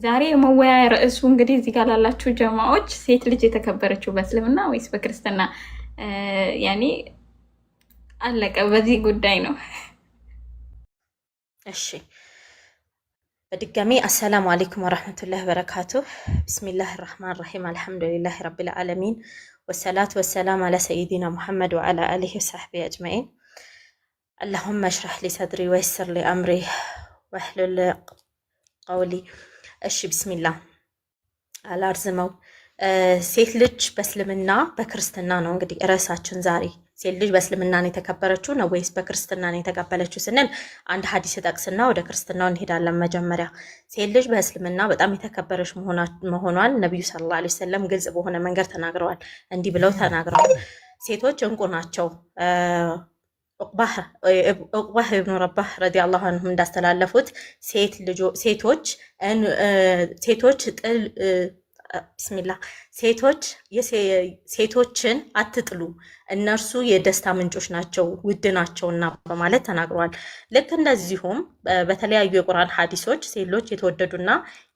ዛሬ የመወያያ ርዕሱ እንግዲህ እዚህ ጋር ላላችሁ ጀማዎች ሴት ልጅ የተከበረችው በእስልምና ወይስ በክርስትና? ያኔ አለቀ። በዚህ ጉዳይ ነው። እሺ በድጋሚ አሰላሙ አለይኩም ወራህመቱላሂ ወበረካቱ። ቢስሚላህ ራህማን ራሂም አልሐምዱሊላህ ረቢል ዓለሚን ወሰላቱ ወሰላም አላ ሰይዲና ሙሐመድ ወዓላ አሊሂ ወሰሕቢ አጅመዒን። አላሁመ እሽረህ ሊ ሰድሪ ወይስር ሊ አምሪ ወህሉል ቀውሊ። እሺ ቢስሚላህ አላርዝመው። ሴት ልጅ በእስልምና በክርስትና ነው እንግዲህ ርዕሳችን ዛሬ። ሴት ልጅ በእስልምና ነው የተከበረችው ነው ወይስ በክርስትና ነው የተቀበለችው ስንል አንድ ሐዲስ ጠቅስና ወደ ክርስትናው እንሄዳለን። መጀመሪያ ሴት ልጅ በእስልምና በጣም የተከበረች መሆኗን ነብዩ ሰለላሁ ዐለይሂ ወሰለም ግልጽ በሆነ መንገድ ተናግረዋል። እንዲህ ብለው ተናግረዋል። ሴቶች እንቁ ናቸው። ዑቅባህ ኢብኑ ረባህ ረዲየላሁ ዐንሁ እንዳስተላለፉት ቢስሚላህ ሴቶችን አትጥሉ፣ እነርሱ የደስታ ምንጮች ናቸው፣ ውድ ናቸውና በማለት ተናግረዋል። ልክ እንደዚሁም በተለያዩ የቁርአን ሐዲሶች ሴቶች የተወደዱና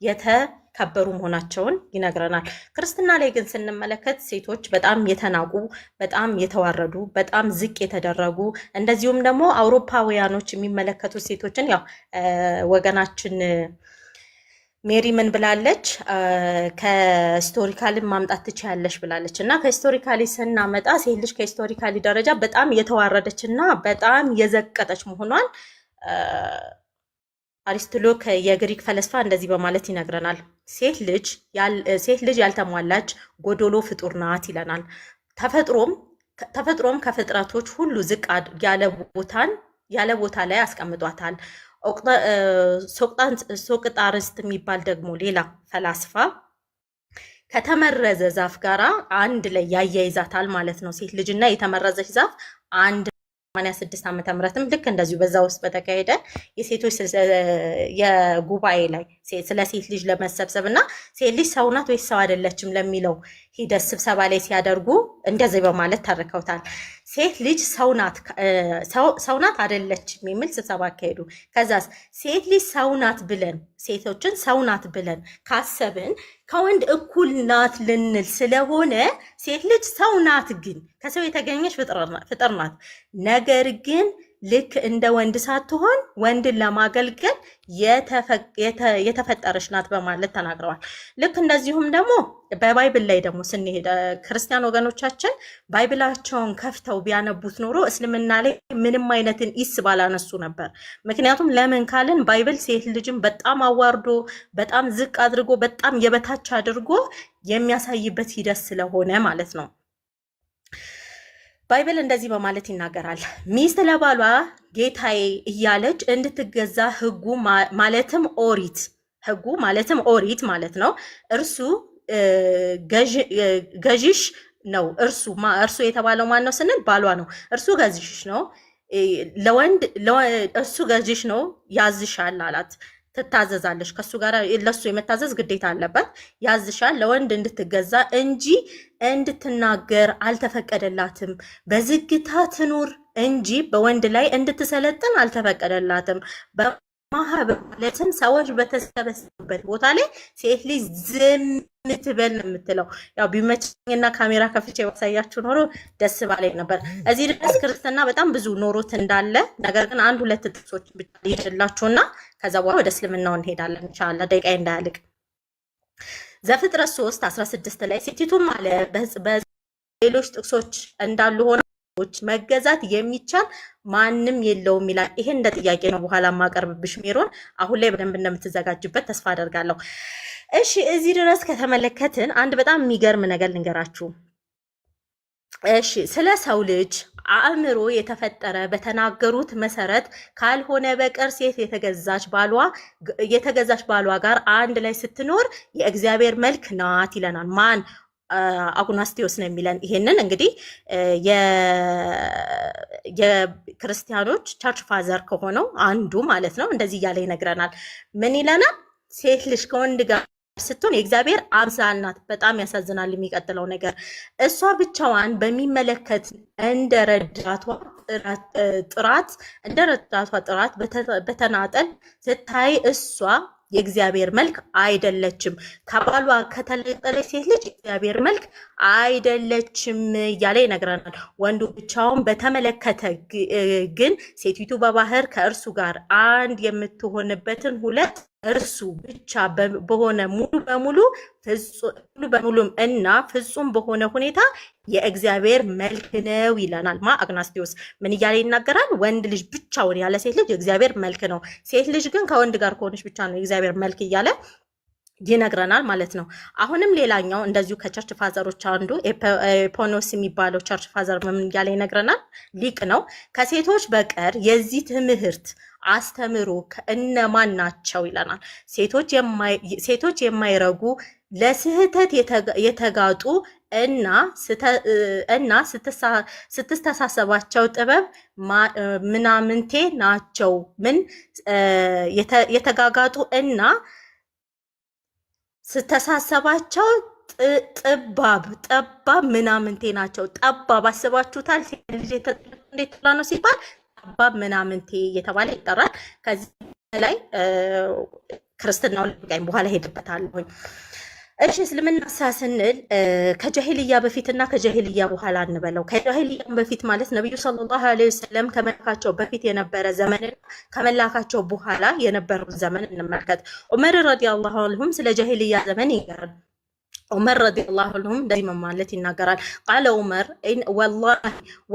የተከበሩ መሆናቸውን ይነግረናል። ክርስትና ላይ ግን ስንመለከት ሴቶች በጣም የተናቁ፣ በጣም የተዋረዱ፣ በጣም ዝቅ የተደረጉ እንደዚሁም ደግሞ አውሮፓውያኖች የሚመለከቱት ሴቶችን ያው ወገናችን ሜሪ ምን ብላለች? ከሂስቶሪካሊ ማምጣት ትችያለሽ ብላለች። እና ከሂስቶሪካሊ ስናመጣ ሴት ልጅ ከሂስቶሪካሊ ደረጃ በጣም የተዋረደች እና በጣም የዘቀጠች መሆኗን አሪስቶሎክ የግሪክ ፈለስፋ እንደዚህ በማለት ይነግረናል። ሴት ልጅ ያልተሟላች ጎዶሎ ፍጡር ናት ይለናል። ተፈጥሮም ከፍጥረቶች ሁሉ ዝቅ ያለ ቦታ ላይ አስቀምጧታል። ሶቅጣርስት የሚባል ደግሞ ሌላ ፈላስፋ ከተመረዘ ዛፍ ጋራ አንድ ላይ ያያይዛታል ማለት ነው። ሴት ልጅና የተመረዘች ዛፍ አንድ 86 ዓመተ ምህረትም ልክ እንደዚሁ በዛ ውስጥ በተካሄደ የሴቶች የጉባኤ ላይ ስለ ሴት ልጅ ለመሰብሰብ እና ሴት ልጅ ሰው ናት ወይስ ሰው አይደለችም ለሚለው ሂደት ስብሰባ ላይ ሲያደርጉ እንደዚህ በማለት ተርከውታል። ሴት ልጅ ሰው ናት አይደለችም የሚል ስብሰባ አካሄዱ። ከዛስ ሴት ልጅ ሰው ናት ብለን ሴቶችን ሰው ናት ብለን ካሰብን ከወንድ እኩል ናት ልንል ስለሆነ ሴት ልጅ ሰው ናት፣ ግን ከሰው የተገኘች ፍጥር ናት። ነገር ግን ልክ እንደ ወንድ ሳትሆን ወንድን ለማገልገል የተፈጠረች ናት በማለት ተናግረዋል። ልክ እንደዚሁም ደግሞ በባይብል ላይ ደግሞ ስንሄድ ክርስቲያን ወገኖቻችን ባይብላቸውን ከፍተው ቢያነቡት ኖሮ እስልምና ላይ ምንም አይነትን ኢስ ባላነሱ ነበር። ምክንያቱም ለምን ካልን ባይብል ሴት ልጅን በጣም አዋርዶ በጣም ዝቅ አድርጎ በጣም የበታች አድርጎ የሚያሳይበት ሂደት ስለሆነ ማለት ነው። ባይብል እንደዚህ በማለት ይናገራል። ሚስት ለባሏ ጌታዬ እያለች እንድትገዛ ህጉ ማለትም ኦሪት ማለት ነው። እርሱ ገዥሽ ነው። እርሱ የተባለው ማን ነው ስንል ባሏ ነው። እርሱ ገዥሽ ነው፣ እርሱ ገዥሽ ነው፣ ያዝሻል አላት። ትታዘዛለች። ከሱ ጋር ለሱ የመታዘዝ ግዴታ አለባት። ያዝሻል። ለወንድ እንድትገዛ እንጂ እንድትናገር አልተፈቀደላትም። በዝግታ ትኑር እንጂ በወንድ ላይ እንድትሰለጥን አልተፈቀደላትም። በማህበር ማለትም ሰዎች በተሰበሰቡበት ቦታ ላይ ሴት ልጅ ዝም ትበል ነው የምትለው። ያው ቢመችኝና ካሜራ ከፍቼ ባሳያችሁ ኖሮ ደስ ባለኝ ነበር። እዚህ ድረስ ክርስትና በጣም ብዙ ኖሮት እንዳለ፣ ነገር ግን አንድ ሁለት ጥቅሶች ብቻ ይሄድላችሁና ከዛ በኋላ ወደ እስልምናው እንሄዳለን ኢንሻአላህ፣ ደቂቃ እንዳያልቅ። ዘፍጥረት 3:16 ላይ ሴቲቱም አለ በሌሎች ጥቅሶች እንዳሉ ሆነ መገዛት የሚቻል ማንም የለውም ይላል። ይሄ እንደ ጥያቄ ነው በኋላ ማቀርብብሽ ሜሮን። አሁን ላይ በደንብ እንደምትዘጋጅበት ተስፋ አደርጋለሁ። እሺ እዚህ ድረስ ከተመለከትን አንድ በጣም የሚገርም ነገር ልንገራችሁ። እሺ ስለ ሰው ልጅ አእምሮ የተፈጠረ በተናገሩት መሰረት ካልሆነ በቀር ሴት የተገዛች ባሏ ጋር አንድ ላይ ስትኖር የእግዚአብሔር መልክ ናት ይለናል። ማን? አጉናስቲዮስ ነው የሚለን። ይሄንን እንግዲህ የክርስቲያኖች ቸርች ፋዘር ከሆነው አንዱ ማለት ነው። እንደዚህ እያለ ይነግረናል። ምን ይለናል? ሴት ልጅ ከወንድ ጋር ስትሆን የእግዚአብሔር አምሳል ናት። በጣም ያሳዝናል። የሚቀጥለው ነገር እሷ ብቻዋን በሚመለከት እንደ ረዳቷ ጥራት በተናጠል ስታይ እሷ የእግዚአብሔር መልክ አይደለችም። ከባሏ ከተለጠለች ሴት ልጅ የእግዚአብሔር መልክ አይደለችም እያለ ይነግረናል። ወንዱ ብቻውን በተመለከተ ግን ሴቲቱ በባህር ከእርሱ ጋር አንድ የምትሆንበትን ሁለት እርሱ ብቻ በሆነ ሙሉ በሙሉም እና ፍጹም በሆነ ሁኔታ የእግዚአብሔር መልክ ነው ይለናል። አግናስጢዮስ ምን እያለ ይናገራል? ወንድ ልጅ ብቻውን ያለ ሴት ልጅ የእግዚአብሔር መልክ ነው፣ ሴት ልጅ ግን ከወንድ ጋር ከሆነች ብቻ ነው የእግዚአብሔር መልክ እያለ ይነግረናል ማለት ነው። አሁንም ሌላኛው እንደዚሁ ከቸርች ፋዘሮች አንዱ ኤፖኖስ የሚባለው ቸርች ፋዘር ምን እያለ ይነግረናል? ሊቅ ነው። ከሴቶች በቀር የዚህ ትምህርት አስተምሮ እነማን ናቸው ይለናል። ሴቶች የማይረጉ ለስህተት የተጋጡ እና ስትስተሳሰባቸው ጥበብ ምናምንቴ ናቸው። ምን የተጋጋጡ እና ስተሳሰባቸው ጠባብ ምናምንቴ ናቸው። ጠባብ አስባችሁታል? ልጅ እንዴት ነው ሲባል ጠባብ ምናምንቴ እየተባለ ይጠራል። ከዚህ ላይ ክርስትናው ልብቃኝ በኋላ ሄድበታለሁኝ። እሺ እስልምና ስንል ከጃሂልያ በፊትና ከጃሂልያ በኋላ እንበለው። ከጃሂልያ በፊት ማለት ነብዩ ሰለላሁ ዐለይሂ ወሰለም ከመላካቸው በፊት የነበረ ዘመንና ከመላካቸው በኋላ የነበረውን ዘመን እንመልከት። ዑመር ረዲየላሁ ዐንሁም ስለ ጃሂልያ ዘመን ይገራል። ዑመር ረዲየላሁ ዐንሁም እንደዚህ ማለት ይናገራል። ቃለ ዑመር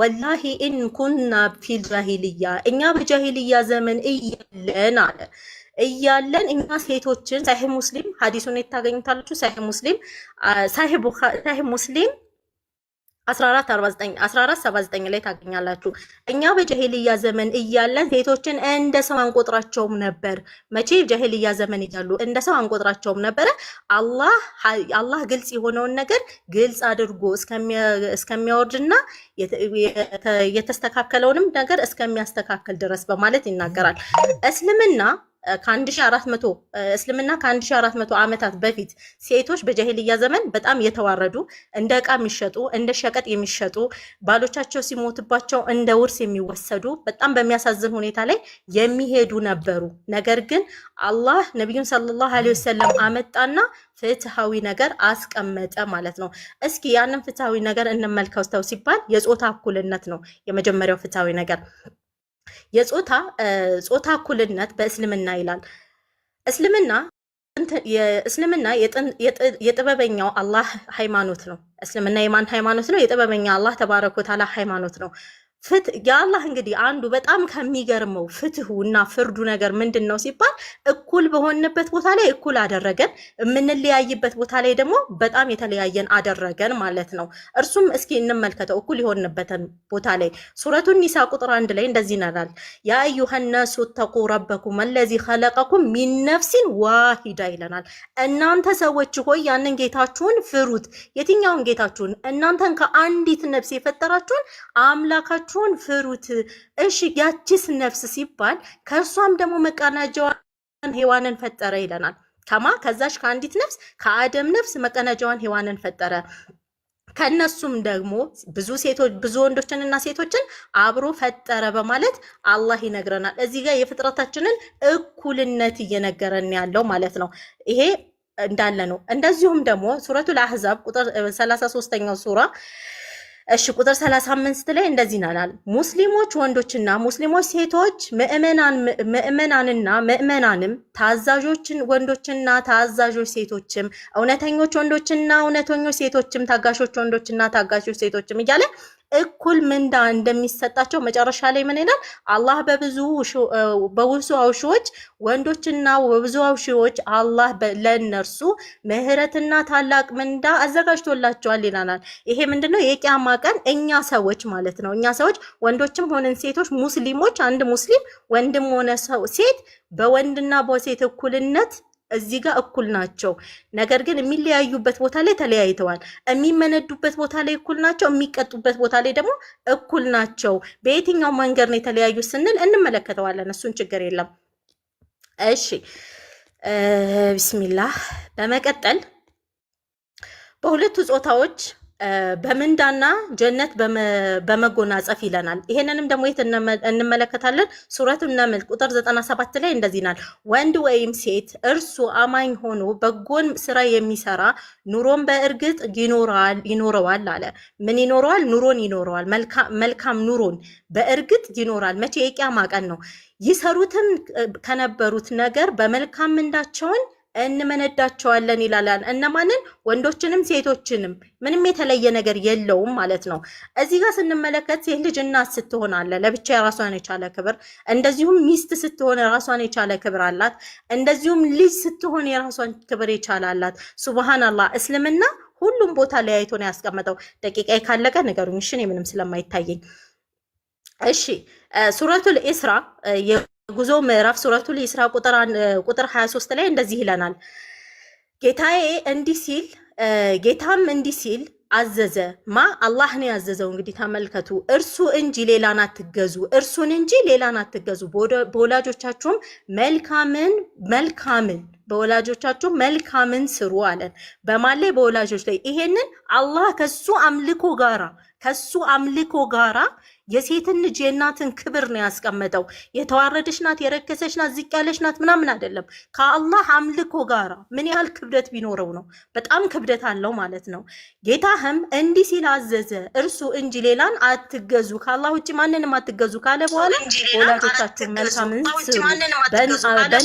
ወላሂ ኢን ኩና ፊል ጃሂልያ፣ እኛ በጃሂልያ ዘመን እያለን እኛ ሴቶችን ሳሂህ ሙስሊም ሐዲሱን ታገኙታላችሁ። ሳሂህ ሙስሊም 1479 ላይ ታገኛላችሁ። እኛ በጃሂልያ ዘመን እያለን ሴቶችን እንደ ሰው አንቆጥራቸውም ነበር። መቼ? ጃሂልያ ዘመን እያሉ እንደ ሰው አንቆጥራቸውም ነበረ። አላህ ግልጽ የሆነውን ነገር ግልጽ አድርጎ እስከሚያወርድና የተስተካከለውንም ነገር እስከሚያስተካክል ድረስ በማለት ይናገራል። እስልምና ከ1400 ዓመታት በፊት ሴቶች በጃሂልያ ዘመን በጣም የተዋረዱ፣ እንደ ዕቃ የሚሸጡ፣ እንደ ሸቀጥ የሚሸጡ፣ ባሎቻቸው ሲሞትባቸው እንደ ውርስ የሚወሰዱ፣ በጣም በሚያሳዝን ሁኔታ ላይ የሚሄዱ ነበሩ። ነገር ግን አላህ ነቢዩን ሰለላሁ ዐለይሂ ወሰለም አመጣና ፍትሃዊ ነገር አስቀመጠ ማለት ነው። እስኪ ያንን ፍትሃዊ ነገር እንመልከተው ሲባል የጾታ እኩልነት ነው የመጀመሪያው ፍትሃዊ ነገር። የጾታ እኩልነት በእስልምና ይላል። እስልምና የጥበበኛው አላህ ሃይማኖት ነው። እስልምና የማን ሃይማኖት ነው? የጥበበኛ አላህ ተባረከ ወተዓላ ሃይማኖት ነው። የአላህ እንግዲህ አንዱ በጣም ከሚገርመው ፍትሁ እና ፍርዱ ነገር ምንድን ነው ሲባል እኩል በሆንበት ቦታ ላይ እኩል አደረገን፣ የምንለያይበት ቦታ ላይ ደግሞ በጣም የተለያየን አደረገን ማለት ነው። እርሱም እስኪ እንመልከተው እኩል የሆንበትን ቦታ ላይ ሱረቱ ኒሳ ቁጥር 1 ላይ እንደዚህ ይላል፣ ያ አዩሃ ናሱ ተቁ ረበኩም አለዚ ኸለቀኩም ሚን ነፍሲን ዋሂዳ ይለናል። እናንተ ሰዎች ሆይ ያንን ጌታችሁን ፍሩት። የትኛውን ጌታችሁን? እናንተን ከአንዲት ነፍስ የፈጠራችሁን አምላካችሁን ፍሩት። እሺ ያቺስ ነፍስ ሲባል ከእሷም ደግሞ መቀናጃዋን ሔዋንን ፈጠረ ይለናል። ከዛች ከአንዲት ነፍስ ከአደም ነፍስ መቀናጃዋን ሔዋንን ፈጠረ። ከነሱም ደግሞ ብዙ ወንዶችንና ሴቶችን አብሮ ፈጠረ በማለት አላህ ይነግረናል። እዚህ ጋር የፍጥረታችንን እኩልነት እየነገረን ያለው ማለት ነው። ይሄ እንዳለ ነው። እንደዚሁም ደግሞ ሱረቱል አህዛብ ቁጥር 33ኛው ሱራ ቁጥር 35 ላይ እንደዚህ ይላል፣ ሙስሊሞች ወንዶችና ሙስሊሞች ሴቶች ምእመናንና ምእመናንም ታዛዦችን ወንዶችና ታዛዦች ሴቶችም እውነተኞች ወንዶችና እውነተኞች ሴቶችም ታጋሾች ወንዶችና ታጋሾች ሴቶችም እያለ እኩል ምንዳ እንደሚሰጣቸው መጨረሻ ላይ ምን ይላል? አላህ በብዙ አውሺዎች ወንዶችና በብዙ አውሺዎች አላህ ለነርሱ ምህረትና ታላቅ ምንዳ አዘጋጅቶላቸዋል ይላናል። ይሄ ምንድነው? የቂያማ ቀን እኛ ሰዎች ማለት ነው። እኛ ሰዎች ወንዶችም ሆነን ሴቶች ሙስሊሞች፣ አንድ ሙስሊም ወንድም ሆነ ሴት በወንድና በሴት እኩልነት እዚህ ጋር እኩል ናቸው። ነገር ግን የሚለያዩበት ቦታ ላይ ተለያይተዋል። የሚመነዱበት ቦታ ላይ እኩል ናቸው፣ የሚቀጡበት ቦታ ላይ ደግሞ እኩል ናቸው። በየትኛው መንገድ ነው የተለያዩ ስንል እንመለከተዋለን። እሱን ችግር የለም። እሺ ቢስሚላህ። በመቀጠል በሁለቱ ጾታዎች በምንዳና ጀነት በመጎናጸፍ ይለናል። ይሄንንም ደግሞ የት እንመለከታለን? ሱረቱ ነምል ቁጥር 97 ላይ እንደዚህ ይላል፣ ወንድ ወይም ሴት እርሱ አማኝ ሆኖ በጎን ስራ የሚሰራ ኑሮን በእርግጥ ይኖረዋል አለ። ምን ይኖረዋል? ኑሮን ይኖረዋል። መልካም ኑሮን በእርግጥ ይኖራል። መቼ? የቂያማ ቀን ነው። ይሰሩትም ከነበሩት ነገር በመልካም ምንዳቸውን እንመነዳቸዋለን ይላል። እነማንን? ወንዶችንም ሴቶችንም። ምንም የተለየ ነገር የለውም ማለት ነው። እዚህ ጋር ስንመለከት ሴት ልጅ እናት ስትሆን አለ ለብቻ የራሷን የቻለ ክብር፣ እንደዚሁም ሚስት ስትሆን የራሷን የቻለ ክብር አላት፣ እንደዚሁም ልጅ ስትሆን የራሷን ክብር የቻለ አላት። ሱብሃንአላህ። እስልምና ሁሉም ቦታ ለያይቶ ነው ያስቀመጠው። ደቂቃ ካለቀ ንገሩኝ እሺ፣ እኔ ምንም ስለማይታየኝ። እሺ ሱረቱል ኢስራ ጉዞ ምዕራፍ ሱረቱል ኢስራ ቁጥር 23 ላይ እንደዚህ ይለናል። ጌታም እንዲህ ሲል አዘዘ። አላህ ነው ያዘዘው። እንግዲህ ተመልከቱ። እርሱን እንጂ ሌላን አትገዙ። በወላጆቻችሁም መልካምን ስሩ አለን። በማን ላይ? በወላጆች ላይ። ይሄንን አላህ ከሱ አምልኮ ጋራ የሴትን ልጅ የእናትን ክብር ነው ያስቀመጠው። የተዋረደች ናት፣ የረከሰች ናት፣ ዝቅ ያለች ናት ምናምን አይደለም። ከአላህ አምልኮ ጋራ ምን ያህል ክብደት ቢኖረው ነው? በጣም ክብደት አለው ማለት ነው። ጌታህም እንዲህ ሲል አዘዘ፣ እርሱ እንጂ ሌላን አትገዙ፣ ከአላህ ውጭ ማንንም አትገዙ ካለ በኋላ ወላጆቻችሁን መልካምን ስሩ። በእናንተ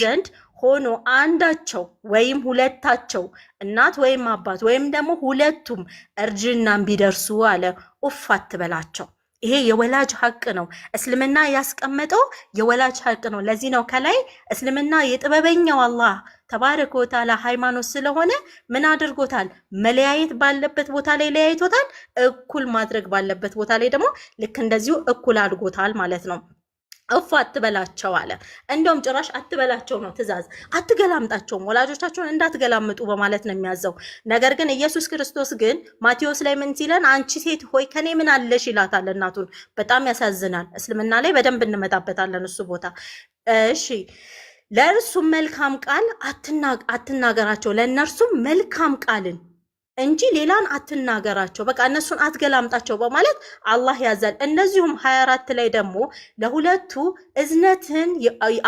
ዘንድ ሆኖ አንዳቸው ወይም ሁለታቸው እናት ወይም አባት ወይም ደግሞ ሁለቱም እርጅናን ቢደርሱ አለ ኡፍ አትበላቸው። ይሄ የወላጅ ሀቅ ነው። እስልምና ያስቀመጠው የወላጅ ሀቅ ነው። ለዚህ ነው ከላይ እስልምና የጥበበኛው አላህ ተባረከ ወተዓላ ሃይማኖት ስለሆነ ምን አድርጎታል? መለያየት ባለበት ቦታ ላይ ለያይቶታል። እኩል ማድረግ ባለበት ቦታ ላይ ደግሞ ልክ እንደዚሁ እኩል አድርጎታል ማለት ነው። እፉ አትበላቸው አለ። እንደውም ጭራሽ አትበላቸው ነው ትእዛዝ። አትገላምጣቸውም፣ ወላጆቻቸውን እንዳትገላምጡ በማለት ነው የሚያዘው። ነገር ግን ኢየሱስ ክርስቶስ ግን ማቴዎስ ላይ ምን ሲለን? አንቺ ሴት ሆይ ከኔ ምን አለሽ ይላታል እናቱን። በጣም ያሳዝናል። እስልምና ላይ በደንብ እንመጣበታለን እሱ ቦታ። እሺ ለእርሱም መልካም ቃል አትናገራቸው፣ ለእነርሱም መልካም ቃልን እንጂ ሌላን አትናገራቸው፣ በቃ እነሱን አትገላምጣቸው በማለት አላህ ያዛል። እንደዚሁም 24 ላይ ደግሞ ለሁለቱ እዝነትን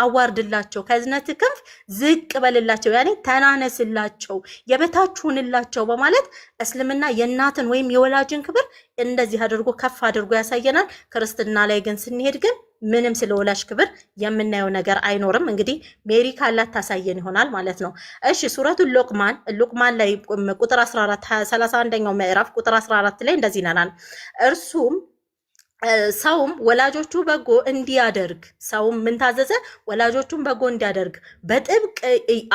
አዋርድላቸው፣ ከእዝነት ክንፍ ዝቅ በልላቸው፣ ያኔ ተናነስላቸው፣ የበታች ሁንላቸው በማለት እስልምና የእናትን ወይም የወላጅን ክብር እንደዚህ አድርጎ ከፍ አድርጎ ያሳየናል። ክርስትና ላይ ግን ስንሄድ ግን ምንም ስለ ወላጅ ክብር የምናየው ነገር አይኖርም። እንግዲህ ሜሪ ካላት ታሳየን ይሆናል ማለት ነው። እሺ ሱረቱ ሉቅማን ላይ ቁጥር 14 31ኛው ምዕራፍ ቁጥር 14 ላይ እንደዚህ ይላል። ሰውም ወላጆቹ በጎ እንዲያደርግ፣ ሰውም ምን ታዘዘ? ወላጆቹን በጎ እንዲያደርግ በጥብቅ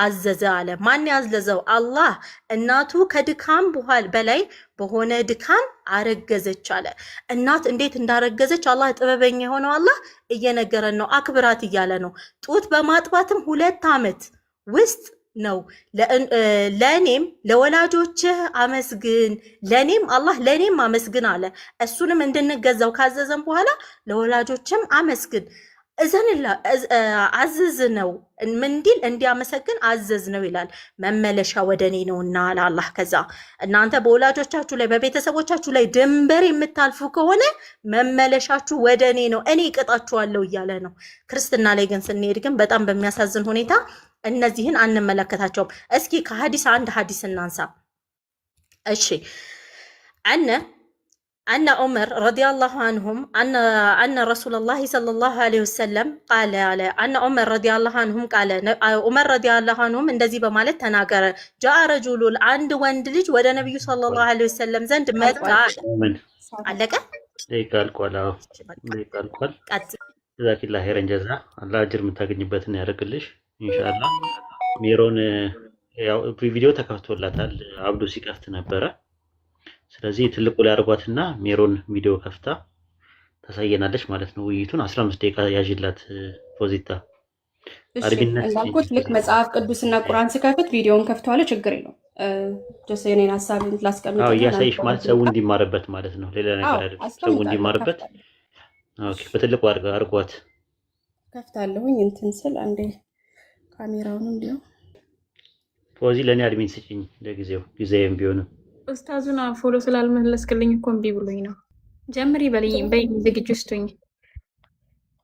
አዘዘ አለ። ማን ያዘዘው? አላህ። እናቱ ከድካም በላይ በሆነ ድካም አረገዘች አለ። እናት እንዴት እንዳረገዘች አላህ ጥበበኛ የሆነው አላህ እየነገረን ነው። አክብራት እያለ ነው። ጡት በማጥባትም 2 ዓመት ውስጥ ነው። ለእኔም ለወላጆችህ አመስግን፣ ለእኔም አመስግን አለ። እሱንም እንድንገዛው ካዘዘን በኋላ ለወላጆችም አመስግን አዘዝ ነው። ምን እንዲል? እንዲያመሰግን አዘዝ ነው ይላል። መመለሻ ወደ እኔ ነውና አለ አላህ። ከዛ እናንተ በወላጆቻችሁ ላይ በቤተሰቦቻችሁ ላይ ድንበር የምታልፉ ከሆነ መመለሻችሁ ወደ እኔ ነው፣ እኔ እቀጣችኋለሁ እያለ ነው። ክርስትና ላይ ግን ስንሄድ ግን በጣም በሚያሳዝን ሁኔታ እነዚህን አንመለከታቸውም። እስኪ ከሀዲስ አንድ ሀዲስ እናንሳ። እሺ أن عمر رضي الله عنهم أن رسول الله صلى الله عليه وسلم قال أن عمر رضي الله عنهم قال عمر رضي الله عنهم እንደዚህ በማለት ተናገረ። جاء رجل عند ወንድ ልጅ ወደ ነብዩ صلى الله عليه وسلم ዘንድ መጣ። አለቀ ይቃልቋል ጀዛኪላ ኸይረን ጀዛ። አላህ አጅር የምታገኝበትን ያደርግልሽ ኢንሻአላህ። ሜሮን ያው ቪዲዮ ተከፍቶላታል፣ አብዱ ሲከፍት ነበረ። ስለዚህ ትልቁ ላይ አርጓትና ሜሮን ቪዲዮ ከፍታ ታሳየናለች ማለት ነው። ውይይቱን 15 ደቂቃ ያዥላት ፖዚታ አርግነት እንዳልኩት ልክ መጽሐፍ ቅዱስና ቁርአን ሲከፍት ቪዲዮውን ከፍተዋለ፣ ችግር የለውም። ጀስ የኔን ሐሳብ ላስቀምጥ ነው። ያሳይሽ ማለት ሰው እንዲማርበት ማለት ነው፣ ሌላ ነገር አይደለም። ሰው እንዲማርበት። ኦኬ በትልቁ አርጓት ከፍታለሁኝ። እንትን ስል አንዴ ካሜራውን እንዲሁ ፖዚ ለኔ አድሚን ስጪኝ ለጊዜው ጊዜም ቢሆንም ኡስታዙና ፎሎ ስላልመለስክልኝ እኮ እምቢ ብሎኝ ነው። ጀምሪ በይ ዝግጁ ስቶኝ።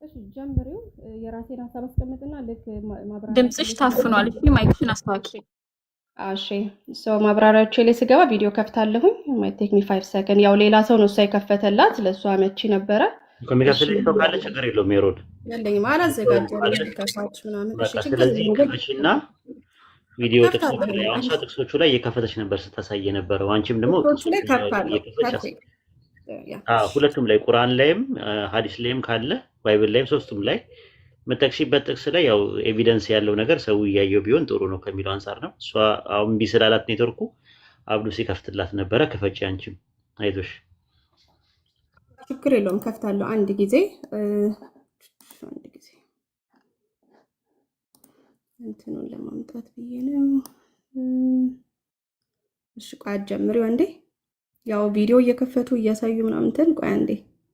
እሺ ጀምሪው። የራሴን ሀሳብ አስቀምጥና ልክ ማብራሪያ ድምፅሽ ታፍኗል። እሺ ማይክሽን አስተካክሊ። እሺ ማብራሪያዎቼ ላይ ስገባ ቪዲዮ ከፍታለሁኝ። ማይ ቴክ ሚ 5 ሰከንድ። ያው ሌላ ሰው ነው እሷ የከፈተላት፣ ለእሷ አመቺ ነበረ። ከሚከፍልሽ ሰው ካለ ችግር የለውም። ሜሮን የለኝም አላዘጋጀም ከፋች ምናምን። እሺ ስለዚህ ክፍሽና ቪዲዮ ጥቅሶቹ ላይ እየከፈተች ነበር ስታሳይ የነበረው። አንቺም ደግሞ ላይ ከፍታለሁ። ሁለቱም ላይ ቁርአን ላይም ሐዲስ ላይም ካለ ባይብል ላይም ሶስቱም ላይ መጠቅሽበት ጥቅስ ላይ ያው ኤቪደንስ ያለው ነገር ሰው እያየው ቢሆን ጥሩ ነው ከሚለው አንፃር ነው። እሷ አሁን እምቢ ስላላት ኔትወርኩ አብዱ ሲከፍትላት ነበረ። ክፈጪ አንቺም አይዞሽ። ችግር የለውም ከፍታለሁ። አንድ ጊዜ እንትኑን ለማምጣት ብዬ ነው። እሺ ቆይ ጀምሪው አንዴ። ያው ቪዲዮ እየከፈቱ እያሳዩ ምናምን እንትን ቆይ አንዴ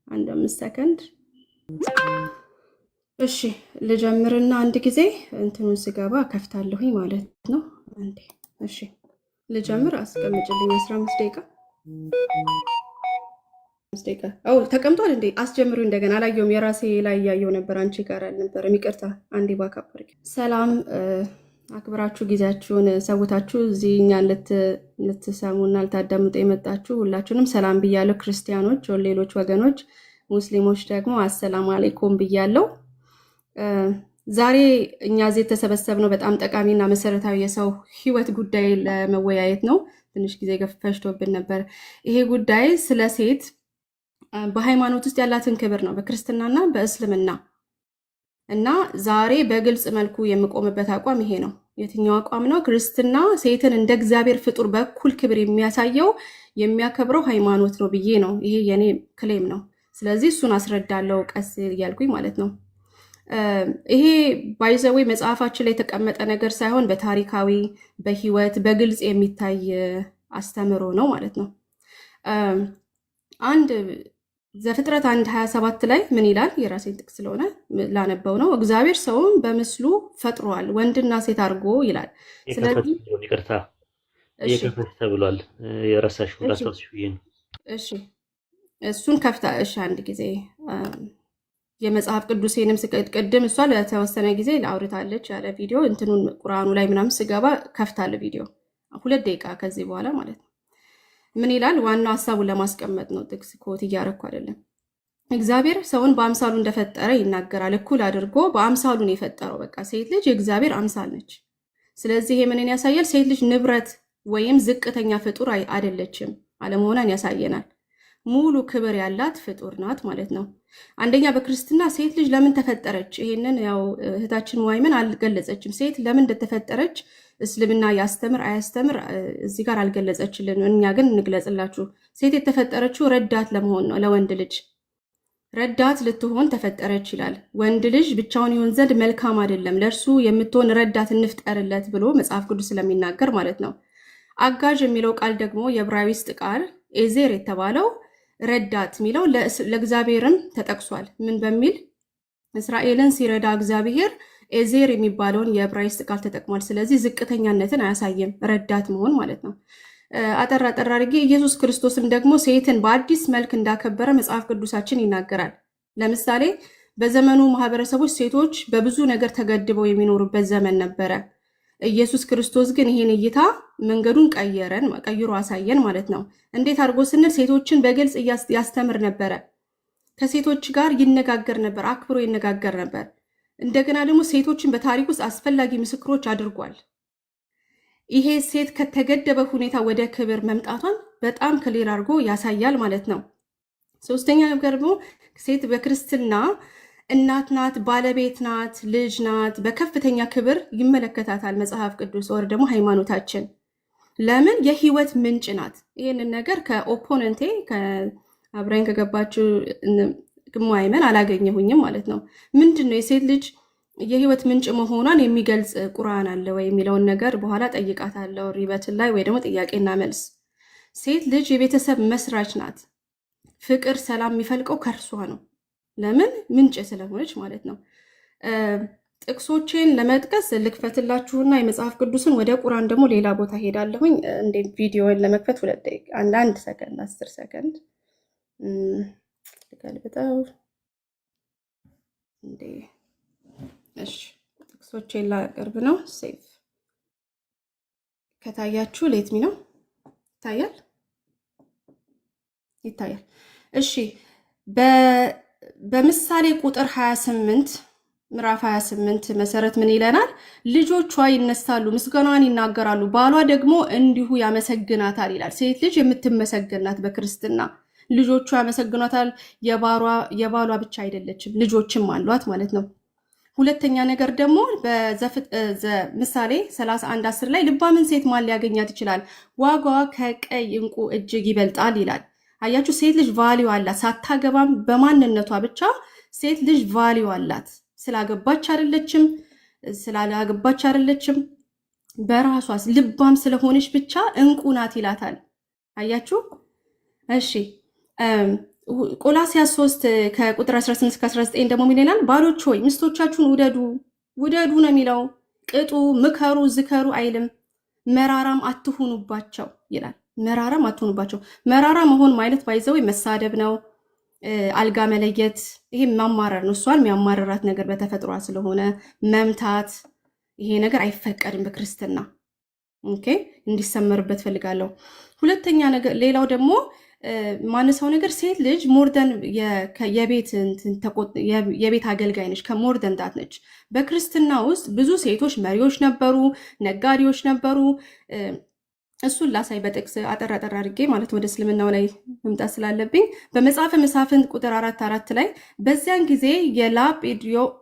5 ሰከንድ። እሺ ልጀምርና አንድ ጊዜ እንትኑን ስገባ ከፍታለሁኝ ማለት ነው። አንዴ እሺ ልጀምር። አስቀምጭልኝ 15 ደቂቃ ተቀምጧል እንዴ? አስጀምሪው እንደገና። አላየሁም፣ የራሴ ላይ ያየው ነበር፣ አንቺ ጋር አልነበረም። ይቅርታ አንዴ ባካፕር። ሰላም አክብራችሁ ጊዜያችሁን ሰውታችሁ እዚህ እኛን ልትሰሙና ልታዳምጡ የመጣችሁ ሁላችሁንም ሰላም ብያለሁ። ክርስቲያኖች፣ ሌሎች ወገኖች ሙስሊሞች ደግሞ አሰላሙ አለይኩም ብያለሁ። ዛሬ እኛ እዚህ የተሰበሰብነው በጣም ጠቃሚና መሰረታዊ የሰው ሕይወት ጉዳይ ለመወያየት ነው። ትንሽ ጊዜ ፈጅቶብን ነበር። ይሄ ጉዳይ ስለ ሴት በሃይማኖት ውስጥ ያላትን ክብር ነው፣ በክርስትናና በእስልምና እና ዛሬ በግልጽ መልኩ የምቆምበት አቋም ይሄ ነው። የትኛው አቋም ነው? ክርስትና ሴትን እንደ እግዚአብሔር ፍጡር በኩል ክብር የሚያሳየው የሚያከብረው ሃይማኖት ነው ብዬ ነው። ይሄ የኔ ክሌም ነው። ስለዚህ እሱን አስረዳለሁ ቀስ እያልኩኝ ማለት ነው። ይሄ ባይዘዌ መጽሐፋችን ላይ የተቀመጠ ነገር ሳይሆን በታሪካዊ በህይወት በግልጽ የሚታይ አስተምሮ ነው ማለት ነው። አንድ ዘፍጥረት 1:27 ላይ ምን ይላል? የራሴን ጥቅስ ስለሆነ ላነበው ነው። እግዚአብሔር ሰውን በምስሉ ፈጥሯል፣ ወንድና ሴት አድርጎ ይላል። ስለዚህ ይቅርታ እየከፈተ ተብሏል። የረሳሽው ራስሽ ይሄን እሺ እሱን ከፍታ እሺ አንድ ጊዜ የመጽሐፍ ቅዱሴንም ስቀድም እሷ ለተወሰነ ጊዜ አውርታለች ያለ ቪዲዮ እንትኑን ቁርአኑ ላይ ምናምን ስገባ ከፍታለ ቪዲዮ 2 ደቂቃ ከዚህ በኋላ ማለት ነው። ምን ይላል? ዋናው ሐሳቡን ለማስቀመጥ ነው። ጥቅስ ኮት እያረኩ አይደለም። እግዚአብሔር ሰውን በአምሳሉ እንደፈጠረ ይናገራል። እኩል አድርጎ በአምሳሉ ነው የፈጠረው። በቃ ሴት ልጅ የእግዚአብሔር አምሳል ነች። ስለዚህ ይሄ ምንን ያሳያል? ሴት ልጅ ንብረት ወይም ዝቅተኛ ፍጡር አይደለችም፣ አለመሆኗን ያሳየናል። ሙሉ ክብር ያላት ፍጡር ናት ማለት ነው። አንደኛ በክርስትና ሴት ልጅ ለምን ተፈጠረች? ይሄንን ያው እህታችን ዋይመን አልገለጸችም። ሴት ለምን እንደተፈጠረች እስልምና ያስተምር አያስተምር እዚህ ጋር አልገለጸችልን። እኛ ግን እንግለጽላችሁ። ሴት የተፈጠረችው ረዳት ለመሆን ነው። ለወንድ ልጅ ረዳት ልትሆን ተፈጠረች ይላል። ወንድ ልጅ ብቻውን ይሆን ዘንድ መልካም አይደለም፣ ለእርሱ የምትሆን ረዳት እንፍጠርለት ብሎ መጽሐፍ ቅዱስ ስለሚናገር ማለት ነው። አጋዥ የሚለው ቃል ደግሞ የዕብራይስጥ ቃል ኤዜር የተባለው ረዳት የሚለው ለእግዚአብሔርም ተጠቅሷል። ምን በሚል? እስራኤልን ሲረዳ እግዚአብሔር ኤዜር የሚባለውን የዕብራይስጥ ቃል ተጠቅሟል። ስለዚህ ዝቅተኛነትን አያሳይም፣ ረዳት መሆን ማለት ነው። አጠር አድርጌ ኢየሱስ ክርስቶስም ደግሞ ሴትን በአዲስ መልክ እንዳከበረ መጽሐፍ ቅዱሳችን ይናገራል። ለምሳሌ በዘመኑ ማህበረሰቦች ሴቶች በብዙ ነገር ተገድበው የሚኖሩበት ዘመን ነበረ። ኢየሱስ ክርስቶስ ግን ይሄን እይታ መንገዱን ቀይሮ አሳየን ማለት ነው። እንዴት አድርጎ ስንል ሴቶችን በግልጽ ያስተምር ነበረ። ከሴቶች ጋር ይነጋገር ነበር፣ አክብሮ ይነጋገር ነበር። እንደገና ደግሞ ሴቶችን በታሪክ ውስጥ አስፈላጊ ምስክሮች አድርጓል። ይሄ ሴት ከተገደበ ሁኔታ ወደ ክብር መምጣቷን በጣም ክሊር አድርጎ ያሳያል ማለት ነው። ሶስተኛ ነገር ደግሞ ሴት በክርስትና እናት ናት፣ ባለቤት ናት፣ ልጅ ናት። በከፍተኛ ክብር ይመለከታታል መጽሐፍ ቅዱስ ወር ደግሞ ሃይማኖታችን። ለምን? የህይወት ምንጭ ናት። ይህንን ነገር ከኦፖነንቴ አብረን ከገባችሁ ግማይመን አላገኘሁኝም ማለት ነው። ምንድን ነው የሴት ልጅ የህይወት ምንጭ መሆኗን የሚገልጽ ቁርአን አለ ወይ የሚለውን ነገር በኋላ ጠይቃታለሁ ሪበትን ላይ ወይ ደግሞ ጥያቄና መልስ። ሴት ልጅ የቤተሰብ መስራች ናት። ፍቅር፣ ሰላም የሚፈልቀው ከእርሷ ነው። ለምን? ምንጭ ስለሆነች ማለት ነው። ጥቅሶቼን ለመጥቀስ ልክፈትላችሁና የመጽሐፍ ቅዱስን ወደ ቁርአን ደግሞ ሌላ ቦታ ሄዳለሁኝ። እንዴ ቪዲዮን ለመክፈት 2 ደቂቃ አንድ ሰከንድ 10 ሰከንድ ልገልብጠው እንዴ። እሺ ጥቅሶቼን ላቀርብ ነው። ሴቭ ከታያችሁ ሌትሚ ነው ይታያል። እሺ በምሳሌ ቁጥር 28 ምዕራፍ 28 መሰረት ምን ይለናል? ልጆቿ ይነሳሉ፣ ምስጋናዋን ይናገራሉ፣ ባሏ ደግሞ እንዲሁ ያመሰግናታል ይላል። ሴት ልጅ የምትመሰገናት በክርስትና ልጆቿ ያመሰግኗታል። የባሏ ብቻ አይደለችም፣ ልጆችም አሏት ማለት ነው። ሁለተኛ ነገር ደግሞ ምሳሌ 31:10 ላይ ልባምን ሴት ማን ሊያገኛት ይችላል? ዋጋዋ ከቀይ ዕንቁ እጅግ ይበልጣል ይላል። አያችሁ፣ ሴት ልጅ ቫሊዩ አላት። ሳታገባም በማንነቷ ብቻ ሴት ልጅ ቫሊዩ አላት። ስላገባች አይደለችም፣ ስላላገባች አይደለችም፣ በራሷ ልባም ስለሆነች ብቻ ዕንቁ ናት ይላታል። አያችሁ። እሺ ቆላስይስ 3 ከቁጥር 18 እስከ 19 ደግሞ ምን ይላል? ባሎች ሆይ ሚስቶቻችሁን ውደዱ ነው የሚለው። ቅጡ፣ ምከሩ፣ ዝከሩ አይልም። መራራም አትሁኑባቸው ይላል። መራራም አትሁኑባቸው። መራራ መሆን ማለት ባይዘው መሳደብ ነው፣ አልጋ መለየት፣ ይሄ ማማረር ነው። እሷን የሚያማረራት ነገር በተፈጥሯ ስለሆነ መምታት፣ ይሄ ነገር አይፈቀድም በክርስትና። ኦኬ እንዲሰመርበት ፈልጋለሁ። ሁለተኛ ነገር ሌላው ደግሞ ማነሳው ነገር ሴት ልጅ ሞርደን የቤት አገልጋይ ነች፣ ከሞርደን ዳት ነች። በክርስትና ውስጥ ብዙ ሴቶች መሪዎች ነበሩ፣ ነጋዴዎች ነበሩ። እሱን ላሳይ በጥቅስ አጠር አድርጌ ማለት ወደ እስልምናው ላይ መምጣት ስላለብኝ በመጽሐፈ መሳፍንት ቁጥር 4:4 ላይ በዚያን ጊዜ የላጲድዮት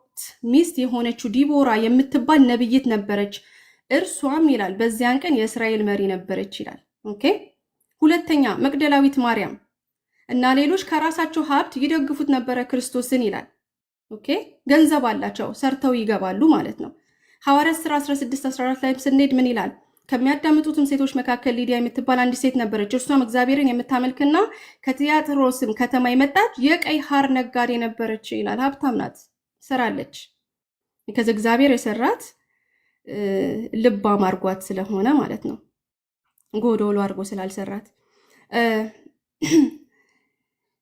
ሚስት የሆነችው ዲቦራ የምትባል ነብይት ነበረች፣ እርሷም ይላል በዚያን ቀን የእስራኤል መሪ ነበረች ይላል። ኦኬ ሁለተኛ መቅደላዊት ማርያም እና ሌሎች ከራሳቸው ሀብት ይደግፉት ነበረ ክርስቶስን ይላል። ኦኬ ገንዘብ አላቸው፣ ሰርተው ይገባሉ ማለት ነው። ሐዋርያት ሥራ 16:14 ላይ ስንሄድ ምን ይላል? ከሚያዳምጡትም ሴቶች መካከል ሊዲያ የምትባል አንዲት ሴት ነበረች። እርሷም እግዚአብሔርን የምታመልክና ከቲያጥሮስም ከተማ የመጣች የቀይ ሐር ነጋዴ ነበረች ይላል። ሀብታም ናት፣ ሰራለች። ከዚህ እግዚአብሔር የሰራት ልባም አርጓት ስለሆነ ማለት ነው፣ ጎዶሎ አርጎ ስላልሰራት።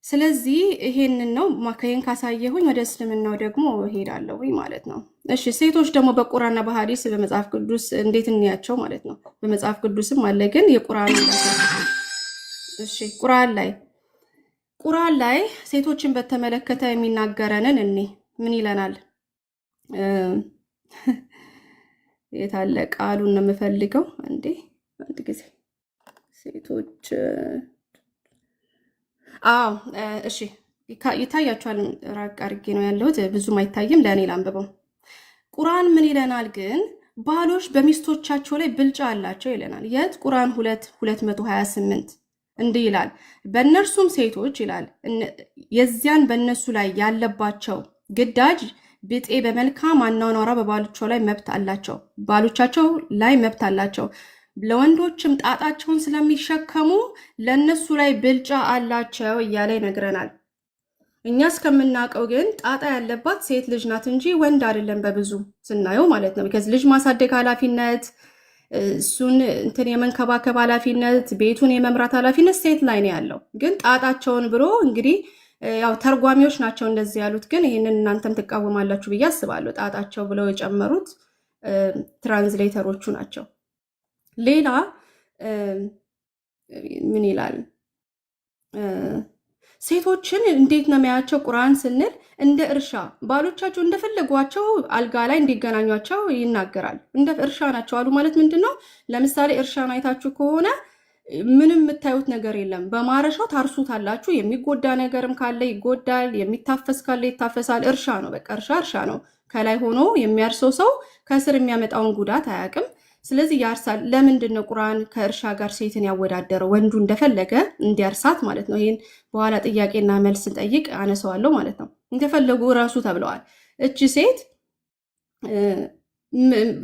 ስለዚህ ይሄንን ነው ማከየን ካሳየሁኝ ወደ እስልምናው ደግሞ ሄዳለሁ ማለት ነው። እሺ ሴቶች ደግሞ በቁርአንና በሐዲስ በመጽሐፍ ቅዱስ እንዴት እንያቸው ማለት ነው። በመጽሐፍ ቅዱስም አለ፣ ግን የቁርአን እሺ ቁርአን ላይ ሴቶችን በተመለከተ የሚናገረንን ምን ይለናል? የታለ ቃሉን ነው የምፈልገው። አንድ ጊዜ ሴቶች እሺ ይታያችኋል። ራቅ አድርጌ ነው ያለሁት፣ ብዙም አይታይም። ለእኔ ላንብበው። ቁርአን ምን ይለናል ግን? ባሎች በሚስቶቻቸው ላይ ብልጫ አላቸው ይለናል። የት? ቁርአን 2:228 እንዲህ ይላል፣ በእነርሱም ሴቶች ይላል የዚያን በእነሱ ላይ ያለባቸው ግዳጅ ብጤ በመልካም አኗኗሯ ባሎቻቸው ላይ መብት አላቸው። ለወንዶችም ጣጣቸውን ስለሚሸከሙ ለነሱ ላይ ብልጫ አላቸው እያለ ይነግረናል። እኛ እስከምናውቀው ግን ጣጣ ያለባት ሴት ልጅ ናት እንጂ ወንድ አይደለም፣ በብዙ ስናየው ማለት ነው። ከዚህ ልጅ ማሳደግ ኃላፊነት፣ እሱን የመንከባከብ ኃላፊነት፣ ቤቱን የመምራት ኃላፊነት ሴት ላይ ነው ያለው። ግን ጣጣቸውን ብሎ እንግዲህ ያው ተርጓሚዎች ናቸው እንደዚህ ያሉት፣ ግን ይህንን እናንተም ትቃወማላችሁ ብዬ አስባለሁ። ጣጣቸው ብለው የጨመሩት ትራንስሌተሮቹ ናቸው። ሌላ ምን ይላል? ሴቶችን እንዴት ነው የሚያያቸው? ቁርአን ስንል እንደ እርሻ ባሎቻቸው እንደፈለጓቸው አልጋ ላይ እንዲገናኟቸው ይናገራል። እንደ እርሻ ናቸው አሉ ማለት ምንድን ነው? ለምሳሌ እርሻን አይታችሁ ከሆነ ምንም የምታዩት ነገር የለም። በማረሻው ታርሱታላችሁ። የሚጎዳ ነገርም ካለ ይጎዳል፣ የሚታፈስ ካለ ይታፈሳል። እርሻ ነው፣ በቃ እርሻ ነው። ከላይ ሆኖ የሚያርሰው ሰው ከስር የሚያመጣውን ጉዳት አያውቅም። ስለዚህ ያርሳል። ለምንድን ነው ቁርአን ከእርሻ ጋር ሴትን ያወዳደረው? ወንዱ እንደፈለገ እንዲያርሳት ማለት ነው። ይህን በኋላ ጥያቄና መልስ ጠይቅ አነሳዋለሁ ማለት ነው። እንደፈለጉ እረሱ ተብለዋል። እቺ ሴት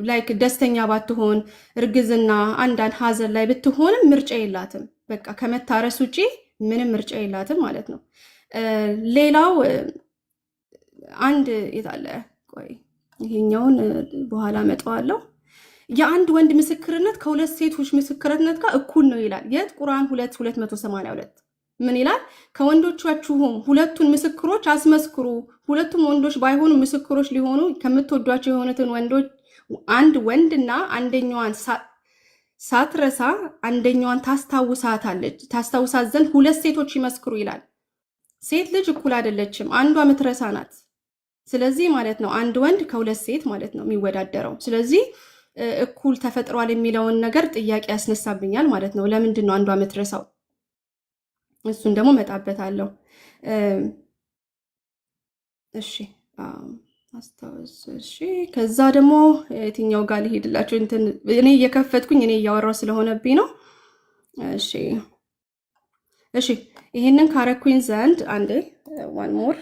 ላይክ ደስተኛ ባትሆን፣ እርግዝና፣ አንዳንድ ሀዘን ላይ ብትሆንም ምርጫ የላትም። በቃ ከመታረስ ውጪ ምንም ምርጫ የላትም ማለት ነው። ሌላው አንድ የታለ ቆይ ይሄኛውን በኋላ መጣዋለሁ። የአንድ ወንድ ምስክርነት ከሁለት ሴቶች ምስክርነት ጋር እኩል ነው ይላል። የት ቁርአን 2:282 ምን ይላል? ከወንዶቻችሁም ሁለቱን ምስክሮች አስመስክሩ። ሁለቱም ወንዶች ባይሆኑ ምስክሮች ሊሆኑ ከምትወዷቸው የሆኑትን ወንዶች አንድ ወንድና አንደኛዋን ሳትረሳ አንደኛዋን ታስታውሳት ዘንድ ሁለት ሴቶች ይመስክሩ ይላል። ሴት ልጅ እኩል አይደለችም፣ አንዷ ምትረሳ ናት። ስለዚህ ማለት ነው አንድ ወንድ ከሁለት ሴት ማለት ነው የሚወዳደረው። ስለዚህ እኩል ተፈጥሯል የሚለውን ነገር ጥያቄ ያስነሳብኛል ማለት ነው። ለምንድን ነው አንዷ ምትረሳው? እሱን ደግሞ መጣበታለሁ። እሺ አስታውስ። እሺ ከዛ ደግሞ የትኛው ጋር ልሄድላችሁ? እኔ እየከፈትኩኝ እኔ እያወራው ስለሆነብኝ ነው። እሺ ይሄንን ካረኩኝ ዘንድ አንዴ ዋን ሞር።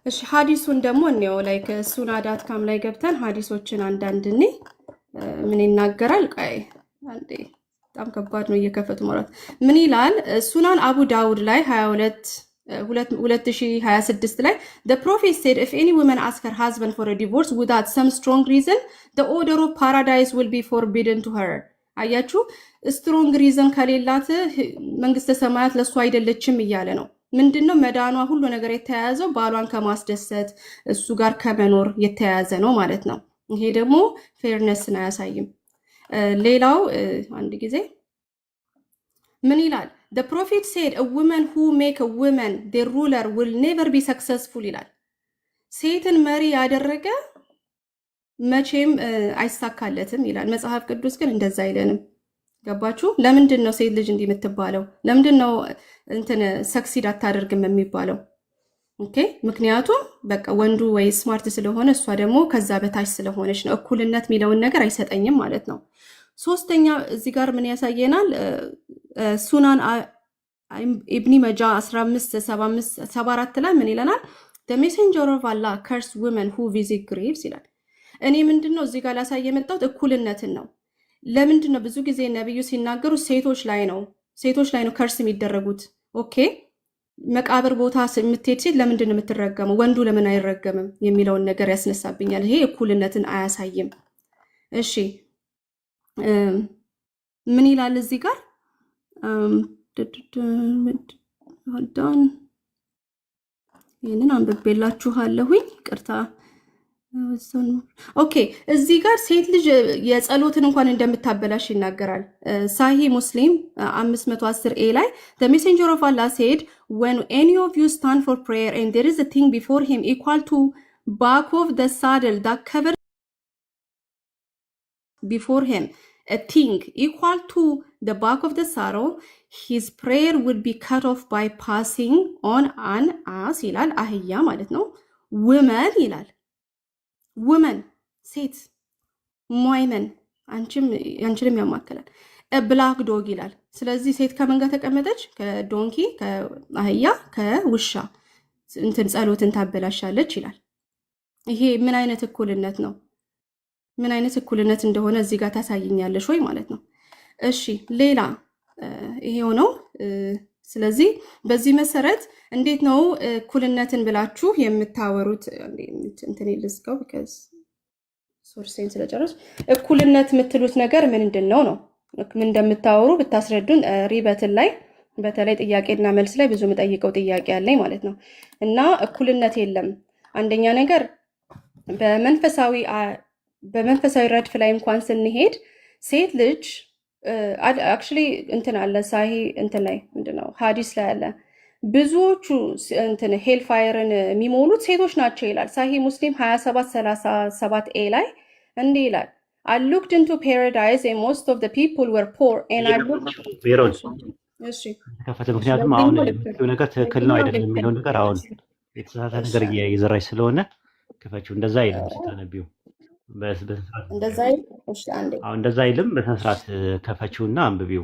እሺ ሐዲሱን ደግሞ እኔው ላይክ ሱና.com ላይ ገብተን ሐዲሶችን አንዳንድ ምን ይናገራል? ቆይ አንዴ በጣም ከባድ ነው እየከፈቱ ማለት። ምን ይላል? ሱናን አቡ ዳውድ ላይ 2026 ላይ the prophet said if any woman ask her husband for a divorce without some strong reason the order of paradise will be forbidden to her. አያችሁ ስትሮንግ ሪዝን ከሌላት መንግስተ ሰማያት ለሱ አይደለችም እያለ ነው። ምንድነው መዳኗ ሁሉ ነገር የተያያዘው ባሏን ከማስደሰት እሱ ጋር ከመኖር የተያያዘ ነው ማለት ነው። ይሄ ደግሞ ፌርነስን አያሳይም። ሌላው አንድ ጊዜ ምን ይላል? the prophet said a woman who make a woman the ruler will never be successful ይላል። ሴትን መሪ ያደረገ መቼም አይሳካለትም ይላል። መጽሐፍ ቅዱስ ግን እንደዛ አይለንም። ገባችሁ? ለምንድን ነው ሴት ልጅ እንዲህ የምትባለው? ለምንድን ነው ሰክሲድ አታደርግም የሚባለው? ኦኬ ምክንያቱም በቃ ወንዱ ወይ ስማርት ስለሆነ እሷ ደግሞ ከዛ በታች ስለሆነች ነው። እኩልነት የሚለውን ነገር አይሰጠኝም ማለት ነው። ሶስተኛ እዚህ ጋር ምን ያሳየናል? ሱናን ኢብኒ መጃ 15:74 ላይ ምን ይለናል? the messenger of Allah curse women who visit graves ይላል። እኔ ምንድነው እዚህ ጋር ላሳየ የመጣሁት እኩልነትን ነው። ለምንድነው ብዙ ጊዜ ነብዩ ሲናገሩ ሴቶች ላይ ነው ከርስ የሚደረጉት? ኦኬ መቃብር ቦታ የምትሄድ ሴት ለምንድነው የምትረገመው? ወንዱ ለምን አይረገምም የሚለውን ነገር ያስነሳብኛል። ይሄ እኩልነትን አያሳይም። እሺ ምን ይላል እዚህ ጋር? ይሄንን አንብቤላችኋለሁኝ። ቅርታ ኦኬ እዚህ ጋር ሴት ልጅ የጸሎትን እንኳን እንደምታበላሽ ይናገራል። ሳሂ ሙስሊም 510 ላይ the messenger of Allah said when any of you stand for prayer and there is a thing before him equal to back of the saddle that covers before him a thing equal to the back of the saddle his prayer would be cut off by passing on an ass ይላል። አህያ ማለት ነው። women ይላል women ሴት ሞይመን አንቺንም ያማከላል። ብላክ ዶግ ይላል። ስለዚህ ሴት ከምን ጋር ተቀመጠች? ከዶንኪ ከአህያ ከውሻ ጸሎትን ታበላሻለች ይላል። ይሄ ምን አይነት እኩልነት ነው? ምን አይነት እኩልነት እንደሆነ እዚህ ጋር ታሳይኛለሽ ወይ ማለት ነው። እሺ ሌላ ይሄው ነው። ስለዚህ በዚህ መሰረት እንዴት ነው እኩልነትን ብላችሁ የምታወሩት? ልዝጋው because ሶርሴን ስለጨረስ እኩልነት የምትሉት ነገር ምንድነው ነው? ምን እንደምታወሩ ብታስረዱን። ሪበትን ላይ በተለይ ጥያቄና መልስ ላይ ብዙ የምጠይቀው ጥያቄ አለኝ ማለት ነው። እና እኩልነት የለም። አንደኛ ነገር በመንፈሳዊ ረድፍ ላይ እንኳን ስንሄድ ሴት ልጅ አክቹሊ አለ ሳሂ ላይ ምንድነው ሐዲስ ላይ አለ ብዙዎቹ ሄልፋየርን የሚሞሉት ሴቶች ናቸው ይላል። ሳሂ ሙስሊም 27:37 ላይ እንዲህ ይላል I looked into paradise and most of the people were poor and I looked ምክንያቱም አሁን ነገር ትክክል ነው አይደለም የሚለው ነገር አሁን የተሳሳተ ነገር እየዘራች ስለሆነ ክፈችው። እንደዛ አይልም ስታነቢው እንደዛ አይልም። በስነስርዓት ከፈችውና አንብቢው።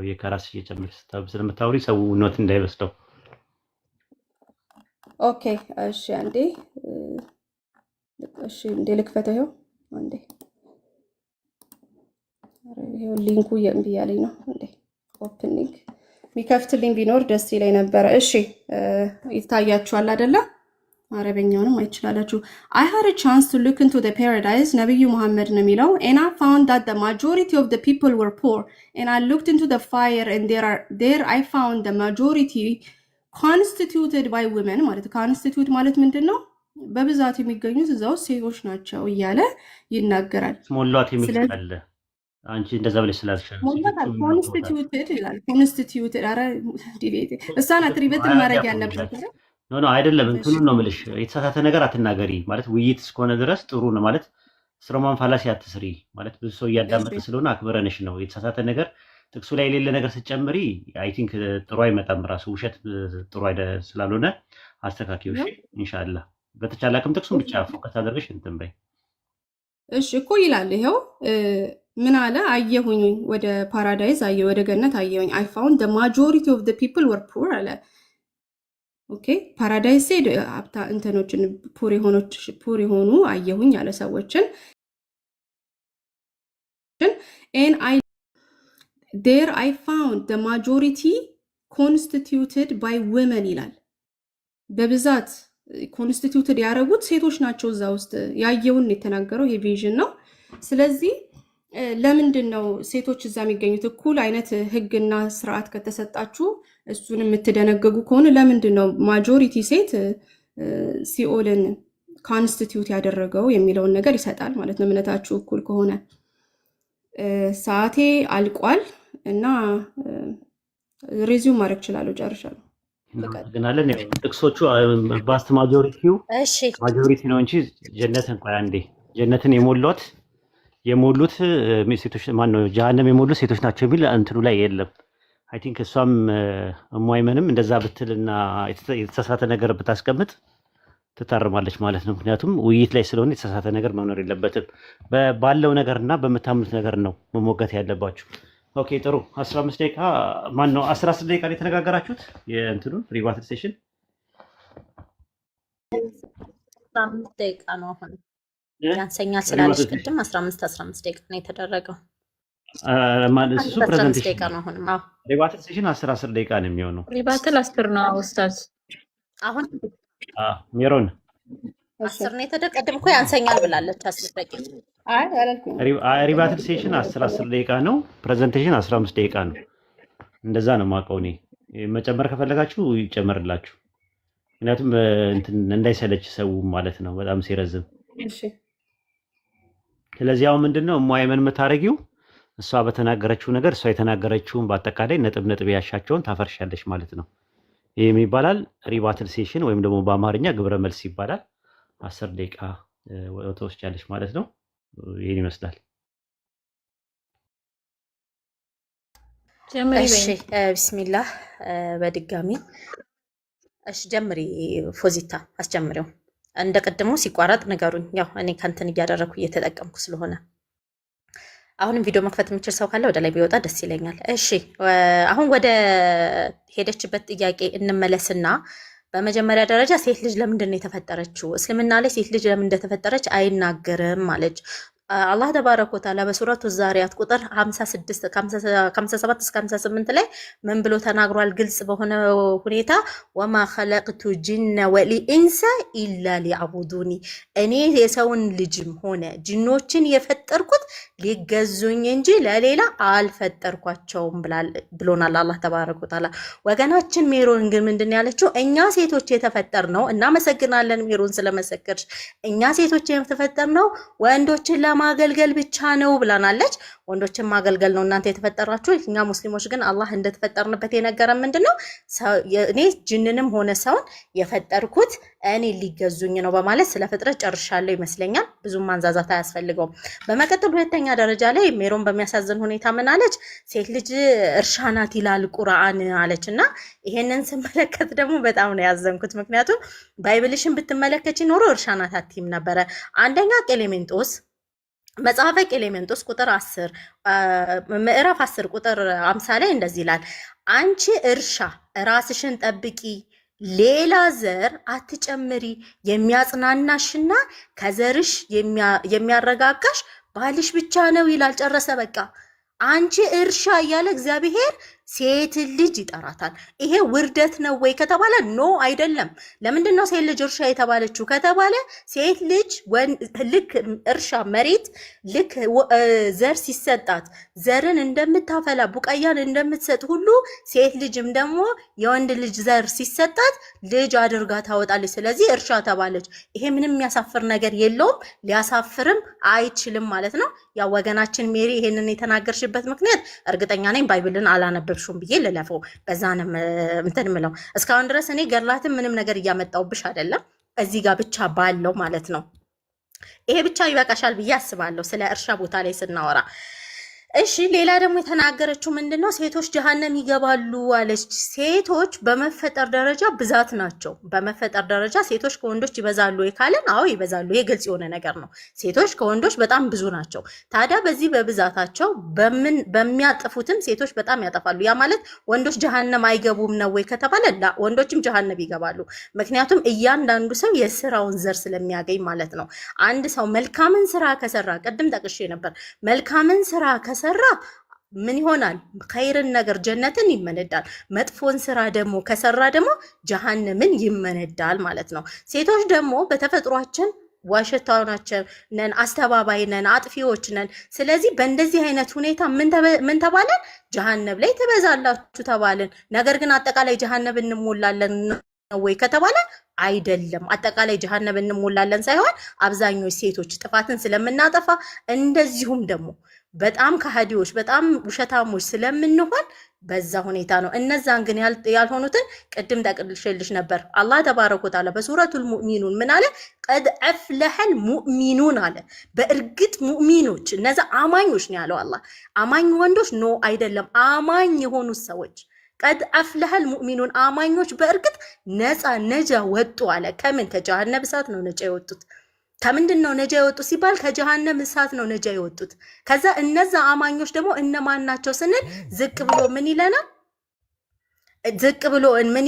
የከራስሽ እየጨመርሽ ስለምታወሪ ሰው ኖት እንዳይመስለው። ኦኬ እሺ አንዴ እንዴ ልክፈተው። ይኸው አንዴ ይኸው ሊንኩ እያለኝ ነው። እንዴ ኦፕን ሊንክ የሚከፍትልኝ ቢኖር ደስ ይለኝ ነበረ። እሺ ይታያችኋል አይደለ? አረበኛውንም አይችላላችሁ። I had a chance to look into the paradise ነብዩ መሐመድ ነው የሚለው and I found that the majority of the people were poor and I looked into the fire and there I found the majority constituted by women ማለት constitute ማለት ምንድነው? በብዛት የሚገኙት እዛው ሴቶች ናቸው እያለ ይናገራል። ሞሏት የሚል አንቺ እንደዛ ብለሽ ስላልሻል ኮንስቲቲዩትድ ይላል። ኮንስቲቲዩትድ አረ ዲቤት እሳና ትሪበት ማድረግ ያለበት ኖ አይደለም። እንትኑን ነው የምልሽ። የተሳሳተ ነገር አትናገሪ ማለት ውይይት እስከሆነ ድረስ ጥሩ ነው ማለት ስሮማን ፋላሲ አትስሪ ማለት ብዙ ሰው እያዳመጠ ስለሆነ አክብረንሽ ነው። የተሳሳተ ነገር ጥቅሱ ላይ የሌለ ነገር ስትጨምሪ አይ ቲንክ ጥሩ አይመጣም። ራሱ ውሸት ጥሩ ስላልሆነ አስተካክዩ። እሺ ኢንሻአላህ በተቻለ አቅም ጥቅሱን ብቻ ፎከስ አድርገሽ እንትን በይ። እሺ እኮ ይላል ይሄው ምን አለ? አየሁኝ ወደ ፓራዳይዝ አየ ወደ ገነት አየሁኝ። I found the majority of the people were poor አለ። ኦኬ ፓራዳይዝ ሴድ አብታ እንትኖችን ፑር የሆኑ አየሁኝ አለ ሰዎችን and there I found the majority constituted by women ይላል። በብዛት ኮንስቲቲዩትድ ያደረጉት ሴቶች ናቸው። እዛ ውስጥ ያየውን የተናገረው የቪዥን ነው። ስለዚህ ለምንድን ነው ሴቶች እዛ የሚገኙት? እኩል አይነት ህግና ስርዓት ከተሰጣችሁ እሱን የምትደነገጉ ከሆነ ለምንድን ነው ማጆሪቲ ሴት ሲኦልን ኮንስቲቲዩት ያደረገው የሚለውን ነገር ይሰጣል ማለት ነው። እምነታችሁ እኩል ከሆነ ሰዓቴ አልቋል እና ሪዚዩም ማድረግ እችላለሁ። ጨርሻለሁ። እናመሰግናለን። ያው ጥቅሶቹ ባስት ማጆሪቲው ማጆሪቲ ነው እንጂ ጀነትን እንኳን አንዴ ጀነትን የሞሉት ሴቶች ማን ነው ጀሃነም የሞሉት ሴቶች ናቸው የሚል እንትኑ ላይ የለም። አይ ቲንክ እሷም እሟይመንም እንደዛ ብትልና የተሳሳተ ነገር ብታስቀምጥ ትታርማለች ማለት ነው። ምክንያቱም ውይይት ላይ ስለሆነ የተሳሳተ ነገር መኖር የለበትም። ባለው ነገርና በምታምኑት ነገር ነው መሞገት ያለባችሁ። ኦኬ ጥሩ 15 ደቂቃ ማን ነው 10 ደቂቃ ላይ ተነጋገራችሁት የእንትኑን ሪባትል ሴሽን 15 ደቂቃ ነው አሁን ያንሰኛል ስላለሽ ቅድም 15 ደቂቃ ነው የተደረገው ማለት እሱ ፕሬዘንቴሽን ደቂቃ ነው አሁን ሪባትል ሴሽን 10 ደቂቃ ነው የሚሆነው ሪባትል 10 ነው ኡስታዝ አሁን ሜሮን 10 ነው የተደቀደም እኮ ያንሰኛል ብላለች 10 ደቂቃ ሪባትል ሴሽን 10 ደቂቃ ነው። ፕሬዘንቴሽን 15 ደቂቃ ነው። እንደዛ ነው የማውቀው እኔ። መጨመር ከፈለጋችሁ ይጨመርላችሁ። ምክንያቱም እንትን እንዳይሰለች ሰው ማለት ነው በጣም ሲረዝም። እሺ ስለዚህ አሁን ምንድነው እሟይመን የምታረጊው እሷ በተናገረችው ነገር እሷ የተናገረችውን በአጠቃላይ ነጥብ ያሻቸውን ታፈርሻለሽ ማለት ነው። ይሄ ይባላል ሪባትል ሴሽን ወይም ደግሞ በአማርኛ ግብረ መልስ ይባላል። 10 ደቂቃ ተወስጃለሽ ማለት ነው። ይሄን ይመስላል። እሺ ቢስሚላህ በድጋሚ እሺ ጀምሪ ፎዚታ አስጀምሪው። እንደቀደሙ ሲቋረጥ ነገሩኝ። ያው እኔ ካንተን እያደረኩ እየተጠቀምኩ ስለሆነ አሁንም ቪዲዮ መክፈት የሚችል ሰው ካለ ወደ ላይ ቢወጣ ደስ ይለኛል። እሺ አሁን ወደ ሄደችበት ጥያቄ እንመለስና በመጀመሪያ ደረጃ ሴት ልጅ ለምንድን ነው የተፈጠረችው? እስልምና ላይ ሴት ልጅ ለምን እንደተፈጠረች አይናገርም ማለች። አላህ ተባረከ ወተዓላ በሱረቱ ዛሪያት ቁጥር 56 57 እስከ 58 ላይ ምን ብሎ ተናግሯል? ግልጽ በሆነ ሁኔታ ወማ ኸለቅቱ ጂነ ወልኢንሰ ኢላ ሊዕቡዱኒ፣ እኔ የሰውን ልጅም ሆነ ጂኖችን የፈጠርኩት ሊገዙኝ እንጂ ለሌላ አልፈጠርኳቸውም ብሎናል አላህ ተባረከ ወተዓላ። ወገናችን ሜሮን ግን ምንድን ያለችው? እኛ ሴቶች የተፈጠርነው እናመሰግናለን ሜሮን ስለመሰከርሽ፣ እኛ ሴቶች የተፈጠርነው ወንዶችን ማገልገል ብቻ ነው ብላናለች። ወንዶችን ማገልገል ነው እናንተ የተፈጠራችሁ። እኛ ሙስሊሞች ግን አላህ እንደተፈጠርንበት የነገረን ምንድነው? እኔ ጅንንም ሆነ ሰውን የፈጠርኩት እኔ ሊገዙኝ ነው በማለት ስለ ፍጥረት ጨርሻለሁ ይመስለኛል። ብዙም ማንዛዛት አያስፈልገውም። በመቀጠል ሁለተኛ ደረጃ ላይ ሜሮን በሚያሳዝን ሁኔታ ምን አለች? ሴት ልጅ እርሻ ናት ይላል ቁርአን አለችና ይሄንን ስመለከት ደግሞ በጣም ነው ያዘንኩት። ምክንያቱም ባይብልሽን ብትመለከች ኖሮ እርሻ ናት አትይም ነበረ። አንደኛ ቀሌሜንጦስ መጽሐፈ ቀሌሜንጦስ ቁጥር 10 ምዕራፍ 10 ቁጥር 50 ላይ እንደዚህ ይላል፣ አንቺ እርሻ ራስሽን ጠብቂ፣ ሌላ ዘር አትጨምሪ፣ የሚያጽናናሽና ከዘርሽ የሚያረጋጋሽ ባልሽ ብቻ ነው ይላል። ጨረሰ በቃ። አንቺ እርሻ እያለ እግዚአብሔር ሴት ልጅ ይጠራታል። ይሄ ውርደት ነው ወይ ከተባለ ኖ አይደለም። ለምንድን ነው ሴት ልጅ እርሻ የተባለችው ከተባለ ሴት ልጅ ልክ እርሻ መሬት ልክ ዘር ሲሰጣት ዘርን እንደምታፈላ ቡቃያን እንደምትሰጥ ሁሉ ሴት ልጅም ደግሞ የወንድ ልጅ ዘር ሲሰጣት ልጅ አድርጋ ታወጣለች። ስለዚህ እርሻ ተባለች። ይሄ ምንም የሚያሳፍር ነገር የለውም፣ ሊያሳፍርም አይችልም ማለት ነው። ያ ወገናችን ሜሪ ይሄንን የተናገርሽበት ምክንያት እርግጠኛ ነኝ ባይብልን አላነበብሽም ብዬ ልለፈው። በዛ ነው እንትን ምለው። እስካሁን ድረስ እኔ ገድላትን ምንም ነገር እያመጣውብሽ አይደለም፣ እዚህ ጋር ብቻ ባለው ማለት ነው። ይሄ ብቻ ይበቃሻል ብዬ አስባለሁ ስለ እርሻ ቦታ ላይ ስናወራ። እሺ ሌላ ደግሞ የተናገረችው ምንድነው? ሴቶች ጀሃነም ይገባሉ አለች። ሴቶች በመፈጠር ደረጃ ብዛት ናቸው። በመፈጠር ደረጃ ሴቶች ከወንዶች ይበዛሉ ወይ ካለን፣ አዎ ይበዛሉ። ይሄ ግልጽ የሆነ ነገር ነው። ሴቶች ከወንዶች በጣም ብዙ ናቸው። ታዲያ በዚህ በብዛታቸው በሚያጠፉትም ሴቶች በጣም ያጠፋሉ። ያ ማለት ወንዶች ጀሃነም አይገቡም ነው ወይ ከተባለ፣ ወንዶችም ጀሃነም ይገባሉ። ምክንያቱም እያንዳንዱ ሰው የስራውን ዘር ስለሚያገኝ ማለት ነው። አንድ ሰው መልካምን ስራ ከሰራ፣ ቅድም ጠቅሼ ነበር፣ መልካምን ስራ ከሰራ ምን ይሆናል? ኸይርን ነገር ጀነትን ይመነዳል። መጥፎን ስራ ደግሞ ከሰራ ደግሞ ጀሃነምን ይመነዳል ማለት ነው። ሴቶች ደግሞ በተፈጥሯችን ዋሸታናችን ነን፣ አስተባባይ ነን፣ አጥፊዎች ነን። ስለዚህ በእንደዚህ አይነት ሁኔታ ምን ተባለን? ጀሃነም ላይ ትበዛላችሁ ተባልን። ነገር ግን አጠቃላይ ጀሃነም እንሞላለን ወይ ከተባለ አይደለም። አጠቃላይ ጀሃነም እንሞላለን ሳይሆን አብዛኞቹ ሴቶች ጥፋትን ስለምናጠፋ እንደዚሁም ደግሞ በጣም ከሃዲዎች በጣም ውሸታሞች ስለምንሆን በዛ ሁኔታ ነው። እነዛን ግን ያልሆኑትን ቅድም ጠቅልሽልሽ ነበር። አላህ ተባረከ ወተዓላ በሱረቱል ሙእሚኑን ምን አለ? ቀድ አፍለሐል ሙእሚኑን አለ። በእርግጥ ሙእሚኖች እነዛ አማኞች ነው ያለው አላህ። አማኝ ወንዶች ኖ አይደለም፣ አማኝ የሆኑ ሰዎች ቀድ አፍለሐል ሙእሚኑን አማኞች በእርግጥ ነጃ ወጡ አለ። ከምን? ከጀሃነም እሳት ነው ነጃ የወጡት። ከምንድን ነው ነጃ የወጡት ሲባል ከጀሃነም እሳት ነው ነጃ የወጡት። ከዛ እነዛ አማኞች ደግሞ እነማን ናቸው ስንል ዝቅ ብሎ ምን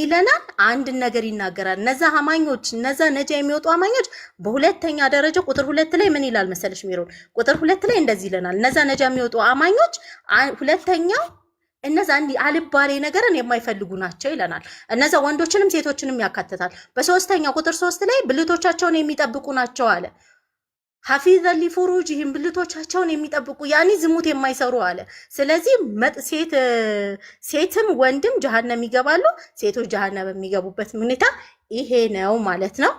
ይለናል? አንድ ነገር ይናገራል። እነዛ አማኞች እነዛ ነጃ የሚወጡ አማኞች በሁለተኛ ደረጃ ቁጥር 2 ላይ ምን ይላል መሰለሽ ሚሮን? ቁጥር 2 ላይ እንደዚህ ይለናል። እነዛ ነጃ የሚወጡ አማኞች ሁለተኛው እነዛ እንዲ አልባሌ ነገርን የማይፈልጉ ናቸው ይለናል። እነዛ ወንዶችንም ሴቶችንም ያካትታል። በሶስተኛው ቁጥር 3 ላይ ብልቶቻቸውን የሚጠብቁ ናቸው አለ። ሐፊዘን ሊፉሩጅሂም ብልቶቻቸውን የሚጠብቁ ያኒ ዝሙት የማይሰሩ አለ። ስለዚህ ሴትም ወንድም ጀሃነም ይገባሉ። ሴቶች ጀሃነም የሚገቡበት ሁኔታ ይሄ ነው ማለት ነው።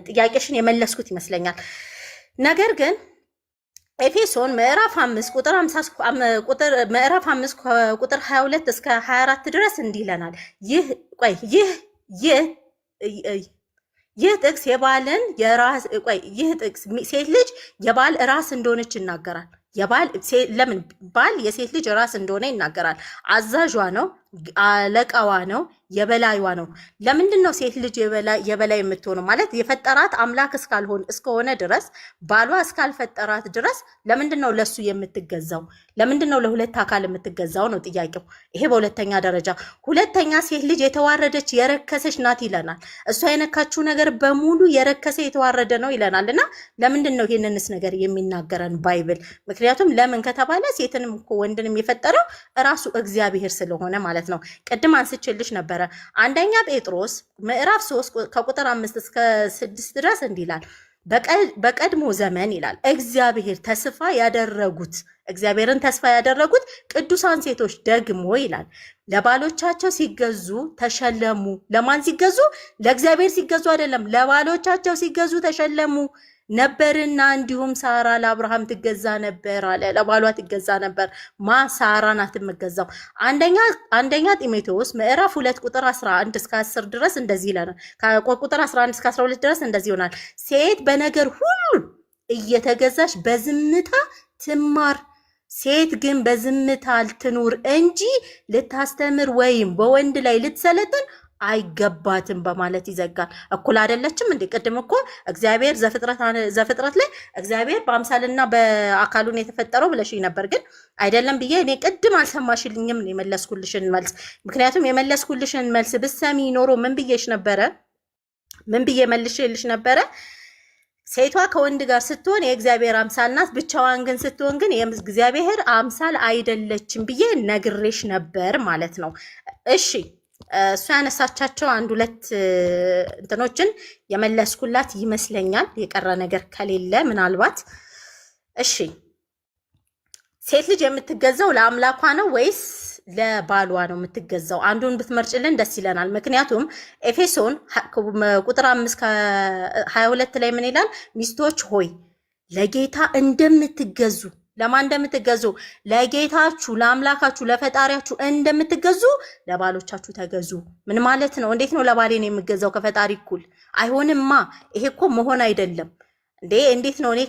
ጥያቄሽን የመለስኩት ይመስለኛል። ነገር ግን ኤፌሶን ምዕራፍ 5 ቁጥር 22 እስከ 24 ድረስ እንዲህ ይለናል። ይህ ጥቅስ የባልን የራስ ይህ ጥቅስ ሴት ልጅ የባል ራስ እንደሆነች ይናገራል። ለምን ባል የሴት ልጅ ራስ እንደሆነ ይናገራል። አዛዧ ነው፣ አለቃዋ ነው፣ የበላይዋ ነው። ለምንድን ነው ሴት ልጅ የበላይ የምትሆነው? ማለት የፈጠራት አምላክ እስከሆነ ድረስ ባሏ እስካልፈጠራት ድረስ ለምንድን ነው ለሱ የምትገዛው? ለምንድን ነው ለሁለት አካል የምትገዛው ነው ጥያቄው። ይሄ በሁለተኛ ደረጃ። ሁለተኛ ሴት ልጅ የተዋረደች የረከሰች ናት ይለናል። እሷ የነካችው ነገር በሙሉ የረከሰ የተዋረደ ነው ይለናል። እና ለምንድን ነው ይህንንስ ነገር የሚናገረን ባይብል? ምክንያቱም ለምን ከተባለ ሴትንም እኮ ወንድንም የፈጠረው እራሱ እግዚአብሔር ስለሆነ ማለት ነው። ቅድም አንስቼልሽ ነበረ። አንደኛ ጴጥሮስ ምዕራፍ 3 ከቁጥር 5 እስከ 6 ድረስ እንዲህ ይላል። በቀድሞ ዘመን ይላል እግዚአብሔርን ተስፋ ያደረጉት ቅዱሳን ሴቶች ደግሞ ይላል ለባሎቻቸው ሲገዙ ተሸለሙ። ለማን ሲገዙ? ለእግዚአብሔር ሲገዙ አይደለም፣ ለባሎቻቸው ሲገዙ ተሸለሙ ነበርና እንዲሁም ሳራ ለአብርሃም ትገዛ ነበር አለ። ለባሏ ትገዛ ነበር። ሳራ ናት የምትገዛው። አንደኛ ጢሞቴዎስ ምዕራፍ 2 ቁጥር 11 እስከ 10 ድረስ እንደዚህ ይላል። ቁጥር 11 እስከ 12 ድረስ እንደዚህ ይሆናል። ሴት በነገር ሁሉ እየተገዛች በዝምታ ትማር። ሴት ግን በዝምታ ልትኑር እንጂ ልታስተምር ወይም በወንድ ላይ ልትሰለጥን አይገባትም በማለት ይዘጋል። እኩል አይደለችም እንዴ? ቅድም እኮ እግዚአብሔር ዘፍጥረት ላይ እግዚአብሔር በአምሳልና በአካሉን የተፈጠረው ብለሽኝ ነበር። ግን አይደለም ብዬ እኔ ቅድም አልሰማሽልኝም የመለስኩልሽን መልስ። ምክንያቱም የመለስኩልሽን መልስ ብሰሚ ኖሮ ምን ብዬሽ ነበረ? ምን ብዬ መልሼልሽ ነበረ? ሴቷ ከወንድ ጋር ስትሆን የእግዚአብሔር አምሳል ናት። ብቻዋን ግን ስትሆን ግን የእግዚአብሔር አምሳል አይደለችም ብዬ ነግሬሽ ነበር ማለት ነው። እሺ እሱ ያነሳቻቸው አንድ ሁለት እንትኖችን የመለስኩላት ይመስለኛል፣ የቀረ ነገር ከሌለ ምናልባት። እሺ ሴት ልጅ የምትገዛው ለአምላኳ ነው ወይስ ለባሏ ነው የምትገዛው? አንዱን ብትመርጭልን ደስ ይለናል። ምክንያቱም ኤፌሶን ቁጥር 5:22 ላይ ምን ይላል? ሚስቶች ሆይ ለጌታ እንደምትገዙ፣ ለማን እንደምትገዙ? ለጌታችሁ፣ ለአምላካችሁ፣ ለፈጣሪያችሁ እንደምትገዙ ለባሎቻችሁ ተገዙ። ምን ማለት ነው? እንዴት ነው ለባሌ ነው የምገዛው ከፈጣሪ እኩል? አይሆንማ። ይሄ እኮ መሆን አይደለም እንዴ! እንዴት ነው እኔ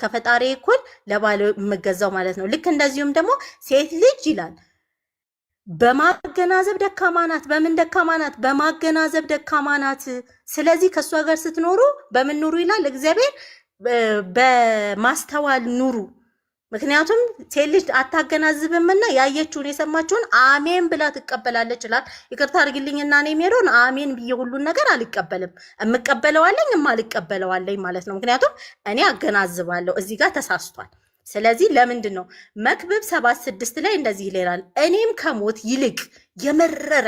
ከፈጣሪ እኩል ለባሌ የምገዛው ማለት ነው? ልክ እንደዚሁም ደግሞ ሴት ልጅ ይላል በማገናዘብ ደካማ ናት። በምን ደካማ ናት? በማገናዘብ ደካማ ናት። ስለዚህ ከእሷ ጋር ስትኖሩ በምን ኑሩ ይላል እግዚአብሔር? በማስተዋል ኑሩ። ምክንያቱም ሴት ልጅ አታገናዝብምና ያየችውን የሰማችውን አሜን ብላ ትቀበላለች ይላል። ይቅርታ አድርግልኝና እኔ ሜሮን አሜን ብዬ ሁሉን ነገር አልቀበልም። እምቀበለዋለኝ እማልቀበለዋለኝ ማለት ነው። ምክንያቱም እኔ አገናዝባለሁ። እዚህ ጋር ተሳስቷል። ስለዚህ ለምንድን ነው መክብብ 7:6 ላይ እንደዚህ ይላል፣ እኔም ከሞት ይልቅ የመረረ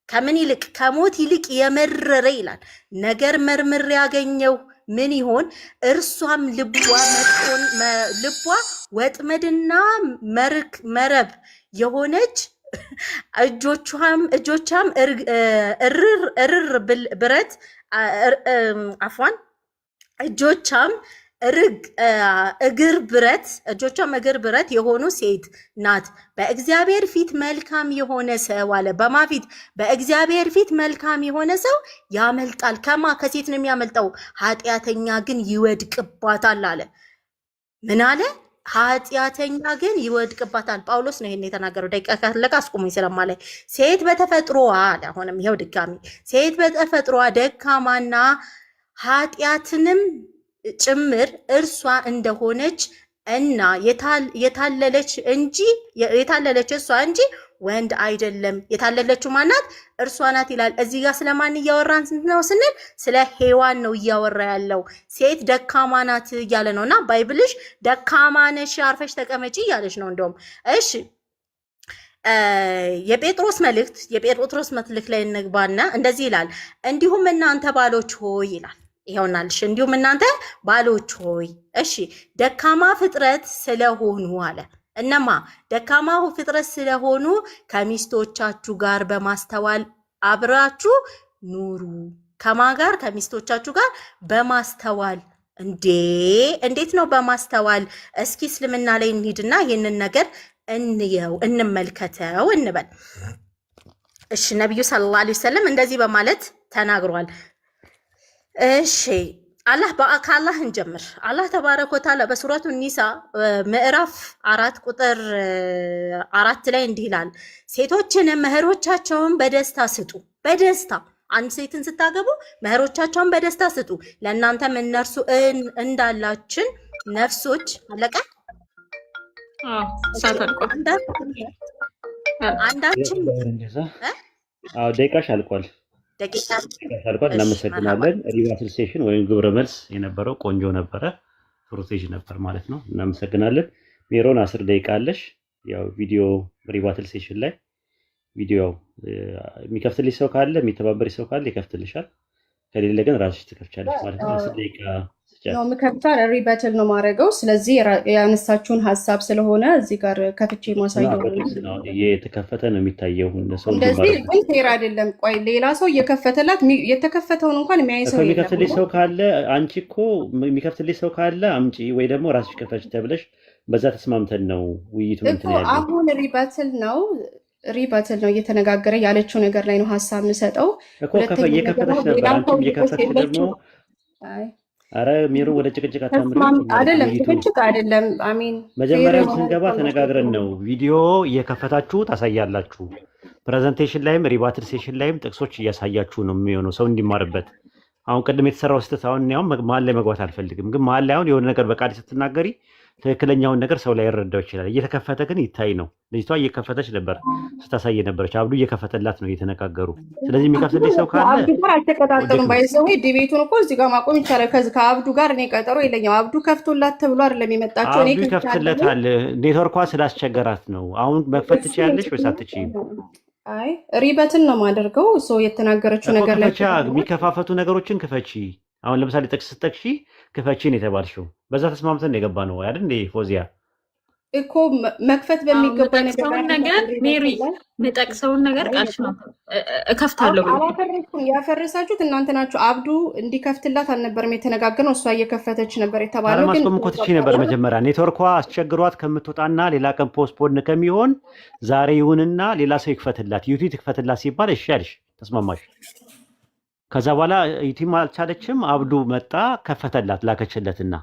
ከምን ይልቅ? ከሞት ይልቅ የመረረ ይላል ነገር መርምሬ ያገኘው ምን ይሆን? እርሷም ልቧ ወጥመድና መረብ የሆነች እጆቿም እርር ብረት አፏን እጆቿም እግር ብረት የሆኑ ሴት ናት። በእግዚአብሔር ፊት መልካም የሆነ ሰው አለ። በማ ፊት? በእግዚአብሔር ፊት መልካም የሆነ ሰው ያመልጣል። ከማ? ከሴት ነው የሚያመልጠው። ኃጢአተኛ ግን ይወድቅባታል አለ። ምን አለ? ኃጢአተኛ ግን ይወድቅባታል። ጳውሎስ ነው ይሄን የተናገረው። ደቂቃ ካለቀ አስቁሙኝ ስለማላይ። ሴት በተፈጥሮዋ አለ። አሁንም ይሄው ድጋሚ ሴት በተፈጥሮዋ ደካማና ኃጢአትንም ጭምር እርሷ እንደሆነች እና የታለለች እሷ እንጂ ወንድ አይደለም። የታለለችው ማናት? እርሷ ናት ይላል። እዚህ ጋር ስለማን እያወራን ነው ስንል ስለ ሔዋን ነው እያወራ ያለው። ሴት ደካማ ናት እያለ ነው። እና ባይብልሽ ደካማ ነሽ አርፈሽ ተቀመጪ እያለች ነው እንደውም። እሺ የጴጥሮስ መልእክት ላይ እንግባና እንደዚህ ይላል፣ እንዲሁም እናንተ ባሎች ሆይ ይላል። ይኸውናልሽ እንዲሁም እናንተ ባሎች ሆይ እሺ ደካማ ፍጥረት ስለሆኑ አለ። እነማ ደካማ ፍጥረት ስለሆኑ ከሚስቶቻችሁ ጋር በማስተዋል አብራችሁ ኑሩ። ከማ ጋር? ከሚስቶቻችሁ ጋር በማስተዋል። እንዴት ነው በማስተዋል? እስኪ እስልምና ላይ እንሂድና ይህንን ነገር እንየው፣ እንመልከተው እንበል። እሺ ነቢዩ ሰለላሁ ዐለይሂ ወሰለም እንደዚህ በማለት ተናግሯል። እሺ ከአላህ እንጀምር። አላህ ተባረከ ወተዓላ በሱረቱ ኒሳ ምዕራፍ 4 ቁጥር 4 ላይ እንዲህ ይላል፣ ሴቶችንም መህሮቻቸውን በደስታ ስጡ። በደስታ አንድ ሴትን ስታገቡ መህሮቻቸውን በደስታ ስጡ፣ ለእናንተም እነርሱ እንዳላችን ነፍሶች አለቀ። አንዳችን ደቂቃሽ አልቋል። እናመሰግናለን። ሪባትል ሴሽን ወይም ግብረ መልስ የነበረው ቆንጆ ነበረ፣ ፍሩቴጅ ነበር ማለት ነው። እናመሰግናለን። ሜሮን 10 ደቂቃ አለሽ። ያው ቪዲዮ ሪባትል ሴሽን ላይ ቪዲዮ የሚከፍትልሽ ሰው ካለ የሚተባበርሽ ሰው ካለ ይከፍትልሻል፣ ከሌለ ግን ራስሽ ትከፍቻለሽ ማለት ነው። 10 ደቂቃ ነው ምከፍታል። ሪባትል ነው ማድረገው። ስለዚህ ያነሳችሁን ሀሳብ ስለሆነ እዚህ ጋር ከፍቼ ማሳየው የተከፈተ ነው የሚታየው። እንደዚህ ግን ፌር አይደለም። ቆይ ሌላ ሰው እየከፈተላት የተከፈተውን እንኳን የሚያይ ሰው የሚከፍትልሽ ሰው ካለ አንቺ እኮ የሚከፍትልሽ ሰው ካለ አምጪ ወይ ደግሞ ራስሽ ከፈች ተብለሽ በዛ ተስማምተን ነው ውይይቱ እንትን ያለው። አሁን ሪባትል ነው እየተነጋገረ ያለችው ነገር ላይ ነው ሀሳብ የምሰጠው። እየከፈተች ነበር አንቺም እየከፈተች ደግሞ አረ ሜሮ ወደ ጭቅጭቅ አታምሪ። አይደለም ጭቅጭቅ አይደለም። አሚን መጀመሪያም ስንገባ ተነጋግረን ነው። ቪዲዮ እየከፈታችሁ ታሳያላችሁ። ፕሬዘንቴሽን ላይም ሪባትል ሴሽን ላይም ጥቅሶች እያሳያችሁ ነው የሚሆነው ሰው እንዲማርበት። አሁን ቅድም የተሰራው ስህተት አሁን ያው መሀል ላይ መግባት አልፈልግም፣ ግን መሀል ላይ አሁን የሆነ ነገር በቃል ስትናገሪ ትክክለኛውን ነገር ሰው ላይ ይረዳው ይችላል። እየተከፈተ ግን ይታይ ነው። ልጅቷ እየከፈተች ነበር ስታሳየ ነበረች። አብዱ እየከፈተላት ነው እየተነጋገሩ። ስለዚህ የሚከፍትልኝ ሰው ካለ አብዱ ጋር አልተቀጣጠሉም። ባይዘው ዲቤቱን እኮ እዚህ ጋር ማቆም ይቻላል። ከአብዱ ጋር እኔ ቀጠሮ የለኝም። አብዱ ከፍቶላት ተብሎ አይደለም የመጣችው። እኔ ይከፍትለታል። ኔትወርኳ ስላስቸገራት ነው። አሁን መክፈት ትችያለሽ ወይስ አትችይም? አይ ሪበትን ነው የማደርገው። ሰው የተናገረችው ነገር ላይ የሚከፋፈቱ ነገሮችን ክፈቺ። አሁን ለምሳሌ ጥቅስ ስጠቅሺ ክፈቺን የተባልሽው በዛ ተስማምተን የገባ ነው አይደል እንዴ ፎዚያ? እኮ መክፈት በሚገባ ነገር ሜሪ የምጠቅሰውን ነገር ቃልሽ ነው እከፍታለሁ ብሎ አላፈረኩም። ያፈረሳችሁት እናንተ ናችሁ። አብዱ እንዲከፍትላት አልነበረም የተነጋገርነው። እሷ እየከፈተች ነበር የተባለው። ግን ማስቆም እኮ ትችይ ነበር መጀመሪያ። ኔትወርኳ አስቸግሯት ከምትወጣና ሌላ ቀን ፖስትፖን ከሚሆን ዛሬ ይሁንና ሌላ ሰው ይክፈትላት፣ ዩቲ ትክፈትላት ሲባል እሺ አልሽ፣ ተስማማሽ። ከዛ በኋላ ዩቲም አልቻለችም። አብዱ መጣ ከፈተላት፣ ላከችለትና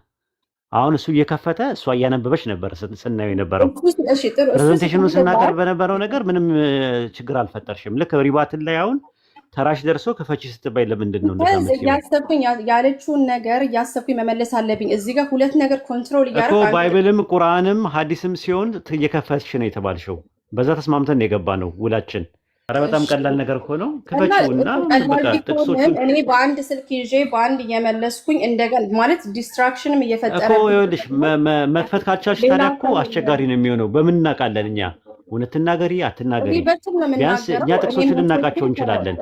አሁን እሱ እየከፈተ እሷ እያነበበች ነበር ስናየው የነበረው። ፕሬዘንቴሽኑን ስናቀርብ በነበረው ነገር ምንም ችግር አልፈጠርሽም። ልክ ሪባትን ላይ አሁን ተራሽ ደርሶ ክፈቺ ስትባይ ለምንድን ነው እያሰብኩኝ ያለችውን ነገር እያሰብኩኝ መመለስ አለብኝ። እዚህ ጋር ሁለት ነገር ኮንትሮል እያደረኩ እኮ ባይብልም ቁርአንም ሀዲስም ሲሆን እየከፈትሽ ነው የተባልሽው። በዛ ተስማምተን የገባ ነው ውላችን። ኧረ በጣም ቀላል ነገር እኮ ነው። ክፈቺውና በቃ ጥቅሶቹን እኔ በአንድ ስልክ ይዤ በአንድ እየመለስኩኝ እንደገና ማለት ዲስትራክሽንም እየፈጠረ እኮ ይኸውልሽ፣ መክፈት ካልቻልሽ ታዲያ እኮ አስቸጋሪ ነው የሚሆነው። በምን እናውቃለን እኛ? እውነት ትናገሪ አትናገሪ፣ ቢያንስ እኛ ጥቅሶችን ልናውቃቸው እንችላለን።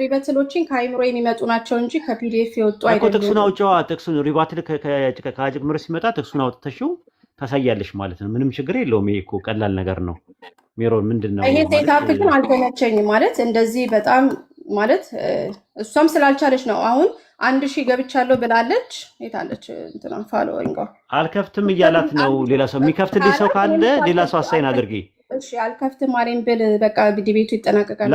ሪበትሎችን ከአይምሮ የሚመጡ ናቸው እንጂ ከፒዲኤፍ የወጡ አይደለም እኮ። ጥቅሱን አውጪዋ። ጥቅሱን ሪባትል ከጅምር ሲመጣ ጥቅሱን አውጥተሽው ታሳያለሽ ማለት ነው። ምንም ችግር የለውም። ይሄ እኮ ቀላል ነገር ነው። ሜሮን ምንድን ነው ይሄ ሴታፕ ግን አልተመቸኝም። ማለት እንደዚህ በጣም ማለት እሷም ስላልቻለች ነው። አሁን 1000 ገብቻለሁ ብላለች። የታለች እንትና ፎሎዊንግ አልከፍትም እያላት ነው። ሌላ ሰው የሚከፍትልኝ ሰው ካለ ሌላ ሰው አሳይን አድርጊ። እሺ አልከፍትም አለኝ ብል በቃ ዲቤቱ ይጠናቀቃል።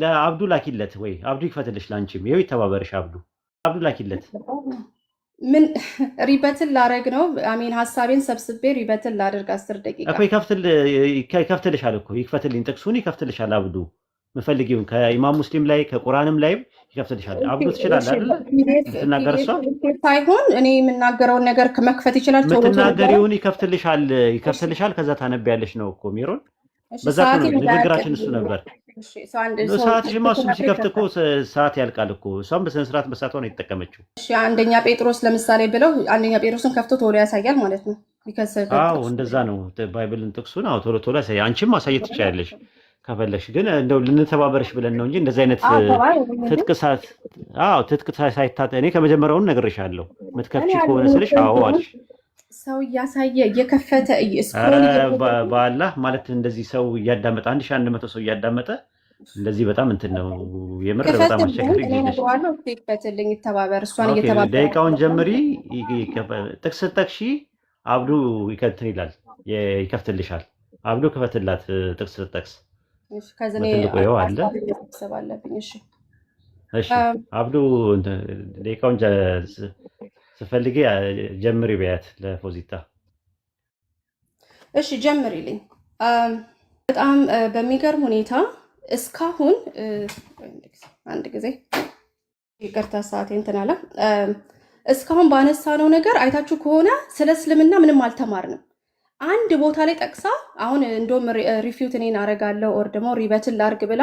ለአብዱ ላኪለት ወይ አብዱ ይክፈትልሽ። ላንቺም ይኸው ይተባበርሽ። አብዱ ላኪለት። ምን ሪበትን ላረግ ነው? አሚን ሀሳቤን ሰብስቤ ሪበትን ላደርግ 10 ደቂቃ እኮ ይከፍትልሻል እኮ ይክፈትልኝ። ጥቅሱን ይከፍትልሻል አብዱ ምፈልጊውን ከኢማም ሙስሊም ላይ ከቁርአንም ላይ ይከፍትልሻል። አብዱ ትችላለህ አይደል? ትናገር እሷ ሳይሆን እኔ የምናገረውን ነገር መክፈት ይችላል። የምትናገሪውን ይከፍትልሻል። ከዛ ታነቢያለሽ ነው እኮ ሜሮን። በዛ ንግግራችን እሱ ነበር። ሰዓትሽማ እሱም ሲከፍት እኮ ሰዓት ያልቃል እኮ። እሷም በስነ ስርዓት በሰዓቷ ነው የተጠቀመችው። አንደኛ ጴጥሮስ ለምሳሌ ብለው አንደኛ ጴጥሮስን ከፍቶ ቶሎ ያሳያል ማለት ነው። አዎ እንደዛ ነው። ባይብልን ጥቅሱን ቶሎ ያሳያል። አንቺም ማሳየት ትችያለሽ ከፈለሽ። ግን እንደው ልንተባበርሽ ብለን ነው እንጂ እንደዚህ አይነት ትጥቅ ሳይታጠ እኔ ከመጀመሪያውን ነግሬሻለሁ። የምትከፍቺ ከሆነ ስልሽ አዎ አልሽ። ሰው እያሳየ እየከፈተ በአላህ ማለት እንደዚህ ሰው እያዳመጠ 1100 ሰው እያዳመጠ እንደዚህ በጣም እንትን ነው የምር በጣም አስቸጋሪ ይፈትልኝ ይተባበር። እሷን እየተባበረ ደቂቃውን ጀምሪ። ጥቅስ ጠቅሺ አብዱ ይከፍትን ይላል ይከፍትልሻል። አብዱ ክፈትላት ጥቅስ ጠቅስ ከዘኔ አለ ሰባለብኝ። እሺ አብዱ ደቂቃውን ስፈልጊ ጀምሪ በያት ለፎዚታ። እሺ ጀምሪልኝ። በጣም በሚገርም ሁኔታ እስካሁን አንድ ጊዜ ይቅርታ ሰዓቴ እንትን አለ። እስካሁን ባነሳነው ነገር አይታችሁ ከሆነ ስለ እስልምና ምንም አልተማርንም። አንድ ቦታ ላይ ጠቅሳ አሁን እንደውም ሪፊውት እኔን አረጋለሁ ኦር ደግሞ ሪበትን ላርግ ብላ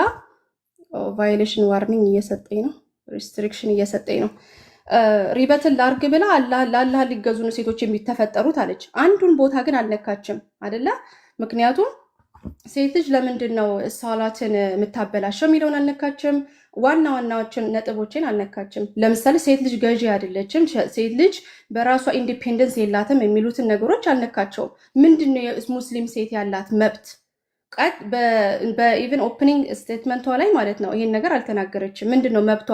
ቫዮሌሽን ዋርኒንግ እየሰጠኝ ነው፣ ሪስትሪክሽን እየሰጠኝ ነው። ሪበትን ላርግ ብላ ለአላህ ሊገዙ ነው ሴቶች የሚተፈጠሩት አለች። አንዱን ቦታ ግን አልነካችም አይደለ? ምክንያቱም ሴት ልጅ ለምንድን ነው ሷላትን የምታበላሸው የሚለውን አልነካችም። ዋና ዋናዎችን ነጥቦችን አልነካችም። ለምሳሌ ሴት ልጅ ገዢ አይደለችም፣ ሴት ልጅ በራሷ ኢንዲፔንደንስ የላትም የሚሉትን ነገሮች አልነካቸውም። ምንድነው የሙስሊም ሴት ያላት መብት? በኢቨን ኦፕኒንግ ስቴትመንቷ ላይ ማለት ነው ይሄን ነገር አልተናገረችም። ምንድነው መብቷ?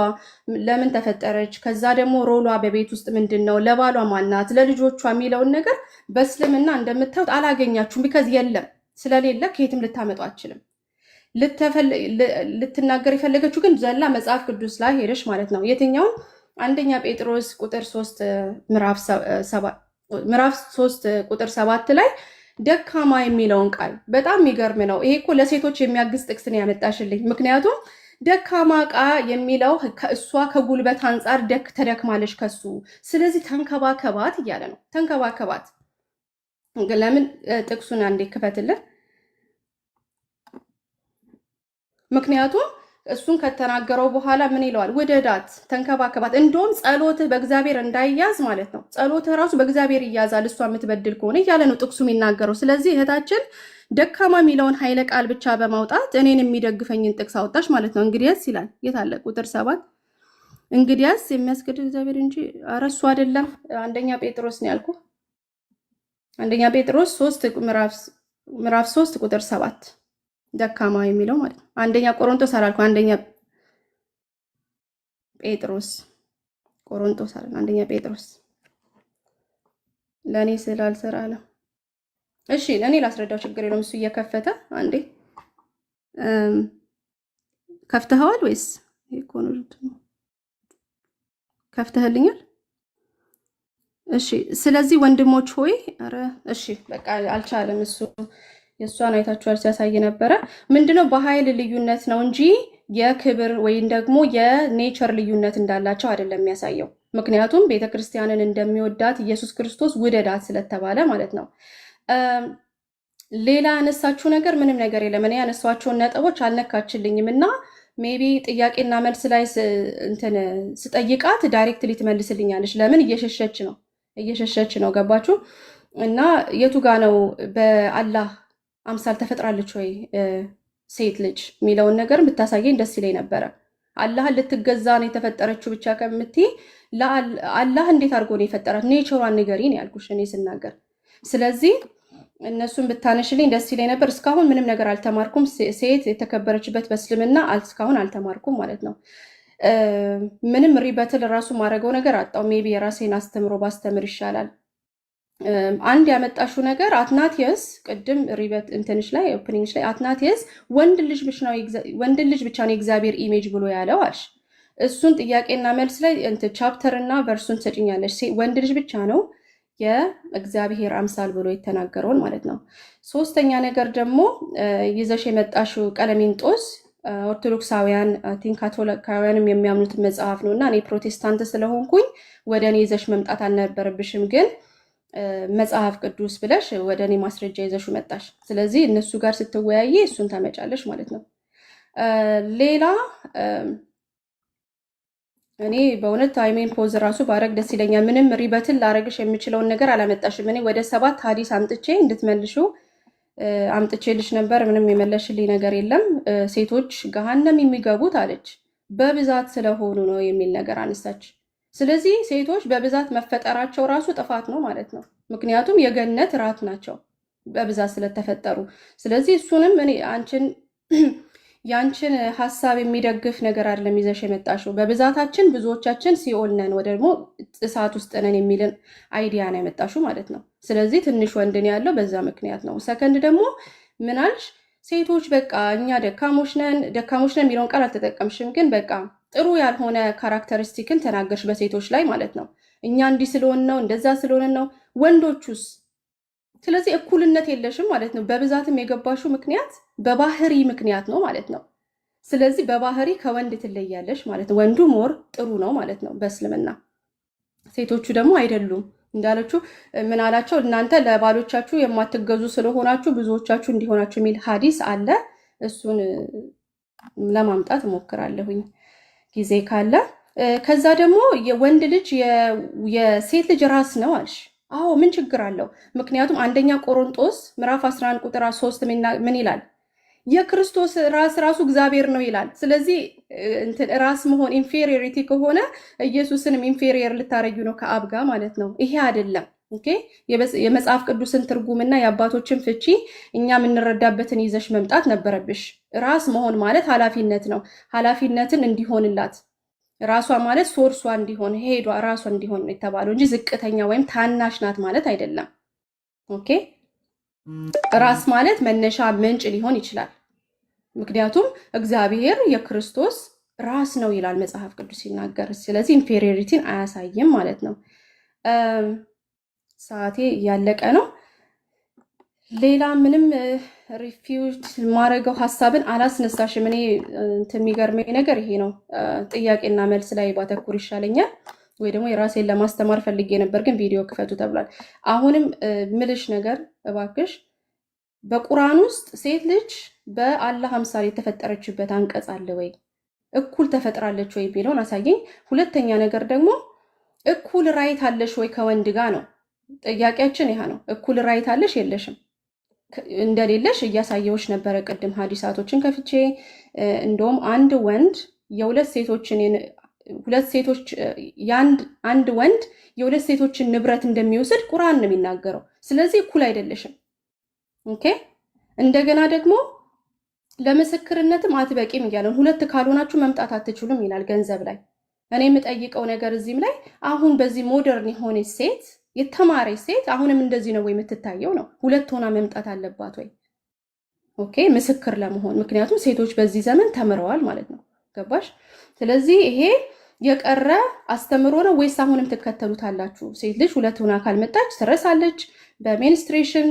ለምን ተፈጠረች? ከዛ ደግሞ ሮሏ በቤት ውስጥ ምንድነው? ለባሏ ማናት? ለልጆቿ የሚለውን ነገር በእስልምና እንደምታዩት አላገኛችሁም። ቢካዝ የለም፣ ስለሌለ ከየትም ልታመጡ አችልም። ልትናገር የፈለገችው ግን ዘላ መጽሐፍ ቅዱስ ላይ ሄደሽ ማለት ነው። የትኛውን? አንደኛ ጴጥሮስ ቁጥር 3 ምዕራፍ 3 ቁጥር 7 ላይ ደካማ የሚለውን ቃል በጣም የሚገርም ነው። ይሄ እኮ ለሴቶች የሚያግዝ ጥቅስ ነው ያመጣሽልኝ። ምክንያቱም ደካማ ዕቃ የሚለው ከእሷ ከጉልበት አንጻር ተደክማለች ከሱ። ስለዚህ ተንከባከባት እያለ ነው። ተንከባከባት ለምን ጥቅሱን አንዴ ክፈትልን። ምክንያቱም እሱን ከተናገረው በኋላ ምን ይለዋል? ውደዳት፣ ተንከባከባት። እንደውም ጸሎትህ በእግዚአብሔር እንዳይያዝ ማለት ነው። ጸሎትህ ራሱ በእግዚአብሔር ይያዛል እሷ የምትበድል ከሆነ እያለ ነው ጥቅሱ የሚናገረው። ስለዚህ እህታችን ደካማ የሚለውን ኃይለ ቃል ብቻ በማውጣት እኔን የሚደግፈኝን ጥቅስ አወጣሽ ማለት ነው። እንግዲያስ ይላል የት አለ? ቁጥር 7 እንግዲያስ የሚያስገድድ እግዚአብሔር እንጂ ኧረ እሱ አይደለም። አንደኛ ጴጥሮስ ነው ያልኩ። አንደኛ ጴጥሮስ 3 ምዕራፍ 3 ቁጥር 7 ደካማ የሚለው ማለት ነው። አንደኛ ቆሮንቶስ አላልኩ፣ አንደኛ ጴጥሮስ ቆሮንቶስ አላል፣ አንደኛ ጴጥሮስ ለኔ ስላልሰራ አለ። እሺ ለኔ ላስረዳው፣ ችግር የለውም። እሱ እየከፈተ አንዴ ከፍተኸዋል ወይስ ኢኮኖሚክ ከፍተህልኛል? እሺ ስለዚህ ወንድሞች ሆይ አረ እሺ በቃ አልቻለም እሱ የእሷን አይታችኋል ሲያሳይ ነበረ። ምንድነው በኃይል ልዩነት ነው እንጂ የክብር ወይም ደግሞ የኔቸር ልዩነት እንዳላቸው አይደለም የሚያሳየው። ምክንያቱም ቤተክርስቲያንን እንደሚወዳት ኢየሱስ ክርስቶስ ውደዳት ስለተባለ ማለት ነው። ሌላ ያነሳችሁ ነገር ምንም ነገር የለም። እኔ ያነሷቸውን ነጥቦች አልነካችልኝም እና ሜቢ ጥያቄና መልስ ላይ እንትን ስጠይቃት ዳይሬክትሊ ትመልስልኛለች። ለምን እየሸሸች ነው። ገባችሁ? እና የቱ ጋ ነው በአላህ አምሳል ተፈጥራለች ወይ ሴት ልጅ የሚለውን ነገር ብታሳየኝ ደስ ይለኝ ነበረ። አላህን ልትገዛ ነው የተፈጠረችው ብቻ ከምትይ አላህ እንዴት አድርጎ ነው የፈጠራት? ኔቸሯን ንገሪኝ ያልኩሽ እኔ ስናገር። ስለዚህ እነሱን ብታነሽልኝ ደስ ይለኝ ነበር። እስካሁን ምንም ነገር አልተማርኩም። ሴት የተከበረችበት በእስልምና እስካሁን አልተማርኩም ማለት ነው። ምንም ሪበትል ራሱ ማድረገው ነገር አጣው። ሜቢ የራሴን አስተምሮ ባስተምር ይሻላል። አንድ ያመጣሽው ነገር አትናቲየስ ቅድም ሪበት እንትንሽ ላይ ኦፕኒንግሽ ላይ አትናቲየስ ወንድ ልጅ ብቻ ነው የእግዚአብሔር ኢሜጅ ብሎ ያለው አልሽ። እሱን ጥያቄና መልስ ላይ ቻፕተር እና ቨርሱን ትሰጭኛለሽ። ወንድ ልጅ ብቻ ነው የእግዚአብሔር አምሳል ብሎ የተናገረውን ማለት ነው። ሶስተኛ ነገር ደግሞ ይዘሽ የመጣሽው ቀለሚንጦስ ኦርቶዶክሳውያን ካቶሊካውያንም የሚያምኑት መጽሐፍ ነው እና እኔ ፕሮቴስታንት ስለሆንኩኝ ወደ እኔ ይዘሽ መምጣት አልነበረብሽም፣ ግን መጽሐፍ ቅዱስ ብለሽ ወደ እኔ ማስረጃ ይዘሽ መጣሽ። ስለዚህ እነሱ ጋር ስትወያይ እሱን ታመጫለሽ ማለት ነው። ሌላ እኔ በእውነት አይሜን ፖዝ ራሱ ባረግ ደስ ይለኛል። ምንም ሪበትን ላረግሽ የምችለውን ነገር አላመጣሽም። እኔ ወደ 7 ሐዲስ አምጥቼ እንድትመልሹ አምጥቼልሽ ነበር። ምንም የመለሽልኝ ነገር የለም። ሴቶች ገሃነም የሚገቡት አለች በብዛት ስለሆኑ ነው የሚል ነገር አነሳች። ስለዚህ ሴቶች በብዛት መፈጠራቸው ራሱ ጥፋት ነው ማለት ነው። ምክንያቱም የገነት ራት ናቸው በብዛት ስለተፈጠሩ። ስለዚህ እሱንም እኔ ያንቺን ሀሳብ የሚደግፍ ነገር አይደለም ይዘሽ የመጣሽው። በብዛታችን ብዙዎቻችን ሲኦል ነን ወይ ደግሞ እሳት ውስጥ ነን የሚልን አይዲያ ነው ያመጣሽው ማለት ነው። ስለዚህ ትንሽ ወንድን ያለው በዛ ምክንያት ነው። ሰከንድ ደግሞ ምን አልሽ? ሴቶች በቃ እኛ ደካሞች ነን የሚለውን ቃል አልተጠቀምሽም፣ ግን በቃ ጥሩ ያልሆነ ካራክተሪስቲክን ተናገርሽ በሴቶች ላይ ማለት ነው። እኛ እንዲህ ስለሆን ነው እንደዛ ስለሆነ ነው። ወንዶቹስ? ስለዚህ እኩልነት የለሽም ማለት ነው። በብዛትም የገባሽው ምክንያት በባህሪ ምክንያት ነው ማለት ነው። ስለዚህ በባህሪ ከወንድ ትለያለሽ ማለት ነው። ወንዱ ሞር ጥሩ ነው ማለት ነው በእስልምና፣ ሴቶቹ ደግሞ አይደሉም። እንዳለችው ምን አላቸው? እናንተ ለባሎቻችሁ የማትገዙ ስለሆናችሁ ብዙዎቻችሁ እንዲሆናችሁ የሚል ሐዲስ አለ። እሱን ለማምጣት እሞክራለሁኝ ጊዜ ካለ። ከዛ ደግሞ የወንድ ልጅ የሴት ልጅ ራስ ነው አልሽ። አዎ ምን ችግር አለው? ምክንያቱም አንደኛ ቆሮንቶስ ምዕራፍ 11 ቁጥር 3 ምን ይላል? የክርስቶስ ራሱ እግዚአብሔር ነው ይላል። ስለዚህ ራስ መሆን ኢንፌሪዮሪቲ ከሆነ ኢየሱስንም ኢንፌሪየር ልታረጊው ነው ከአብ ጋር ማለት ነው። ይሄ አይደለም። ኦኬ የመጽሐፍ ቅዱስን ትርጉምና የአባቶችን ፍቺ እኛ የምንረዳበትን ይዘሽ መምጣት ነበረብሽ። ራስ መሆን ማለት ኃላፊነት ነው። ኃላፊነትን እንዲሆንላት ራሷ ማለት ሶርሷ እንዲሆን ሄዷ ራሷ እንዲሆን ነው የተባለው እንጂ ዝቅተኛ ወይም ታናሽ ናት ማለት አይደለም። ኦኬ ራስ ማለት መነሻ ምንጭ ሊሆን ይችላል። ምክንያቱም እግዚአብሔር የክርስቶስ ራስ ነው ይላል መጽሐፍ ቅዱስ ሲናገር። ስለዚህ ኢንፌሪዮሪቲን አያሳይም ማለት ነው። ሰዓቴ እያለቀ ነው። ሌላ ምንም ሪፊውጅ ማድረገው ሀሳብን አላስነሳሽም። እኔ የሚገርመኝ ነገር ይሄ ነው። ጥያቄና መልስ ላይ ባተኩር ይሻለኛል። ወይ ደግሞ የራሴን ለማስተማር ፈልጌ ነበር፣ ግን ቪዲዮ ክፈቱ ተብሏል። አሁንም ምልሽ ነገር እባክሽ በቁርአን ውስጥ ሴት ልጅ በአላህ አምሳል የተፈጠረችበት አንቀጽ አለ ወይ? እኩል ተፈጥራለች ወይ የሚለውን አሳየኝ። ሁለተኛ ነገር ደግሞ እኩል ራይት አለሽ ወይ ከወንድ ጋር ነው ጥያቄያችን። ይሄ ነው። እኩል ራይት አለሽ የለሽም? እንደሌለሽ እያሳየውሽ ነበረ ቅድም ሀዲሳቶችን ከፍቼ። እንደውም አንድ ወንድ የሁለት ሴቶችን አንድ ወንድ የሁለት ሴቶችን ንብረት እንደሚወስድ ቁርአን ነው የሚናገረው። ስለዚህ እኩል አይደለሽም። ኦኬ። እንደገና ደግሞ ለምስክርነትም አትበቂም እያለን ሁለት ካልሆናችሁ መምጣት አትችሉም ይላል ገንዘብ ላይ። እኔ የምጠይቀው ነገር እዚህም ላይ አሁን በዚህ ሞደርን የሆነች ሴት የተማረች ሴት አሁንም እንደዚህ ነው ወይ የምትታየው? ነው ሁለት ሆና መምጣት አለባት ወይ? ኦኬ ምስክር ለመሆን ምክንያቱም ሴቶች በዚህ ዘመን ተምረዋል ማለት ነው። ገባሽ? ስለዚህ ይሄ የቀረ አስተምሮ ነው ወይስ አሁንም ትከተሉታላችሁ? ሴት ልጅ ሁለት ሆና ካልመጣች ትረሳለች፣ በሜንስትሬሽን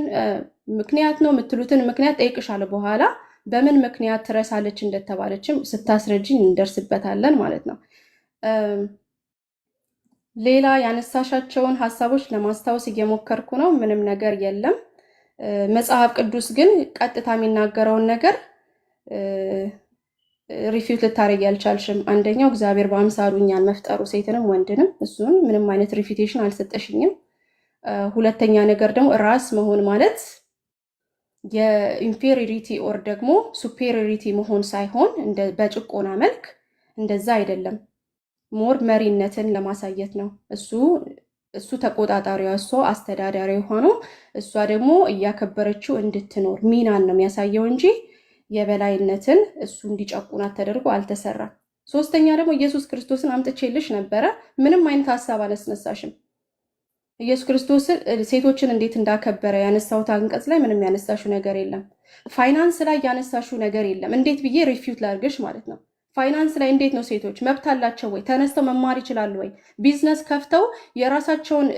ምክንያት ነው የምትሉትን ምክንያት ጠይቅሻለሁ በኋላ በምን ምክንያት ትረሳለች እንደተባለችም ስታስረጅኝ እንደርስበታለን ማለት ነው። ሌላ ያነሳሻቸውን ሀሳቦች ለማስታወስ እየሞከርኩ ነው። ምንም ነገር የለም። መጽሐፍ ቅዱስ ግን ቀጥታ የሚናገረውን ነገር ሪፊውት ልታደርጊ ያልቻልሽም። አንደኛው እግዚአብሔር በአምሳሉ እኛን መፍጠሩ ሴትንም ወንድንም፣ እሱን ምንም አይነት ሪፊቴሽን አልሰጠሽኝም። ሁለተኛ ነገር ደግሞ ራስ መሆን ማለት የኢንፌሪሪቲ ኦር ደግሞ ሱፔሪሪቲ መሆን ሳይሆን በጭቆና መልክ እንደዛ አይደለም። ሞር መሪነትን ለማሳየት ነው። እሱ ተቆጣጣሪዋ፣ እሷ አስተዳዳሪ ሆኖ እሷ ደግሞ እያከበረችው እንድትኖር ሚናን ነው የሚያሳየው እንጂ የበላይነትን እሱ እንዲጨቁናት ተደርጎ አልተሰራም። ሶስተኛ ደግሞ ኢየሱስ ክርስቶስን አምጥቼልሽ ነበረ። ምንም አይነት ሀሳብ አላስነሳሽም። ኢየሱስ ክርስቶስን ሴቶችን እንዴት እንዳከበረ ያነሳሁት አንቀጽ ላይ ምንም ያነሳሽው ነገር የለም። ፋይናንስ ላይ ያነሳሽው ነገር የለም። እንዴት ብዬ ሪፊውት ላድርግሽ ማለት ነው? ፋይናንስ ላይ እንዴት ነው ሴቶች መብት አላቸው ወይ? ተነስተው መማር ይችላሉ ወይ? ቢዝነስ ከፍተው የራሳቸውን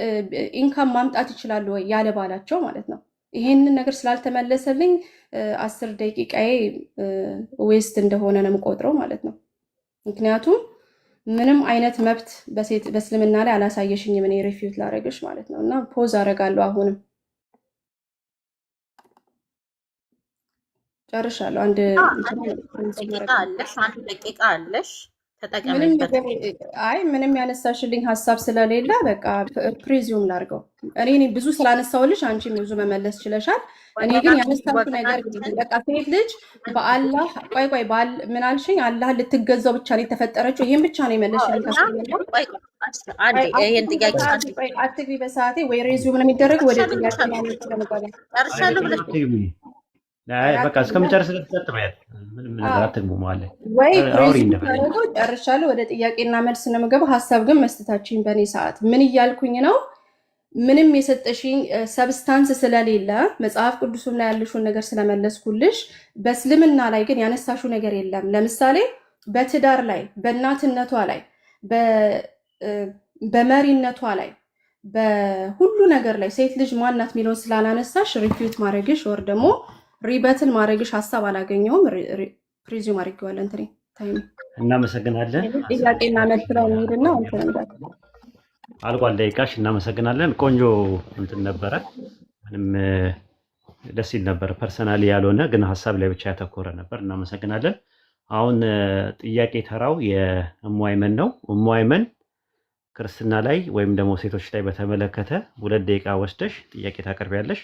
ኢንካም ማምጣት ይችላሉ ወይ? ያለ ባላቸው ማለት ነው። ይሄንን ነገር ስላልተመለሰልኝ 10 ደቂቃዬ ዌስት እንደሆነ ነው የምቆጥረው ማለት ነው። ምክንያቱም ምንም አይነት መብት በእስልምና ላይ አላሳየሽኝም እኔ ሪፊውት ላደርግሽ ማለት ነው። እና ፖዝ አደርጋለሁ። አሁንም ጨርሻለሁ። አንድ ደቂቃ አለሽ ተጠቀሚበት። ምንም ያነሳሽልኝ ሀሳብ ስለሌለ በቃ ፕሪዚዩም ላድርገው። እኔ ብዙ ስላነሳውልሽ አንቺ ብዙ መመለስ ችለሻል። እኔ ግን ያነሳሽው ነገር በቃ ሴት ልጅ በአላህ ቆይ ምን አልሽኝ? አላህ ልትገዛው ብቻ ነው የተፈጠረችው። ይሄን ብቻ ነው የመለስሽልኝ። ይሄን ጥያቄ አትግቢ በሰዓቴ ወይ ሬዚዩም ነው የሚደረግ ወደ ጥያቄ ማለት ነው። ጨርሻለሁ ብለሽ በቃ እስከምጨርስ ልትሰጥ ማለት ምንም ነገር አትግቡ ማለት ወይ ጨርሻለሁ። ወደ ጥያቄና መልስ ነው የምገባው። ሀሳብ ግን መስጠታችሁኝ በእኔ ሰዓት ምን እያልኩኝ ነው? ምንም የሰጠሽኝ ሰብስታንስ ስለሌለ መጽሐፍ ቅዱስም ላይ ያለሽውን ነገር ስለመለስኩልሽ፣ በእስልምና ላይ ግን ያነሳሽው ነገር የለም። ለምሳሌ በትዳር ላይ፣ በእናትነቷ ላይ፣ በመሪነቷ ላይ፣ በሁሉ ነገር ላይ ሴት ልጅ ማናት የሚለውን ስላላነሳሽ ሪፊውት ማድረግሽ ወር ደግሞ ሪበትን ማድረግሽ ሀሳብ አላገኘሁም። ፕሪዚዩም አድርጌዋለሁ። እንትኔ ታይም እናመሰግናለን። ጥያቄና መልስ ላይ እንሂድና አልቋል ደቂቃሽ። እናመሰግናለን። ቆንጆ እንትን ነበረ። ምንም ደስ ይል ነበር። ፐርሰናሊ ያልሆነ ግን ሀሳብ ላይ ብቻ ያተኮረ ነበር። እናመሰግናለን። አሁን ጥያቄ ተራው የእሙአይመን ነው። እሙአይመን ክርስትና ላይ ወይም ደግሞ ሴቶች ላይ በተመለከተ 2 ደቂቃ ወስደሽ ጥያቄ ታቀርቢያለሽ።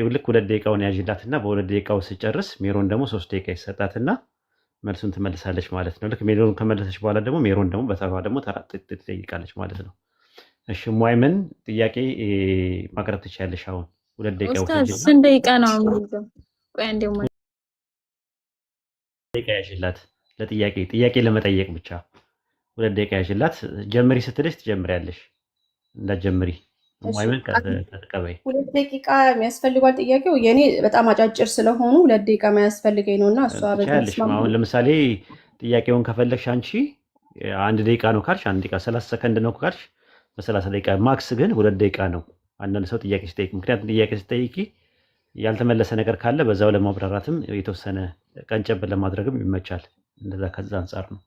ልክ 2 ደቂቃውን ያዥላትና በ2 ደቂቃው ስጨርስ ሜሮን ደግሞ 3 ደቂቃ ይሰጣትና መልሱን ትመልሳለች ማለት ነው። ልክ ሜሮን ከመለሰች በኋላ ደግሞ ሜሮን ደግሞ በተራ ደግሞ ትጠይቃለች ማለት ነው። እሺ እሙአይመን ጥያቄ ማቅረብ ትችያለሽ። አሁን 2 ደቂቃ ወስደሽ ስንት ደቂቃ ነው የሚይዘው? ቆይ አንዴ ደቂቃ ያዥላት ጥያቄ ለመጠየቅ ብቻ 2 ደቂቃ ያዥላት። ጀምሪ ስትልሽ ትጀምሪያለሽ። እንዳትጀምሪ እሙአይመን ከተቀበይ 2 ደቂቃ የሚያስፈልጓል። ጥያቄው የኔ በጣም አጫጭር ስለሆኑ 2 ደቂቃ የሚያስፈልገኝ ነውና እሷ አሁን ለምሳሌ ጥያቄውን ከፈለግሽ አንቺ 1 ደቂቃ ነው ካልሽ 1 ደቂቃ 30 ሰከንድ ነው ካልሽ በ30 ደቂቃ ማክስ ግን 2 ደቂቃ ነው። አንዳንድ ሰው ጥያቄ ሲጠይቅ ምክንያቱም ጥያቄ ሲጠይቂ ያልተመለሰ ነገር ካለ በዛው ለማብራራትም የተወሰነ ቀንጨብ ለማድረግም ይመቻል። እንደዛ ከዛ አንጻር ነው።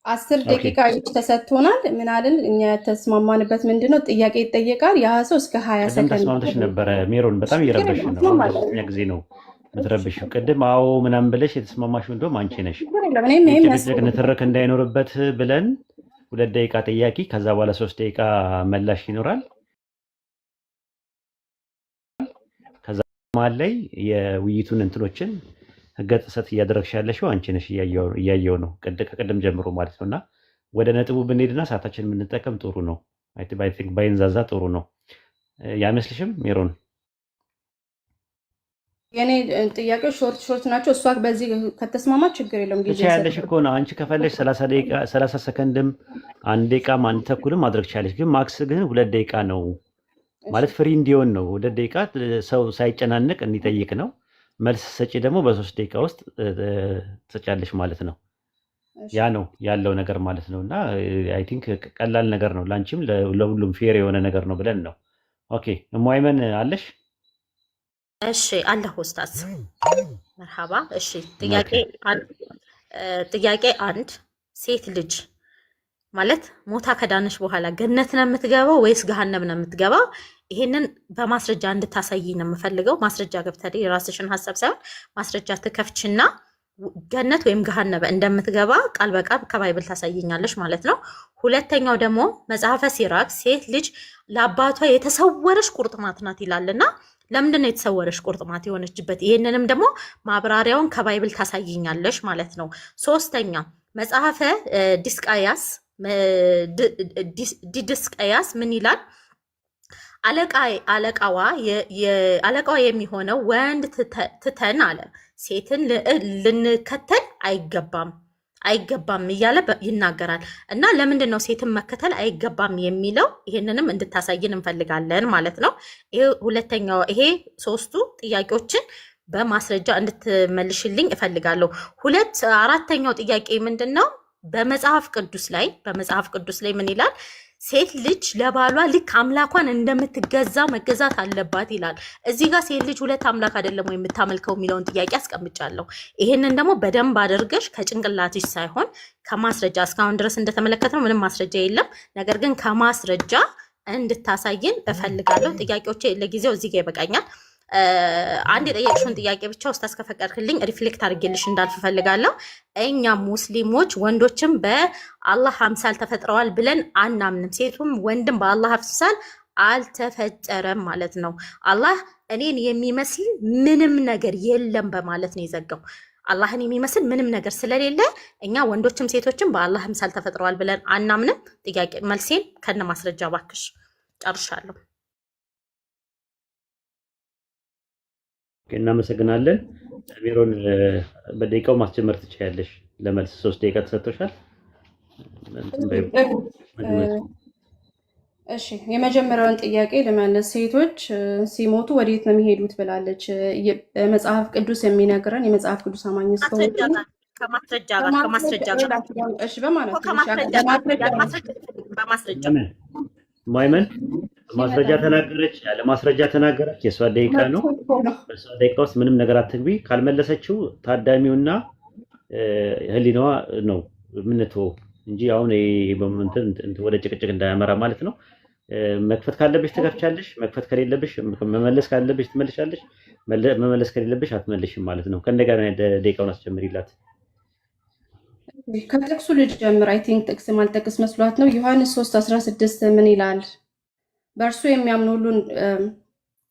10 ኦኬ ደቂቃ ተሰጥቶናል። ምን አልን እኛ የተስማማንበት ምንድነው? ጥያቄ ይጠየቃል። ያ ሰው እስከ 20 ቅድም ሰከንድ ተስማምተሽ ነበረ ሜሮን፣ በጣም እየረበሽ ነው። አሁን ለሶስተኛ ጊዜ ነው የምትረብሽው። ቅድም አዎ ምናምን ብለሽ የተስማማሽው እንደውም አንቺ ነሽ። ጭቅጭቅ ንትርክ እንዳይኖርበት ብለን 2 ደቂቃ ጥያቄ፣ ከዛ በኋላ 3 ደቂቃ መላሽ ይኖራል። ከዛ መሀል ላይ የውይይቱን እንትኖችን ህገ ጥሰት እያደረግሽ ያለሽው አንቺ ነሽ። እያየው ነው ከቅድም ጀምሮ ማለት ነው። እና ወደ ነጥቡ ብንሄድና ሰዓታችን የምንጠቀም ጥሩ ነው። አይ ቲንክ ባይንዛዛ ጥሩ ነው። ያይመስልሽም ሜሮን? የኔ ጥያቄዎች ሾርት ናቸው። እሷ በዚህ ከተስማማ ችግር የለውም። ጊዜ ያለሽ እኮ ነው። አንቺ ከፈለሽ 30 ሰከንድም 1 ደቂቃም 1 ተኩልም ማድረግ ትችላለሽ። ግን ማክስ ግን 2 ደቂቃ ነው ማለት ፍሪ እንዲሆን ነው። 2 ደቂቃ ሰው ሳይጨናነቅ እንዲጠይቅ ነው። መልስ ሰጪ ደግሞ በ3 ደቂቃ ውስጥ ትሰጫለሽ ማለት ነው። ያ ነው ያለው ነገር ማለት ነው። እና አይ ቲንክ ቀላል ነገር ነው። ላንቺም ለሁሉም ፌር የሆነ ነገር ነው ብለን ነው። ኦኬ እማይመን አለሽ? እሺ አለሁ ኡስታዝ መርሐባ። እሺ ጥያቄ አንድ ሴት ልጅ ማለት ሞታ ከዳነች በኋላ ገነት ነው የምትገባው ወይስ ገሃነም ነው የምትገባው? ይሄንን በማስረጃ እንድታሳይ ነው የምፈልገው። ማስረጃ ገብተህ የራስሽን ሀሳብ ሳይሆን ማስረጃ ትከፍችና ገነት ወይም ገሃነም እንደምትገባ ቃል በቃል ከባይብል ታሳይኛለሽ ማለት ነው። ሁለተኛው ደግሞ መጽሐፈ ሲራክ ሴት ልጅ ለአባቷ የተሰወረች ቁርጥማት ናት ይላልና ለምንድን ነው የተሰወረች ቁርጥማት የሆነችበት? ይህንንም ደግሞ ማብራሪያውን ከባይብል ታሳይኛለሽ ማለት ነው። ሶስተኛ መጽሐፈ ዲድስቅያስ ምን ይላል? አለቃዋ የሚሆነው ወንድ ትተን አለ ሴትን ልንከተል አይገባም እያለ ይናገራል። እና ለምንድን ነው ሴትን መከተል አይገባም የሚለው? ይሄንንም እንድታሳይን እንፈልጋለን ማለት ነው። ይሄ 3ቱ ጥያቄዎችን በማስረጃ እንድትመልሽልኝ እፈልጋለሁ። አራተኛው ጥያቄ ምንድን ነው? በመጽሐፍ ቅዱስ ላይ ምን ይላል? ሴት ልጅ ለባሏ ልክ አምላኳን እንደምትገዛ መገዛት አለባት ይላል። እዚህ ጋር ሴት ልጅ 2 አምላክ አይደለም ወይ የምታመልከው የሚለውን ጥያቄ አስቀምጫለሁ። ይሄንን ደግሞ በደንብ አድርገሽ ከጭንቅላትሽ ሳይሆን ከማስረጃ፣ እስካሁን ድረስ እንደተመለከትነው ምንም ማስረጃ የለም። ነገር ግን ከማስረጃ እንድታሳይን እፈልጋለሁ። ጥያቄዎቼ ለጊዜው እዚህ ጋር ይበቃኛል። አንድ የጠየቅሽውን ጥያቄ ብቻ ኡስታዝ ከፈቀድክልኝ ሪፍሌክት አድርጌልሽ እንዳልፍ እፈልጋለሁ። እኛ ሙስሊሞች ወንዶችም በአላህ አምሳል ተፈጥረዋል ብለን አናምንም። ሴቱም ወንድም በአላህ አምሳል አልተፈጠረም ማለት ነው። አላህ እኔን የሚመስል ምንም ነገር የለም በማለት ነው የዘጋው። አላህን የሚመስል ምንም ነገር ስለሌለ እኛ ወንዶችም ሴቶችም በአላህ አምሳል ተፈጥረዋል ብለን አናምንም። ጥያቄ መልሴን ከነ ማስረጃ ባክሽ። ጨርሻለሁ። እናመሰግናለን። ሜሮን በደቂቃው ማስጀመር ትችያለሽ። ለመልስ 3 ደቂቃ ተሰጥቶሻል። እሺ የመጀመሪያውን ጥያቄ ለመለስ። ሴቶች ሲሞቱ ወዴት ነው የሚሄዱት ብላለች። መጽሐፍ ቅዱስ የሚነግረን የመጽሐፍ ቅዱስ አማኝ እስከሆነ ከማስረጃ እሺ በማስረጃ ማይመን ማስረጃ ተናገረች፣ ያለ ማስረጃ ተናገረች። የሷ ደቂቃ ነው። በሷ ደቂቃ ውስጥ ምንም ነገር አትግቢ። ካልመለሰችው ታዳሚውና ህሊናዋ ነው የምንተወው እንጂ አሁን ወደ ጭቅጭቅ እንዳያመራ ማለት ነው። መክፈት ካለብሽ ትከፍቻለሽ፣ መክፈት ከሌለብሽ መመለስ ካለብሽ ትመልሻለሽ፣ መመለስ ከሌለብሽ አትመልሽም ማለት ነው። ከእንደገና ደቂቃውን አስጀምሪላት። ከጥቅሱ ልጅ ጀምር። አይ ቲንክ ጥቅስ ማልጠቅስ መስሏት ነው። ዮሐንስ 3:16 ምን ይላል? በእርሱ የሚያምኑ ሁሉን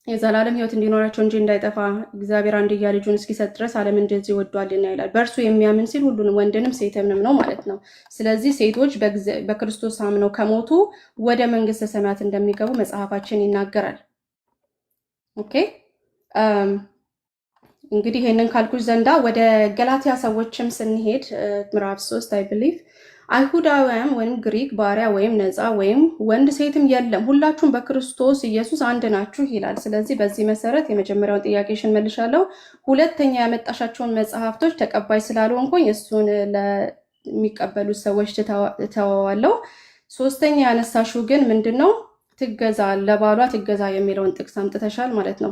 የዘላለም ሕይወት እንዲኖራቸው እንጂ እንዳይጠፋ እግዚአብሔር አንድያ ልጁን እስኪሰጥ ድረስ ዓለም እንደዚህ ወዷልና ይላል። በእርሱ የሚያምን ሲል ሁሉንም ወንድንም ሴትንም ነው ማለት ነው። ስለዚህ ሴቶች በክርስቶስ አምነው ከሞቱ ወደ መንግስተ ሰማያት እንደሚገቡ መጽሐፋችን ይናገራል። ኦኬ እንግዲህ ይሄንን ካልኩሽ ዘንዳ ወደ ገላትያ ሰዎችም ስንሄድ ምዕራፍ 3 አይ ብሊቭ አይሁዳውያን ወይም ግሪክ፣ ባሪያ ወይም ነፃ ወይም ወንድ ሴትም የለም፣ ሁላችሁም በክርስቶስ ኢየሱስ አንድ ናችሁ ይላል። ስለዚህ በዚህ መሰረት የመጀመሪያውን ጥያቄሽን መልሻለሁ። ሁለተኛ ያመጣሻቸውን መጽሐፍቶች ተቀባይ ስላልሆንኩኝ እሱን ለሚቀበሉት ሰዎች ተዋዋለሁ። ሶስተኛ ያነሳሽው ግን ምንድነው? ትገዛ ለባሏ ትገዛ የሚለውን ጥቅስ አምጥተሻል ማለት ነው።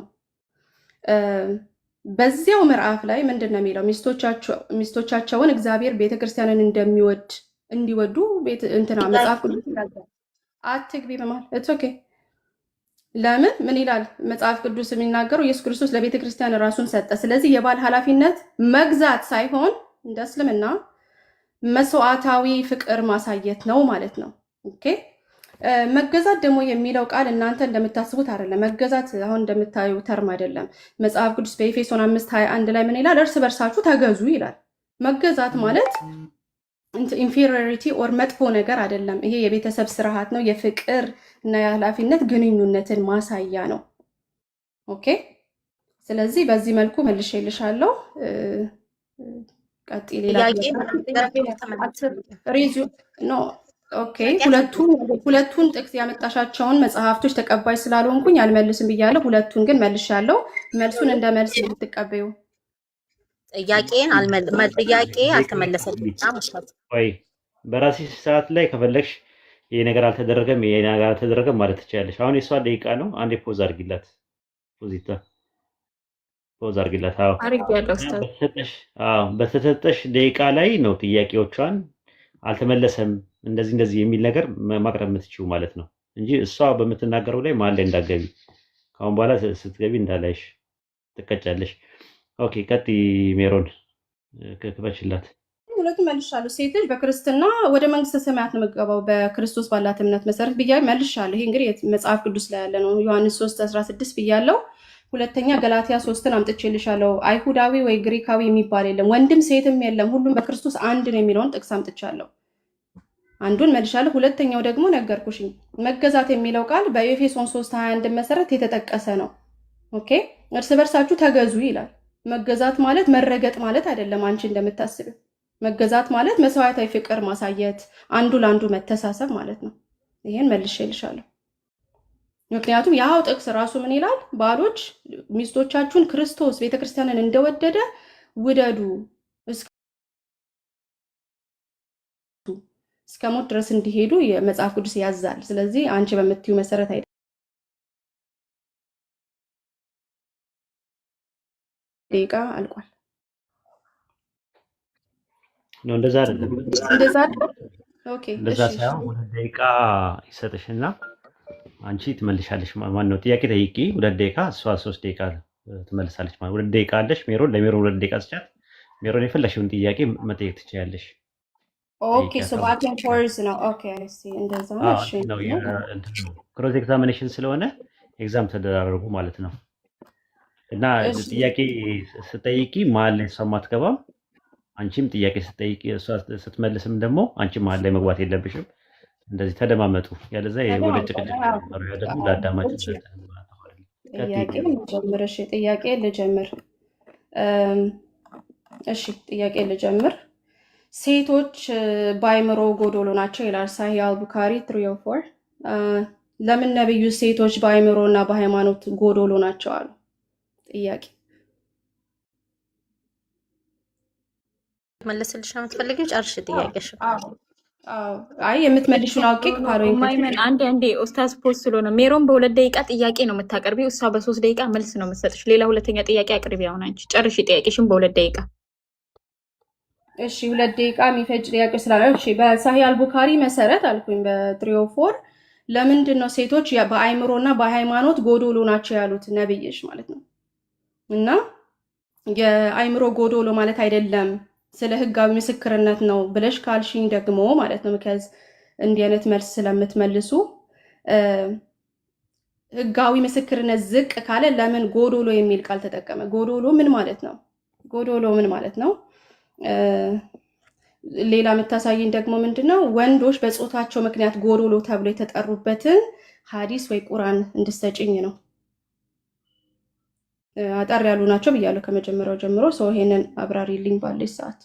በዚያው ምዕራፍ ላይ ምንድን ነው የሚለው? ሚስቶቻቸውን እግዚአብሔር ቤተክርስቲያንን እንደሚወድ እንዲወዱ ቤት እንትና መጽሐፍ ቅዱስ ይላል። አትግቢ በማለት ኦኬ። ለምን ምን ይላል መጽሐፍ ቅዱስ የሚናገረው? ኢየሱስ ክርስቶስ ለቤተ ክርስቲያን ራሱን ሰጠ። ስለዚህ የባል ኃላፊነት መግዛት ሳይሆን እንደ እስልምና መስዋዕታዊ ፍቅር ማሳየት ነው ማለት ነው። ኦኬ። መገዛት ደግሞ የሚለው ቃል እናንተ እንደምታስቡት አይደለም። መገዛት አሁን እንደምታዩ ተርም አይደለም። መጽሐፍ ቅዱስ በኤፌሶን 5:21 ላይ ምን ይላል? እርስ በርሳችሁ ተገዙ ይላል። መገዛት ማለት ኢንፌሪዮሪቲ ኦር መጥፎ ነገር አይደለም። ይሄ የቤተሰብ ስርዓት ነው። የፍቅር እና የኃላፊነት ግንኙነትን ማሳያ ነው። ኦኬ። ስለዚህ በዚህ መልኩ መልሼልሻለሁ። ቀጥይ። ሌላ ኦኬ። ሁለቱን ጥቅስ ያመጣሻቸውን መጽሐፍቶች ተቀባይ ስላልሆንኩኝ አልመልስም ብያለሁ። ሁለቱን ግን መልሻለሁ። መልሱን እንደ መልስ የምትቀበዩ ጥያቄ አልተመለሰልኝም። ወይ በራስሽ ሰዓት ላይ ከፈለግሽ ይሄ ነገር አልተደረገም ማለት ትችያለሽ። አሁን የሷ ደቂቃ ነው። አንዴ ፖዝ አድርጊላት። ፖዝ አድርጊላት። በተሰጠሽ ደቂቃ ላይ ነው ጥያቄዎቿን አልተመለሰም እንደዚህ የሚል ነገር ማቅረብ የምትችይው ማለት ነው እንጂ እሷ በምትናገረው ላይ መሀል ላይ እንዳትገቢ። ከአሁን በኋላ ስትገቢ እንዳላይሽ ትቀጫለሽ። ኦኬ፣ ቀጥይ ሜሮን፣ ክፈችላት። ሁለቱም መልሻለሁ። ሴት ልጅ በክርስትና ወደ መንግስተ ሰማያት ነው የምትገባው በክርስቶስ ባላት እምነት መሰረት ብያ መልሻለሁ። ይሄ እንግዲህ መጽሐፍ ቅዱስ ላይ ያለ ነው። ዮሐንስ 3:16 ብያለሁ። ሁለተኛ ገላትያ 3ን አምጥቼልሻለሁ። አይሁዳዊ ወይ ግሪካዊ የሚባል የለም፣ ወንድም ሴትም የለም፣ ሁሉም በክርስቶስ አንድ ነው የሚለውን ጥቅስ አምጥቻለሁ። አንዱን መልሻለሁ። ሁለተኛው ደግሞ ነገርኩሽኝ። መገዛት የሚለው ቃል በኤፌሶን 3:21 መሰረት የተጠቀሰ ነው። ኦኬ። እርስ በርሳችሁ ተገዙ ይላል። መገዛት ማለት መረገጥ ማለት አይደለም። አንቺ እንደምታስቢው መገዛት ማለት መስዋዕታዊ ፍቅር ማሳየት፣ አንዱ ለአንዱ መተሳሰብ ማለት ነው። ይሄን መልሼልሻለሁ። ምክንያቱም ያው ጥቅስ ራሱ ምን ይላል? ባሎች ሚስቶቻችሁን ክርስቶስ ቤተክርስቲያንን እንደወደደ ውደዱ እስከ ሞት ድረስ እንዲሄዱ የመጽሐፍ ቅዱስ ያዛል። ስለዚህ አንቺ በምትዩ መሰረት አይደለም። ደቂቃ አልቋል። ነው እንደዛ አይደለም። ኦኬ፣ እንደዛ ሳይሆን 2 ደቂቃ ይሰጥሽና አንቺ ትመልሻለሽ። ማን ነው ጥያቄ ጠይቂ፣ 2 ደቂቃ፣ እሷ 3 ደቂቃ ትመልሳለች ማለት 2 ደቂቃ አለሽ። ለሜሮን 2 ደቂቃ ስጫት። ሜሮን የፈለግሽውን ጥያቄ መጠየቅ ትችያለሽ። ኦኬ፣ ሶባቲን ፎርስ ነው። ኦኬ፣ እሺ፣ እንደዛ ነው። እሺ፣ ነው ክሮስ ኤግዛሚኔሽን ስለሆነ ኤግዛም ተደራረጉ ማለት ነው። እና ጥያቄ ስጠይቂ መሀል ላይ እሷ አትገባም። አንቺም ጥያቄ ስጠይቂ እሷ ስትመልስም ደግሞ አንቺ መሀል ላይ መግባት የለብሽም። እንደዚህ ተደማመጡ። ያለዛ ወደ ጭቅጭቅ ነው ደግሞ ለአዳማጭ ጥያቄ ልጀምር። እሺ፣ ጥያቄ ልጀምር። ሴቶች በአይምሮ ጎዶሎ ናቸው ይላል ሳሂህ አልቡካሪ 304። ለምን ነብዩ ሴቶች በአይምሮ እና በሃይማኖት ጎዶሎ ናቸው አሉ? ጥያቄ መለስልሽ ነው የምትፈልጊው? ጨርሽ ጥያቄሽ። አይ የምትመልሹን አውቄ ካልሆነ ማይመን አንዴ ኡስታዝ ፖስት ስለሆነ ሜሮን በ2 ደቂቃ ጥያቄ ነው የምታቀርቢው፣ እሷ በ3 ደቂቃ መልስ ነው የምትሰጥሽ። ሌላ ሁለተኛ ጥያቄ አቅርቢ። አሁን አንቺ ጨርሽ ጥያቄሽን በ2 ደቂቃ። እሺ 2 ደቂቃ የሚፈጅ ጥያቄ ስላለ እሺ። በሳሂህ አልቡካሪ መሰረት አልኩኝ በ304 ለምንድን ነው ሴቶች በአይምሮ እና በሃይማኖት ጎዶሎ ናቸው ያሉት ነብይሽ ማለት ነው? እና የአይምሮ ጎዶሎ ማለት አይደለም ስለ ህጋዊ ምስክርነት ነው ብለሽ ካልሽኝ ደግሞ ማለት ነው ምክንያት እንዲህ አይነት መልስ ስለምትመልሱ ህጋዊ ምስክርነት ዝቅ ካለ ለምን ጎዶሎ የሚል ቃል ተጠቀመ? ጎዶሎ ምን ማለት ነው? ጎዶሎ ምን ማለት ነው? ሌላ የምታሳይኝ ደግሞ ምንድነው? ወንዶች በጾታቸው ምክንያት ጎዶሎ ተብሎ የተጠሩበትን ሐዲስ ወይ ቁርአን እንድትሰጪኝ ነው። አጠር ያሉ ናቸው ብያለሁ ከመጀመሪያው ጀምሮ። ሰው ይሄንን አብራሪልኝ ባለሽ ሰዓት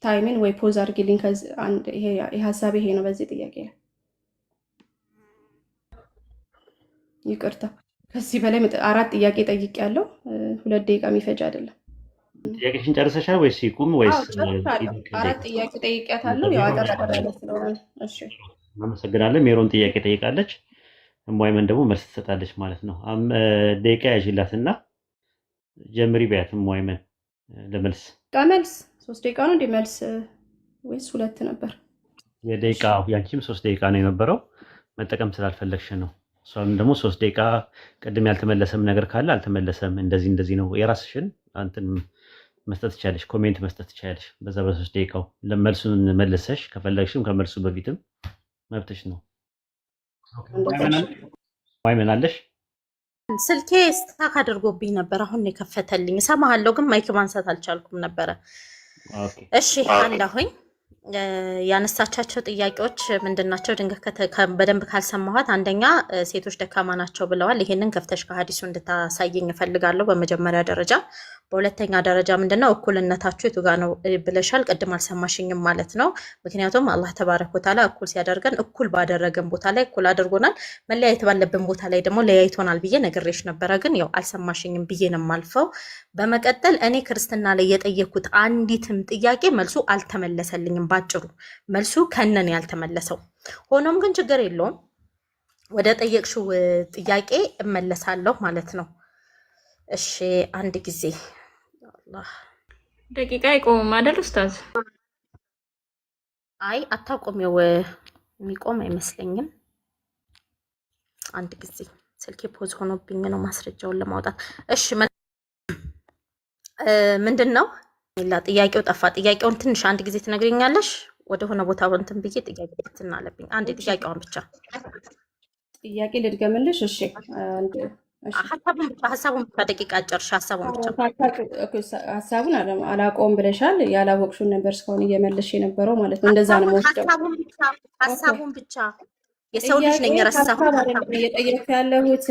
ታይምን ወይ ፖዝ አድርጊልኝ። ይሄ ሀሳብ ይሄ ነው በዚህ ጥያቄ ላይ። ይቅርታ ከዚህ በላይ 4 ጥያቄ ጠይቄያለሁ። 2 ደቂቃ የሚፈጅ አይደለም። ጥያቄሽን ጨርሰሻል ወይስ ይቁም ወይስ? 4 ጥያቄ ጠይቄያታለሁ። ያው አጠር ስለሆነ እሺ። አመሰግናለሁ። ሜሮን ጥያቄ ጠይቃለች፣ እሟይመን ደግሞ መልስ ትሰጣለች ማለት ነው። ደቂቃ ያዥላትና ጀምሪ ቢያት እሟይመን ለመልስ። መልስ 3 ደቂቃ ነው እንደ መልስ ወይስ 2 ነበር? የደቂቃ ያንቺም 3 ደቂቃ ነው የነበረው መጠቀም ስላልፈለግሽ ነው። እሷም ደግሞ 3 ደቂቃ ቅድም ያልተመለሰም ነገር ካለ አልተመለሰም እንደዚህ ነው የራስሽን አንተን መስጠት ትችያለሽ፣ ኮሜንት መስጠት ትችያለሽ። በዛ በ3 ደቂቃው መልሱን መልሰሽ ከፈለግሽም ከመልሱ በፊትም መብትሽ ነው። ዋይመን አለሽ? ስልኬ ስታክ አድርጎብኝ ነበር። አሁን ነው የከፈተልኝ። እሰማሃለሁ ግን ማይክ ማንሳት አልቻልኩም ነበረ። እሺ አለሁኝ። ያነሳቻቸው ጥያቄዎች ምንድናቸው? ድንገት በደንብ ካልሰማኋት፣ አንደኛ ሴቶች ደካማ ናቸው ብለዋል። ይሄንን ከፍተሽ ከሀዲሱ እንድታሳየኝ እፈልጋለሁ በመጀመሪያ ደረጃ። በሁለተኛ ደረጃ ምንድነው እኩልነታችሁ የቱ ጋር ነው ብለሻል። ቅድም አልሰማሽኝም ማለት ነው። ምክንያቱም አላህ ተባረከ ወተዓላ እኩል ሲያደርገን እኩል ባደረገን ቦታ ላይ እኩል አድርጎናል፣ መለያየት ባለብን ቦታ ላይ ደግሞ ለያይቶናል ብዬ ነግሬሽ ነበረ። ግን ያው አልሰማሽኝም ብዬ ነው የማልፈው። በመቀጠል እኔ ክርስትና ላይ የጠየኩት አንዲትም ጥያቄ መልሱ አልተመለሰልኝም። ባጭሩ መልሱ ከነን ያልተመለሰው። ሆኖም ግን ችግር የለውም፣ ወደ ጠየቅሽው ጥያቄ እመለሳለሁ ማለት ነው። እሺ አንድ ጊዜ አላህ ደቂቃ አይቆምም አይደል ኡስታዝ? አይ አታቆሚው፣ የሚቆም አይመስለኝም። አንድ ጊዜ ስልኬ ፖዝ ሆኖብኝ ነው ማስረጃውን ለማውጣት። እሺ ምንድን ነው ሌላ ጥያቄው ጠፋ። ጥያቄውን ትንሽ አንድ ጊዜ ትነግሪኛለሽ? ወደ ሆነ ቦታ እንትን ብዬ ጥያቄ ትናለብኝ። አንድ ጥያቄዋን ብቻ ጥያቄ ልድገምልሽ? እሺ ሀሳቡን ብቻ ደቂቃ ጨርሽ። ሀሳቡን ብቻ ሀሳቡን አላውቀውም ብለሻል። ያላወቅሽውን ነበር እስካሁን እየመለሽ የነበረው ማለት ነው። እንደዛ ነው የምወስደው። ሀሳቡን ብቻ የሰው ልጅ ነኝ የረሳሁት። እየጠየኩ ያለሁት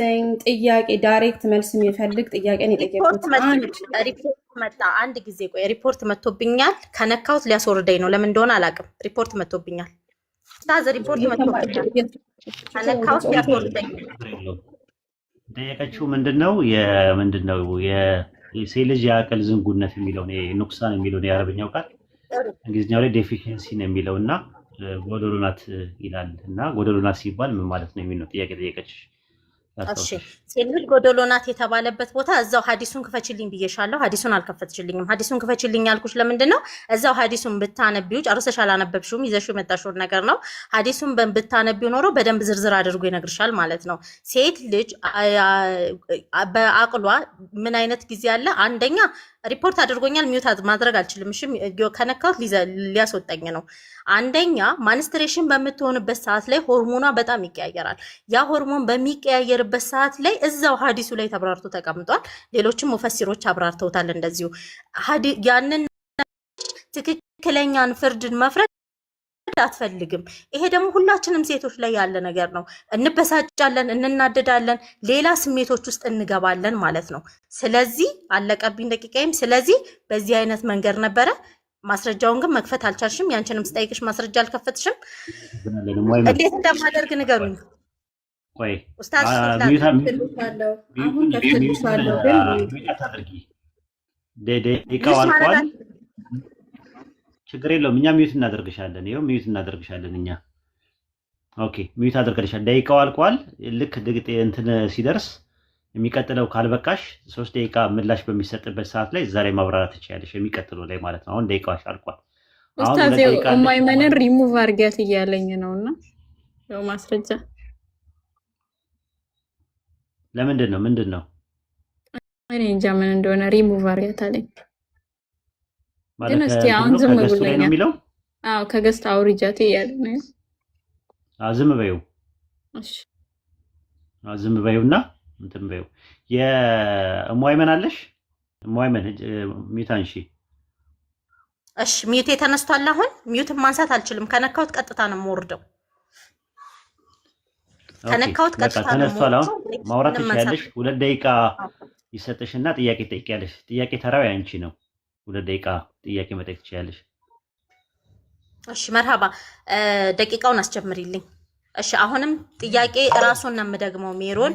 ጥያቄ ዳይሬክት መልስ የሚፈልግ ጥያቄ ነው የጠየኩት። ሪፖርት መጣ። አንድ ጊዜ ቆይ፣ ሪፖርት መጥቶብኛል። ከነካሁት ሊያስወርደኝ ነው። ለምን እንደሆነ አላውቅም። ሪፖርት መጥቶብኛል። ታዘ ሪፖርት መጥቶብኛል። ከነካሁት ሊያስወርደኝ ነው። ጠየቀችው ምንድነው የሴት ልጅ የአቅል ዝንጉነት የሚለውን ኑክሳን የሚለውን የአረብኛው ቃል እንግሊዝኛው ላይ ዴፊሽንሲ ነው የሚለው እና ጎደሎ ናት ይላል። እና ጎደሎ ናት ሲባል ምን ማለት ነው የሚል ነው ጥያቄ ጠየቀች። እሺ ሴት ልጅ ጎደሎ ናት የተባለበት ቦታ እዛው ሀዲሱን ክፈችልኝ ብዬሻለሁ። ሀዲሱን አልከፈትሽልኝም። ሀዲሱን ክፈችልኝ ያልኩሽ ለምንድን ነው? እዛው ሀዲሱን ብታነቢው፣ ጨርሰሽ አላነበብሽውም፣ ይዘሽው የመጣሽውን ነገር ነው። ሀዲሱን ብታነቢው ኖሮ በደንብ ዝርዝር አድርጎ ይነግርሻል ማለት ነው። ሴት ልጅ በአቅሏ ምን አይነት ጊዜ አለ? አንደኛ ሪፖርት አድርጎኛል፣ ሚውት ማድረግ አልችልም። እሺ ከነካሁት ሊያስወጣኝ ነው። አንደኛ ማንስትሬሽን በምትሆንበት ሰዓት ላይ ሆርሞኗ በጣም ይቀያየራል። ያ ሆርሞን በሚቀያየርበት ሰዓት ላይ እዛው ሀዲሱ ላይ ተብራርቶ ተቀምጧል። ሌሎችም ሙፈሲሮች አብራርተውታል እንደዚሁ። ያንን ትክክለኛን ፍርድን መፍረድ አትፈልግም። ይሄ ደግሞ ሁላችንም ሴቶች ላይ ያለ ነገር ነው። እንበሳጫለን፣ እንናደዳለን፣ ሌላ ስሜቶች ውስጥ እንገባለን ማለት ነው። ስለዚህ አለቀብኝ ደቂቃይም። ስለዚህ በዚህ አይነት መንገድ ነበረ። ማስረጃውን ግን መክፈት አልቻልሽም። ያንቺንም ስጠይቅሽ ማስረጃ አልከፈትሽም። እንዴት እንደማደርግ ንገሩኝ። ቆይ ኡስታዝ ደቂቃው አልቋል። ችግር የለውም። እኛ ሚዩት እናደርግሻለን። ይኸው ሚዩት እናደርግሻለን እኛ። ኦኬ ሚዩት አድርገሻል። ደቂቃው አልቋል። ልክ እንትን ሲደርስ የሚቀጥለው ካልበቃሽ 3 ደቂቃ ምላሽ በሚሰጥበት ሰዓት ላይ ዛሬ ማብራራት ትችያለሽ። የሚቀጥለው ላይ ማለት ነው። አሁን ደቂቃዎች አልቋል። ኡስታዝ የማይመንን ሪሙቭ አድርጊያት እያለኝ ነውና ያው ማስረጃ ለምንድን ነው እኔ እንጃ ምን እንደሆነ ሪሙቭ አድርጊያት አለኝ። ግን እስቲ አሁን ዝም ብለኛል። አዎ ከገስት አውርጃት እያለ ነው። ዝም በይው። እሺ ዝም በይውና እንትን በይው። የእሟይመን አለሽ? እሟይመን ሚዩት አንሺ። እሺ ሚዩት ተነስቷል። አሁን ሚዩትን ማንሳት አልችልም። ከነካሁት ቀጥታ ነው የምወርደው። ከነካሁት ቀጥታ ነው ተነስቷል። አሁን ማውራት ትችያለሽ። 2 ደቂቃ ይሰጥሽና ጥያቄ ትጠይቂያለሽ። ጥያቄ ተራው ያንቺ ነው። 2 ደቂቃ ጥያቄ መጠየቅ ትችያለሽ። እሺ መርሃባ። ደቂቃውን አስጀምሪልኝ። እሺ አሁንም ጥያቄ ራሱን ነው የምደግመው። ሜሮን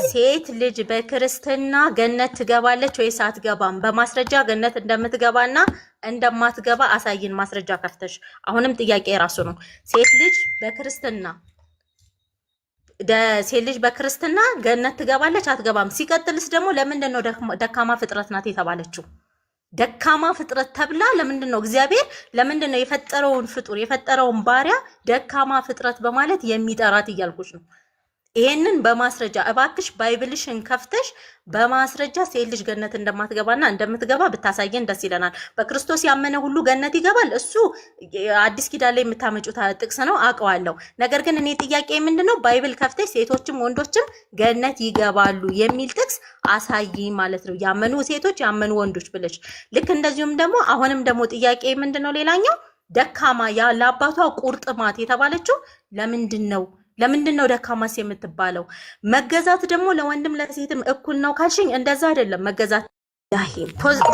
ሴት ልጅ በክርስትና ገነት ትገባለች ወይስ አትገባም? በማስረጃ ገነት እንደምትገባና እንደማትገባ አሳይን። ማስረጃ ከፍተሽ። አሁንም ጥያቄ ራሱ ነው። ሴት ልጅ በክርስትና ገነት ትገባለች አትገባም? ሲቀጥልስ ደግሞ ለምንድን ነው ደካማ ፍጥረት ናት የተባለችው? ደካማ ፍጥረት ተብላ ለምንድን ነው እግዚአብሔር ለምንድን ነው የፈጠረውን ፍጡር የፈጠረውን ባሪያ ደካማ ፍጥረት በማለት የሚጠራት እያልኩሽ ነው። ይሄንን በማስረጃ እባክሽ ባይብልሽን ከፍተሽ በማስረጃ ሴት ልጅ ገነት እንደማትገባና እንደምትገባ ብታሳየን ደስ ይለናል። በክርስቶስ ያመነ ሁሉ ገነት ይገባል። እሱ አዲስ ኪዳን ላይ የምታመጩት ጥቅስ ነው አውቀዋለሁ። ነገር ግን እኔ ጥያቄ ምንድነው ባይብል ከፍተሽ ሴቶችም ወንዶችም ገነት ይገባሉ የሚል ጥቅስ አሳይ ማለት ነው። ያመኑ ሴቶች ያመኑ ወንዶች ብለሽ ልክ እንደዚሁም ደግሞ አሁንም ደግሞ ጥያቄ ምንድነው ሌላኛው ደካማ ያ ለአባቷ ቁርጥማት የተባለችው ለምንድን ነው ደካማስ የምትባለው? መገዛት ደግሞ ለወንድም ለሴትም እኩል ነው ካልሽኝ እንደዛ አይደለም። መገዛት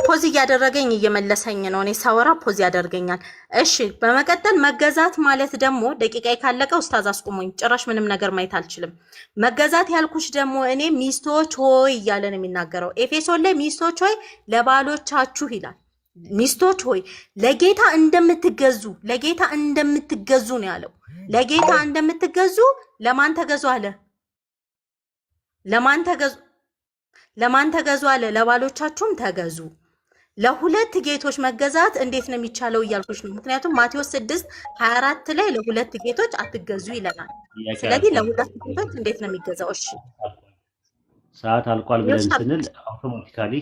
ፖዝ እያደረገኝ እየመለሰኝ ነው። እኔ ሳወራ ፖዝ ያደርገኛል። እሺ፣ በመቀጠል መገዛት ማለት ደግሞ ደቂቃዬ ካለቀ ኡስታዝ አስቁሙኝ። ጭራሽ ምንም ነገር ማየት አልችልም። መገዛት ያልኩሽ ደግሞ እኔ ሚስቶች ሆይ እያለ ነው የሚናገረው። ኤፌሶን ላይ ሚስቶች ሆይ ለባሎቻችሁ ይላል። ሚስቶች ሆይ ለጌታ እንደምትገዙ ነው ያለው። ለጌታ እንደምትገዙ ለማን ተገዙ አለ? ለማን ተገዙ አለ? ለባሎቻችሁም ተገዙ። ለሁለት ጌቶች መገዛት እንዴት ነው የሚቻለው እያልኩሽ ነው። ምክንያቱም ማቴዎስ 6:24 ላይ ለሁለት ጌቶች አትገዙ ይለናል። ስለዚህ ለሁለት ጌቶች እንዴት ነው የሚገዛው? እሺ ሰዓት አልቋል ብለን ስንል አውቶማቲካሊ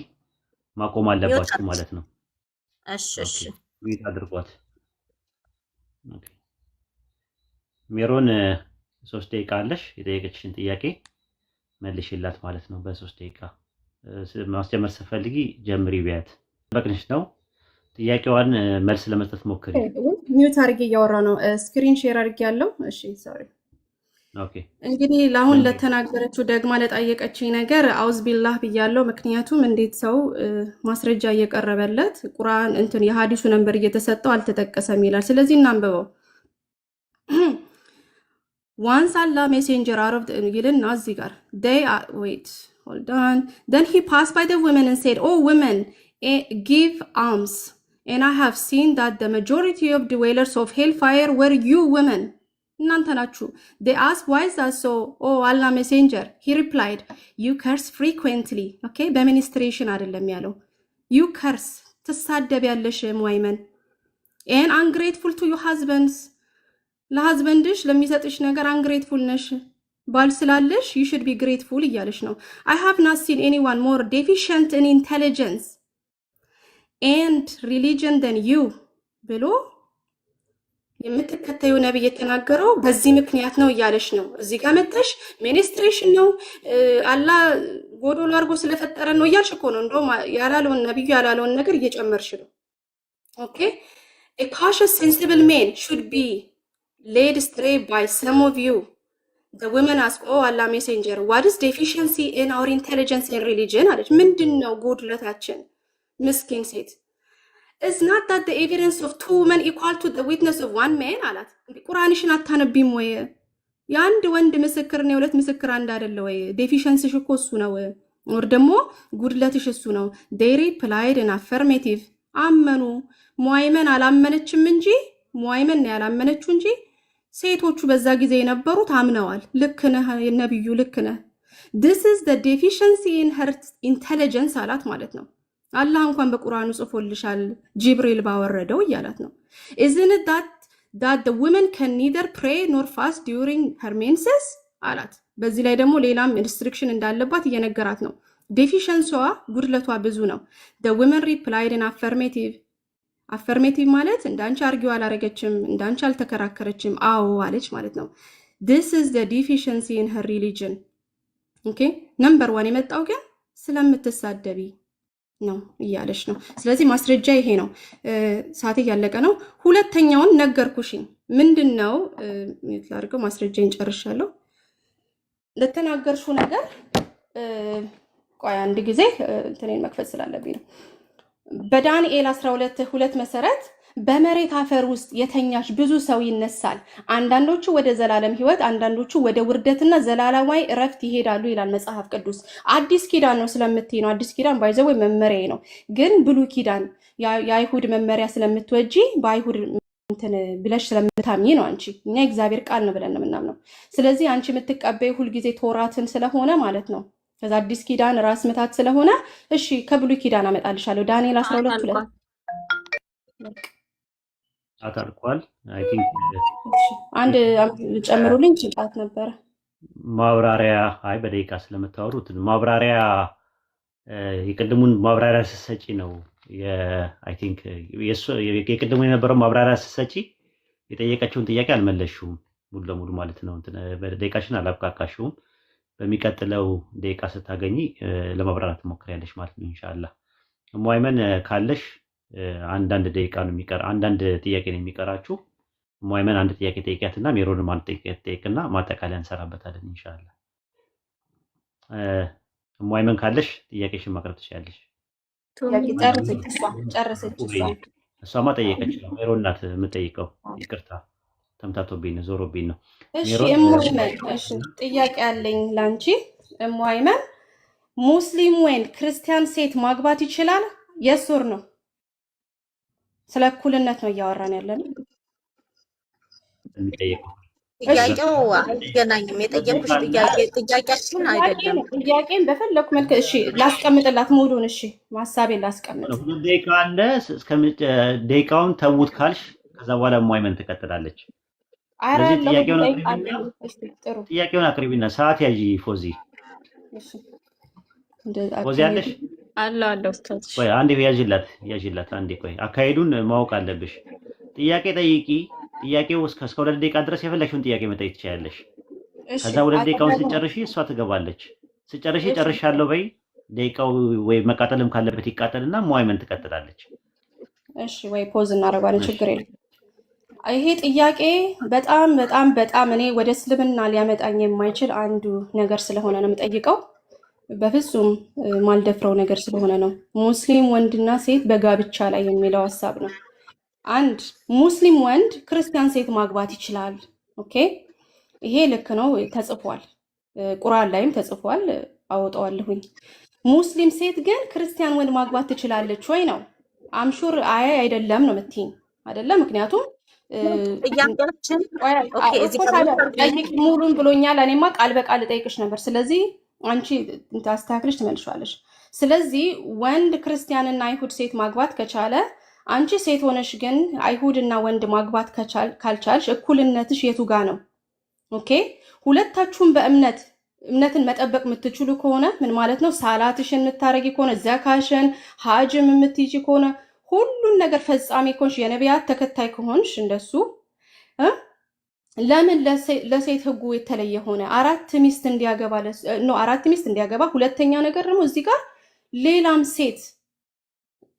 ማቆም አለባችሁ ማለት ነው። እሺ ዊት አድርጓት። ኦኬ ሜሮን 3 ደቂቃ አለሽ። የጠየቀችሽን ጥያቄ መልሽላት ማለት ነው። በ3 ደቂቃ ማስጀመር ስትፈልጊ ጀምሪ ቢያት በቅንሽ ነው። ጥያቄዋን መልስ ለመስጠት ሞክሪ። ሚውት አድርጌ እያወራ ነው። ስክሪን ሼር አድርጌ ያለው። እሺ ሶሪ። ኦኬ እንግዲህ ለአሁን ለተናገረችው ደግማ ለጠየቀችኝ ነገር አውዝ ቢላህ ብያለሁ። ምክንያቱም እንዴት ሰው ማስረጃ እየቀረበለት ቁርአን እንትን የሐዲሱ ነንበር እየተሰጠው አልተጠቀሰም ይላል። ስለዚህ እናንብበው። Once Allah messenger out of the ይልና እዚህ ጋር they wait hold on then he passed by the women and said, oh women, give alms, and I have seen that the majority of dwellers of hellfire were you women. እናንተ ናችሁ። they asked, why is that so, oh Allah messenger? He replied, you curse frequently. okay በሚኒስትሬሽን አይደለም ያለው you curse ትሳደቢያለሽ ሙአይመን and ungrateful to your husbands. ለሃዝበንድሽ ለሚሰጥሽ ነገር አንግሬትፉል ነሽ። ባል ስላለሽ you should be grateful እያለሽ ነው። I have not seen anyone more deficient in intelligence and religion than you ብሎ የምትከተዩ ነብይ የተናገረው በዚህ ምክንያት ነው እያለሽ ነው። እዚህ ጋር መተሽ ሚኒስትሬሽን ነው አላህ ጎዶሎ አድርጎ ስለፈጠረ ነው እያልሽ እኮ ነው። እንደውም ያላለውን ነብዩ ያላለውን ነገር እየጨመርሽ ነው። okay a cautious sensible man should be led astray by some of you. The women ask, oh Allah messenger, what is deficiency in our intelligence and religion? አለች። ምንድነው ጉድለታችን? ምስኪን ሴት is not that the evidence of two women equal to the witness of one man አላት። ቁርአንሽን አታነቢም ወይ? የአንድ ወንድ ምስክርና የሁለት ምስክር አንድ አይደለ ወይ? ዴፊሽንሲሽ እኮ እሱ ነው ወር ደግሞ ጉድለትሽ እሱ ነው። they replied in affirmative አመኑ። ሙአይመን አላመነችም እንጂ ሙአይመን ነው ያላመነችው እንጂ ሴቶቹ በዛ ጊዜ የነበሩት አምነዋል። ልክ ነህ የነብዩ ልክ ነህ። this is the deficiency in her intelligence አላት ማለት ነው። አላህ እንኳን በቁርአኑ ጽፎልሻል ጅብሪል ባወረደው እያላት ነው። isn't it that the women can neither pray nor fast during her menses አላት። በዚህ ላይ ደግሞ ሌላም restriction እንዳለባት እየነገራት ነው። ዴፊሽንሲዋ ጉድለቷ ብዙ ነው። the women replied in affirmative ማለት እንዳንቺ አርጊው አላረገችም፣ እንዳንቺ አልተከራከረችም፣ አዎ አለች ማለት ነው። this is the deficiency in her religion. okay number 1 የመጣው ግን ስለምትሳደቢ ነው እያለች ነው። ስለዚህ ማስረጃ ይሄ ነው። ሰዓት ያለቀ ነው። ሁለተኛውን ነገርኩሽኝ ምንድነው ላድርገው። ማስረጃዬን ጨርሻለሁ። ለተናገርሽው ነገር ቆይ አንድ ጊዜ እንትኔን መክፈት ስላለብኝ ነው። በዳንኤል 12:2 መሰረት በመሬት አፈር ውስጥ የተኛች ብዙ ሰው ይነሳል። አንዳንዶቹ ወደ ዘላለም ሕይወት፣ አንዳንዶቹ ወደ ውርደትና ዘላለማዊ እረፍት ይሄዳሉ ይላል መጽሐፍ ቅዱስ። አዲስ ኪዳን ነው ስለምትይ ነው። አዲስ ኪዳን ባይዘው መመሪያ ነው። ግን ብሉይ ኪዳን የአይሁድ መመሪያ ስለምትወጂ በአይሁድ እንትን ብለሽ ስለምታምኚ ነው አንቺ። እኛ እግዚአብሔር ቃል ነው ብለን ነው የምናምነው። ስለዚህ አንቺ የምትቀበይ ሁሉ ጊዜ ቶራትን ስለሆነ ማለት ነው ከዛ አዲስ ኪዳን ራስ ምታት ስለሆነ እሺ ከብሉይ ኪዳን አመጣልሻለሁ። ዳንኤል 12:2 አታልቋል። አይ ቲንክ አንድ ጨምሩልኝ ጭንጣት ነበረ ማብራሪያ አይ በደቂቃ ስለምታወሩት ማብራሪያ የቅድሙን ማብራሪያ ስትሰጪ ነው አይ ቲንክ የቅድሙን የነበረው ማብራሪያ ስትሰጪ የጠየቀችውን ጥያቄ አልመለሽውም ሙሉ ለሙሉ ማለት ነው። በደቂቃሽን አላብቃቃሽውም። በሚቀጥለው ደቂቃ ስታገኚ ለማብራራት ትሞክሪያለሽ ማለት ነው ኢንሻአላህ። ሙአይመን ካለሽ አንዳንድ ደቂቃ ነው የሚቀር አንዳንድ ጥያቄ ነው የሚቀራችሁ። ሙአይመን አንድ ጥያቄ ጠይቂያትና ሜሮንም አንድ ጥያቄ ጠይቅና ማጠቃለያ እንሰራበታለን ኢንሻአላህ። ሙአይመን ካለሽ ጥያቄሽን ማቅረብ ትችያለሽ። ጨረሰች እሷማ ጠየቀች ነው ሜሮን ናት የምጠይቀው። ይቅርታ ተምታቶብኝ ነው ዞሮብኝ ነው። እሺ ሙአይመን እሺ ጥያቄ አለኝ ላንቺ። ሙአይመን ሙስሊም ወንድ ክርስቲያን ሴት ማግባት ይችላል? የሱር ነው። ስለ እኩልነት ነው እያወራን ያለነው። የሚጠይቀው ጥያቄው አይገናኝም። የጠየቁሽ ጥያቄያችን አይደለም። ጥያቄን በፈለኩ መልክ እሺ ላስቀምጥላት ሙሉን። እሺ ማሳቤን ላስቀምጥ። ሁለት ደቂቃ አለ። እስከ ደቂቃውን ተውት ካልሽ ከዛ በኋላ ሙአይመን ትቀጥላለች። ጥያቄውን አቅርቢና ሰዓት ያዢ ፎዚ። ፎዚ አለሽ? አለው ኡስታዝ። ቆይ አንዴ ያዥላት አንዴ። ቆይ አካሄዱን ማወቅ አለብሽ። ጥያቄ ጠይቂ። ጥያቄው እስከ 2 ደቂቃ ድረስ የፈለግሽውን ጥያቄ መጠየቅ ትችያለሽ። ከዛ 2 ደቂቃውን ስጨርሺ እሷ ትገባለች። ስጨርሺ ጨርሻለሁ በይ። ደቂቃው ወይ መቃጠልም ካለበት ይቃጠልና ሙአይመን ትቀጥላለች። እሺ ወይ ፖዝ እናደርጋለን፣ ችግር የለም። ይሄ ጥያቄ በጣም በጣም በጣም እኔ ወደ እስልምና ሊያመጣኝ የማይችል አንዱ ነገር ስለሆነ ነው የምጠይቀው። በፍጹም ማልደፍረው ነገር ስለሆነ ነው። ሙስሊም ወንድና ሴት በጋብቻ ላይ የሚለው ሀሳብ ነው። አንድ ሙስሊም ወንድ ክርስቲያን ሴት ማግባት ይችላል። ኦኬ ይሄ ልክ ነው፣ ተጽፏል፣ ቁርአን ላይም ተጽፏል፣ አወጣዋለሁኝ። ሙስሊም ሴት ግን ክርስቲያን ወንድ ማግባት ትችላለች ወይ ነው? አምሹር አይ አይደለም ነው የምትይኝ አይደለም? ምክንያቱም ጥያቄያችን ጠይቅ ሙሉን ብሎኛል። እኔማ ቃል በቃል ጠይቅሽ ነበር። ስለዚህ አንቺ ታስተካክልሽ ትመልሻለሽ። ስለዚህ ወንድ ክርስቲያንና አይሁድ ሴት ማግባት ከቻለ አንቺ ሴት ሆነሽ ግን አይሁድና ወንድ ማግባት ካልቻልሽ እኩልነትሽ የቱ ጋ ነው? ኦኬ ሁለታችሁም እምነትን መጠበቅ የምትችሉ ከሆነ ምን ማለት ነው? ሳላትሽን የምታረጊ ከሆነ ዘካሽን፣ ሀጅም የምትይጂ ከሆነ ሁሉን ነገር ፈጻሚ ከሆንሽ የነቢያት ተከታይ ከሆንሽ እንደሱ ለምን ለሴት ህጉ የተለየ ሆነ? አራት ሚስት እንዲያገባ ሁለተኛ ነገር ደግሞ እዚህ ጋር ሌላም ሴት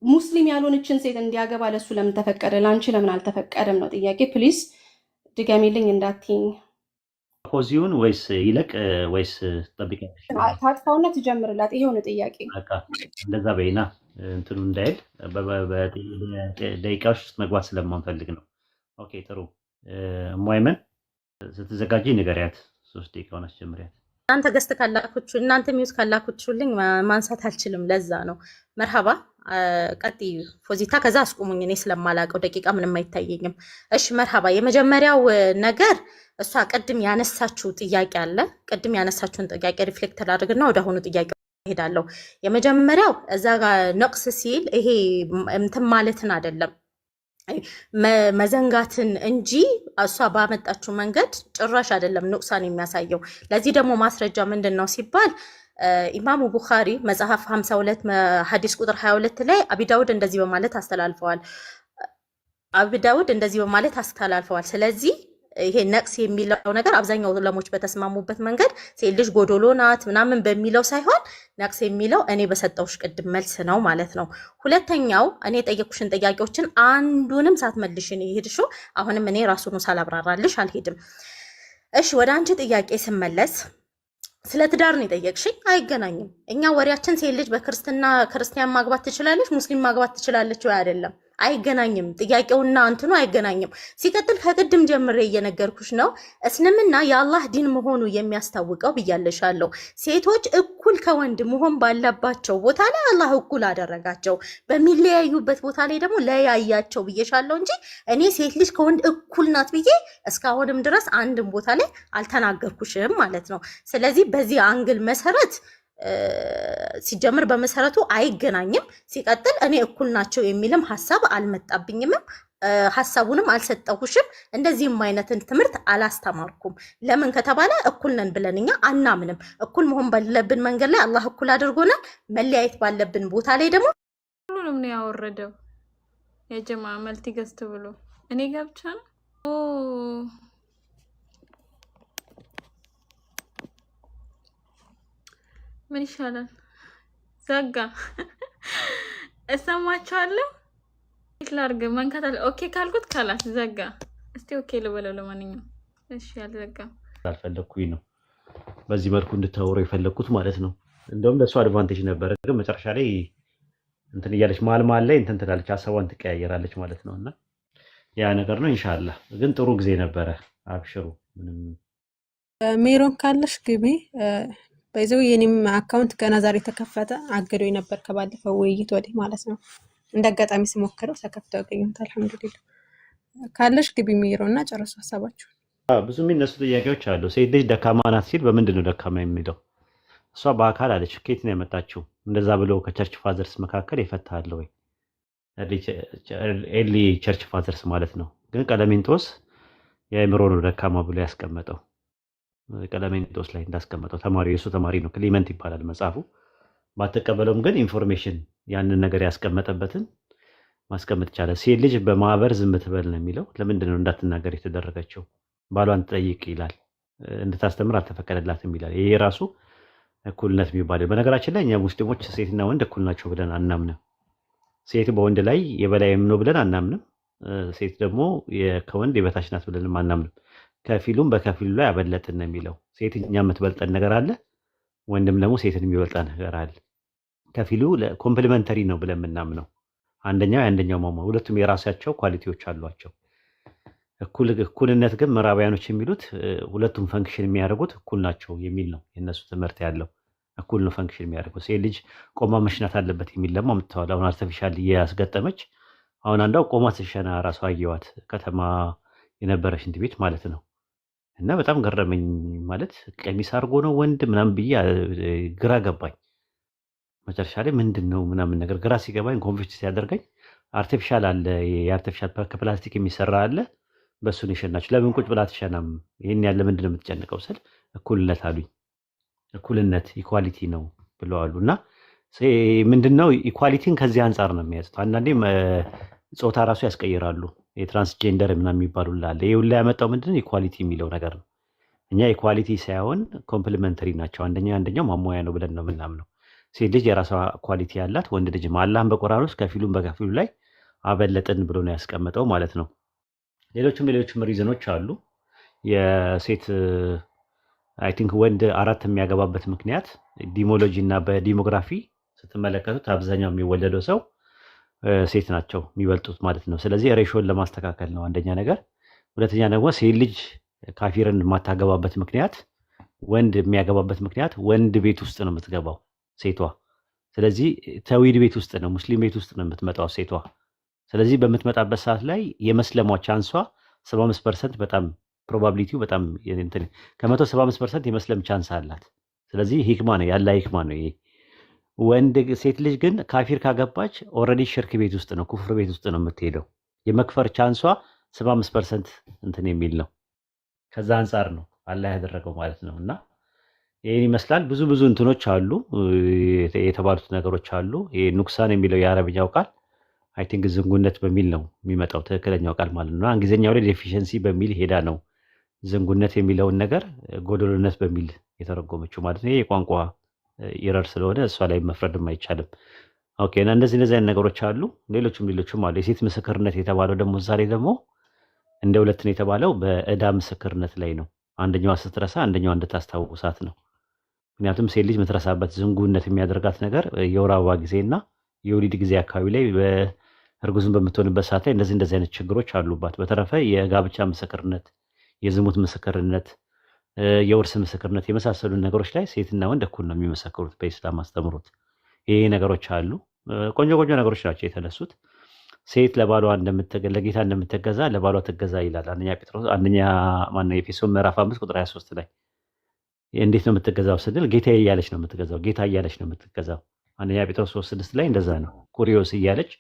ሙስሊም ያልሆነችን ሴት እንዲያገባ ለሱ ለምን ተፈቀደ? ለአንቺ ለምን አልተፈቀደም ነው ጥያቄ። ፕሊዝ ድገሚልኝ እንዳትይኝ። ፖዚውን ወይስ ይለቅ ወይስ ጠብቂያለሽ? ታጥፋውና ትጀምርላት። ይሄው ነው ጥያቄ። በቃ እንደዛ በይና እንትኑ እንዳይል ደቂቃዎች ውስጥ መግባት ስለማንፈልግ ነው። ኦኬ ጥሩ። ሙአይመን ስትዘጋጂ ንገሪያት። 3 ደቂቃውን አስጀምሪያት። እናንተ ገስት ካላኩችሁ እናንተ ሚውት ካላኩችሁልኝ ማንሳት አልችልም። ለዛ ነው። መርሃባ ቀጥይ ፎዚታ። ከዛ አስቁሙኝ፣ እኔ ስለማላውቀው ደቂቃ ምንም አይታየኝም። እሺ መርሃባ። የመጀመሪያው ነገር እሷ ቅድም ያነሳችው ጥያቄ አለ። ቅድም ያነሳችውን ጥያቄ ሪፍሌክት ላድርግና ወደ አሁኑ ጥያቄ ሄዳለሁ። የመጀመሪያው እዛ ጋር ነቅስ ሲል ይሄ እንትን ማለትን አይደለም መዘንጋትን እንጂ እሷ ባመጣችው መንገድ ጭራሽ አይደለም ንቁሳን የሚያሳየው። ለዚህ ደግሞ ማስረጃ ምንድን ነው ሲባል ኢማሙ ቡኻሪ መጽሐፍ 52 ሐዲስ ቁጥር 22 ላይ አቢዳውድ እንደዚህ በማለት አስተላልፈዋል። ስለዚህ ይሄ ነቅስ የሚለው ነገር አብዛኛው ዑለሞች በተስማሙበት መንገድ ሴት ልጅ ጎዶሎ ናት ምናምን በሚለው ሳይሆን ነቅስ የሚለው እኔ በሰጠውሽ ቅድም መልስ ነው ማለት ነው። ሁለተኛው እኔ የጠየኩሽን ጥያቄዎችን አንዱንም ሳትመልሽን ይሄድሽው። አሁንም እኔ ራሱኑ ሳላብራራልሽ አልሄድም። እሺ ወደ አንቺ ጥያቄ ስመለስ ስለ ትዳር ነው የጠየቅሽኝ። አይገናኝም። እኛ ወሬያችን ሴት ልጅ ክርስቲያን ማግባት ትችላለች፣ ሙስሊም ማግባት ትችላለች ወይ አይደለም። አይገናኝም። ጥያቄውና እንትኑ አይገናኝም። ሲቀጥል ከቅድም ጀምሬ እየነገርኩሽ ነው እስልምና የአላህ ዲን መሆኑ የሚያስታውቀው ብያለሻለሁ። ሴቶች እኩል ከወንድ መሆን ባለባቸው ቦታ ላይ አላህ እኩል አደረጋቸው፣ በሚለያዩበት ቦታ ላይ ደግሞ ለያያቸው ብዬሻለሁ እንጂ እኔ ሴት ልጅ ከወንድ እኩል ናት ብዬ እስካሁንም ድረስ አንድም ቦታ ላይ አልተናገርኩሽም ማለት ነው። ስለዚህ በዚህ አንግል መሰረት ሲጀምር በመሰረቱ አይገናኝም። ሲቀጥል እኔ እኩል ናቸው የሚልም ሀሳብ አልመጣብኝምም፣ ሀሳቡንም አልሰጠሁሽም። እንደዚህም አይነትን ትምህርት አላስተማርኩም። ለምን ከተባለ እኩል ነን ብለን እኛ አናምንም። እኩል መሆን ባለብን መንገድ ላይ አላህ እኩል አድርጎናል። መለያየት ባለብን ቦታ ላይ ደግሞ ሁሉንም ነው ያወረደው። የጀማ መልቲ ገዝት ብሎ እኔ ገብቻ ነው ምን ይሻላል? ዘጋ። እሰማቸዋለሁ። ላርግ መንካታል። ኦኬ ካልኩት ካላስ ዘጋ። እስቲ ኦኬ ልበለው። ለማንኛውም እሺ አልዘጋም። አልፈለኩኝ ነው በዚህ መልኩ እንድታወሩ የፈለኩት ማለት ነው። እንደውም ለእሱ አድቫንቴጅ ነበረ፣ ግን መጨረሻ ላይ እንትን እያለች መሀል ላይ እንትን ትላለች፣ ሀሳቧን ትቀያየራለች ማለት ነው። እና ያ ነገር ነው። ኢንሻአላህ ግን ጥሩ ጊዜ ነበረ። አብሽሩ። ምንም ሜሮን ካለሽ ግቢ። በዚሁ የኔም አካውንት ገና ዛሬ ተከፈተ። አገዶኝ ነበር ከባለፈው ውይይት ወዲህ ማለት ነው። እንደ አጋጣሚ ስሞክረው ተከፍቶ ያገኘሁት። አልሐምዱሊላህ። ካለሽ ግቢ ሜሮን እና ጨርሱ ሀሳባችሁ። ብዙ የሚነሱ ጥያቄዎች አሉ። ሴት ልጅ ደካማ ናት ሲል በምንድን ነው ደካማ የሚለው? እሷ በአካል አለች። ከየት ነው የመጣችው? እንደዛ ብሎ ከቸርች ፋዘርስ መካከል ይፈታል ወይ? ኤርሊ ቸርች ፋዘርስ ማለት ነው። ግን ቀለሜንጦስ የአእምሮ ነው ደካማ ብሎ ያስቀመጠው ቀለሜንጦስ ላይ እንዳስቀመጠው ተማሪ የእሱ ተማሪ ነው፣ ክሊመንት ይባላል መጽሐፉ። ባትቀበለውም ግን ኢንፎርሜሽን ያንን ነገር ያስቀመጠበትን ማስቀመጥ ይቻለ። ሴት ልጅ በማህበር ዝም ትበል ነው የሚለው። ለምንድን ነው እንዳትናገር የተደረገችው? ባሏን ትጠይቅ ይላል። እንድታስተምር አልተፈቀደላትም ይላል። ይሄ ራሱ እኩልነት የሚባለው። በነገራችን ላይ እኛ ሙስሊሞች ሴትና ወንድ እኩል ናቸው ብለን አናምንም። ሴት በወንድ ላይ የበላይም ነው ብለን አናምንም። ሴት ደግሞ ከወንድ የበታች ናት ብለንም አናምንም። ከፊሉም በከፊሉ ላይ አበለጥን ነው የሚለው። ሴት እኛ የምትበልጠን ነገር አለ፣ ወንድም ደግሞ ሴትን የሚበልጠን ነገር አለ። ከፊሉ ኮምፕሊመንተሪ ነው ብለን የምናምነው። አንደኛው የአንደኛው ማማ፣ ሁለቱም የራሳቸው ኳሊቲዎች አሏቸው። እኩልነት ግን ምዕራባውያኖች የሚሉት ሁለቱም ፈንክሽን የሚያደርጉት እኩል ናቸው የሚል ነው የእነሱ ትምህርት ያለው። እኩል ነው ፈንክሽን የሚያደርጉት። ሴት ልጅ ቆማ መሽናት አለበት የሚል ደግሞ አምጥተዋል። አሁን አርቲፊሻል እያስገጠመች አሁን አንዷ ቆማ ትሸና ራሷ አየዋት፣ ከተማ የነበረ ሽንት ቤት ማለት ነው። እና በጣም ገረመኝ። ማለት ቀሚስ አድርጎ ነው ወንድ ምናምን ብዬ ግራ ገባኝ። መጨረሻ ላይ ምንድን ነው ምናምን ነገር ግራ ሲገባኝ ኮንፊውዝ ሲያደርገኝ አርቲፊሻል አለ፣ የአርቲፊሻል ከፕላስቲክ የሚሰራ አለ፣ በእሱን የሸናችሁ ለምን ቁጭ ብላ ትሸናም? ይህን ያለ ምንድን ነው የምትጨንቀው ስል እኩልነት አሉኝ። እኩልነት ኢኳሊቲ ነው ብለዋሉ። እና ምንድነው ኢኳሊቲን ከዚህ አንጻር ነው የሚያዙት። አንዳንዴ ጾታ ራሱ ያስቀይራሉ። የትራንስጀንደር ምናምን የሚባሉ ላለ ይህ ሁላ ያመጣው ምንድነው ኢኳሊቲ የሚለው ነገር ነው። እኛ ኢኳሊቲ ሳይሆን ኮምፕሊመንተሪ ናቸው፣ አንደኛው ማሟያ ነው ብለን ነው የምናምነው። ሴት ልጅ የራሷ ኳሊቲ ያላት፣ ወንድ ልጅ አላህም በቁርአን ውስጥ ከፊሉም በከፊሉ ላይ አበለጥን ብሎ ነው ያስቀመጠው ማለት ነው። ሌሎችም ሪዝኖች አሉ። የሴት አይ ቲንክ ወንድ 4 የሚያገባበት ምክንያት ዲሞሎጂ እና በዲሞግራፊ ስትመለከቱት አብዛኛው የሚወለደው ሰው ሴት ናቸው የሚበልጡት ማለት ነው። ስለዚህ ሬሾን ለማስተካከል ነው አንደኛ ነገር። ሁለተኛ ደግሞ ሴት ልጅ ካፊርን የማታገባበት ምክንያት፣ ወንድ የሚያገባበት ምክንያት ወንድ ቤት ውስጥ ነው የምትገባው ሴቷ። ስለዚህ ተዊድ ቤት ውስጥ ነው፣ ሙስሊም ቤት ውስጥ ነው የምትመጣው ሴቷ። ስለዚህ በምትመጣበት ሰዓት ላይ የመስለሟ ቻንሷ 75% በጣም ፕሮባቢሊቲው በጣም ከመቶ 75% የመስለም ቻንስ አላት። ስለዚህ ሂክማ ነው ያለ ሂክማ ነው ይሄ። ሴት ልጅ ግን ካፊር ካገባች ኦልሬዲ ሽርክ ቤት ውስጥ ነው፣ ኩፍር ቤት ውስጥ ነው የምትሄደው። የመክፈር ቻንሷ 75% እንትን የሚል ነው። ከዛ አንጻር ነው አላህ ያደረገው ማለት ነው። እና ይህን ይመስላል። ብዙ እንትኖች አሉ፣ የተባሉት ነገሮች አሉ። ይሄ ኑክሳን የሚለው የአረብኛው ቃል አይ ቲንክ ዝንጉነት በሚል ነው የሚመጣው ትክክለኛው ቃል ማለት ነው። እንግሊዝኛው ላይ ዴፊሽንሲ በሚል ሄዳ ነው ዝንጉነት የሚለውን ነገር ጎደሎነት በሚል የተረጎመችው ማለት ነው። ይሄ የቋንቋ ኢረር ስለሆነ እሷ ላይ መፍረድም አይቻልም። ኦኬ። እና እንደዚህ አይነት ነገሮች አሉ። ሌሎችም አሉ። የሴት ምስክርነት የተባለው ደግሞ ዛሬ ደግሞ እንደ ሁለት ነው የተባለው በዕዳ ምስክርነት ላይ ነው። አንደኛዋ ስትረሳ አንደኛዋ እንድታስታውሳት ነው። ምክንያቱም ሴት ልጅ የምትረሳበት ዝንጉነት የሚያደርጋት ነገር የወር አበባ ጊዜና የወሊድ ጊዜ አካባቢ ላይ እርጉዝን በምትሆንበት ሰዓት ላይ እንደዚህ አይነት ችግሮች አሉባት። በተረፈ የጋብቻ ምስክርነት፣ የዝሙት ምስክርነት፣ የውርስ ምስክርነት የመሳሰሉ ነገሮች ላይ ሴትና ወንድ እኩል ነው የሚመሰክሩት በኢስላም አስተምሮት። ይሄ ነገሮች አሉ። ቆንጆ ነገሮች ናቸው የተነሱት። ሴት ለባሏ ለጌታ እንደምትገዛ ለባሏ ትገዛ ይላል። አንደኛ ኤፌሶን ምዕራፍ 5 ቁጥር 23 ላይ እንዴት ነው የምትገዛው ስንል ጌታ እያለች ነው የምትገዛው። ጌታ እያለች ነው የምትገዛው። አንደኛ ጴጥሮስ 3:6 ላይ እንደዛ ነው። ኩሪዮስ እያለች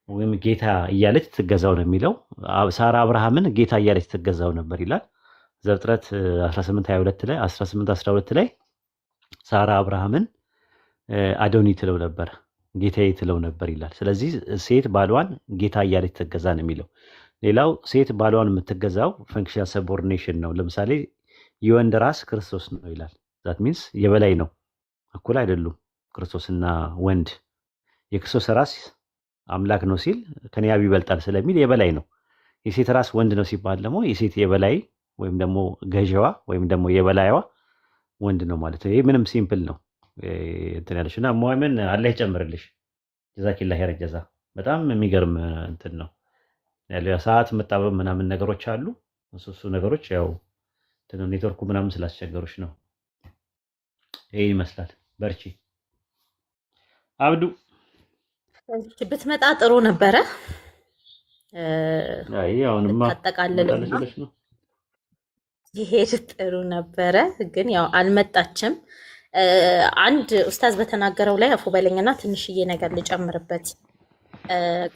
ወይም ጌታ እያለች ትገዛው ነው የሚለው። ሳራ አብርሃምን ጌታ እያለች ትገዛው ነበር ይላል። ዘፍጥረት 18:22 ላይ 18:12 ላይ ሳራ አብርሃምን አዶኒ ትለው ነበር፣ ጌታዬ ትለው ነበር ይላል። ስለዚህ ሴት ባሏን ጌታ እያለች ትገዛ ነው የሚለው። ሌላው ሴት ባሏን የምትገዛው ፈንክሽናል ሰቦርዲኔሽን ነው። ለምሳሌ የወንድ ራስ ክርስቶስ ነው ይላል። ዛት ሚንስ የበላይ ነው፣ እኩል አይደሉም ክርስቶስና ወንድ። የክርስቶስ ራስ አምላክ ነው ሲል ከኔ አብ ይበልጣል ስለሚል የበላይ ነው። የሴት ራስ ወንድ ነው ሲባል ደግሞ የሴት የበላይ ወይም ደግሞ ገዢዋ ወይም ደግሞ የበላይዋ ወንድ ነው ማለት ነው። ይሄ ምንም ሲምፕል ነው እንትን ያለሽና ሙአሚን አላህ ይጨምርልሽ። ጀዛኪላህ ኸይር ጀዛ። በጣም የሚገርም እንትን ነው ያለው። ሰዓት መጣበብ ምናምን ነገሮች አሉ። እሱ ነገሮች ያው ኔትወርኩ ምናምን ስላስቸገሩሽ ነው። ይሄ ይመስላል። በርቺ አብዱ። ብትመጣ ጥሩ ነበረ። አይ አሁንማ ታጠቃልልና ይሄድ ጥሩ ነበረ፣ ግን ያው አልመጣችም። አንድ ኡስታዝ በተናገረው ላይ አፉ በለኝና ትንሽዬ ነገር ልጨምርበት።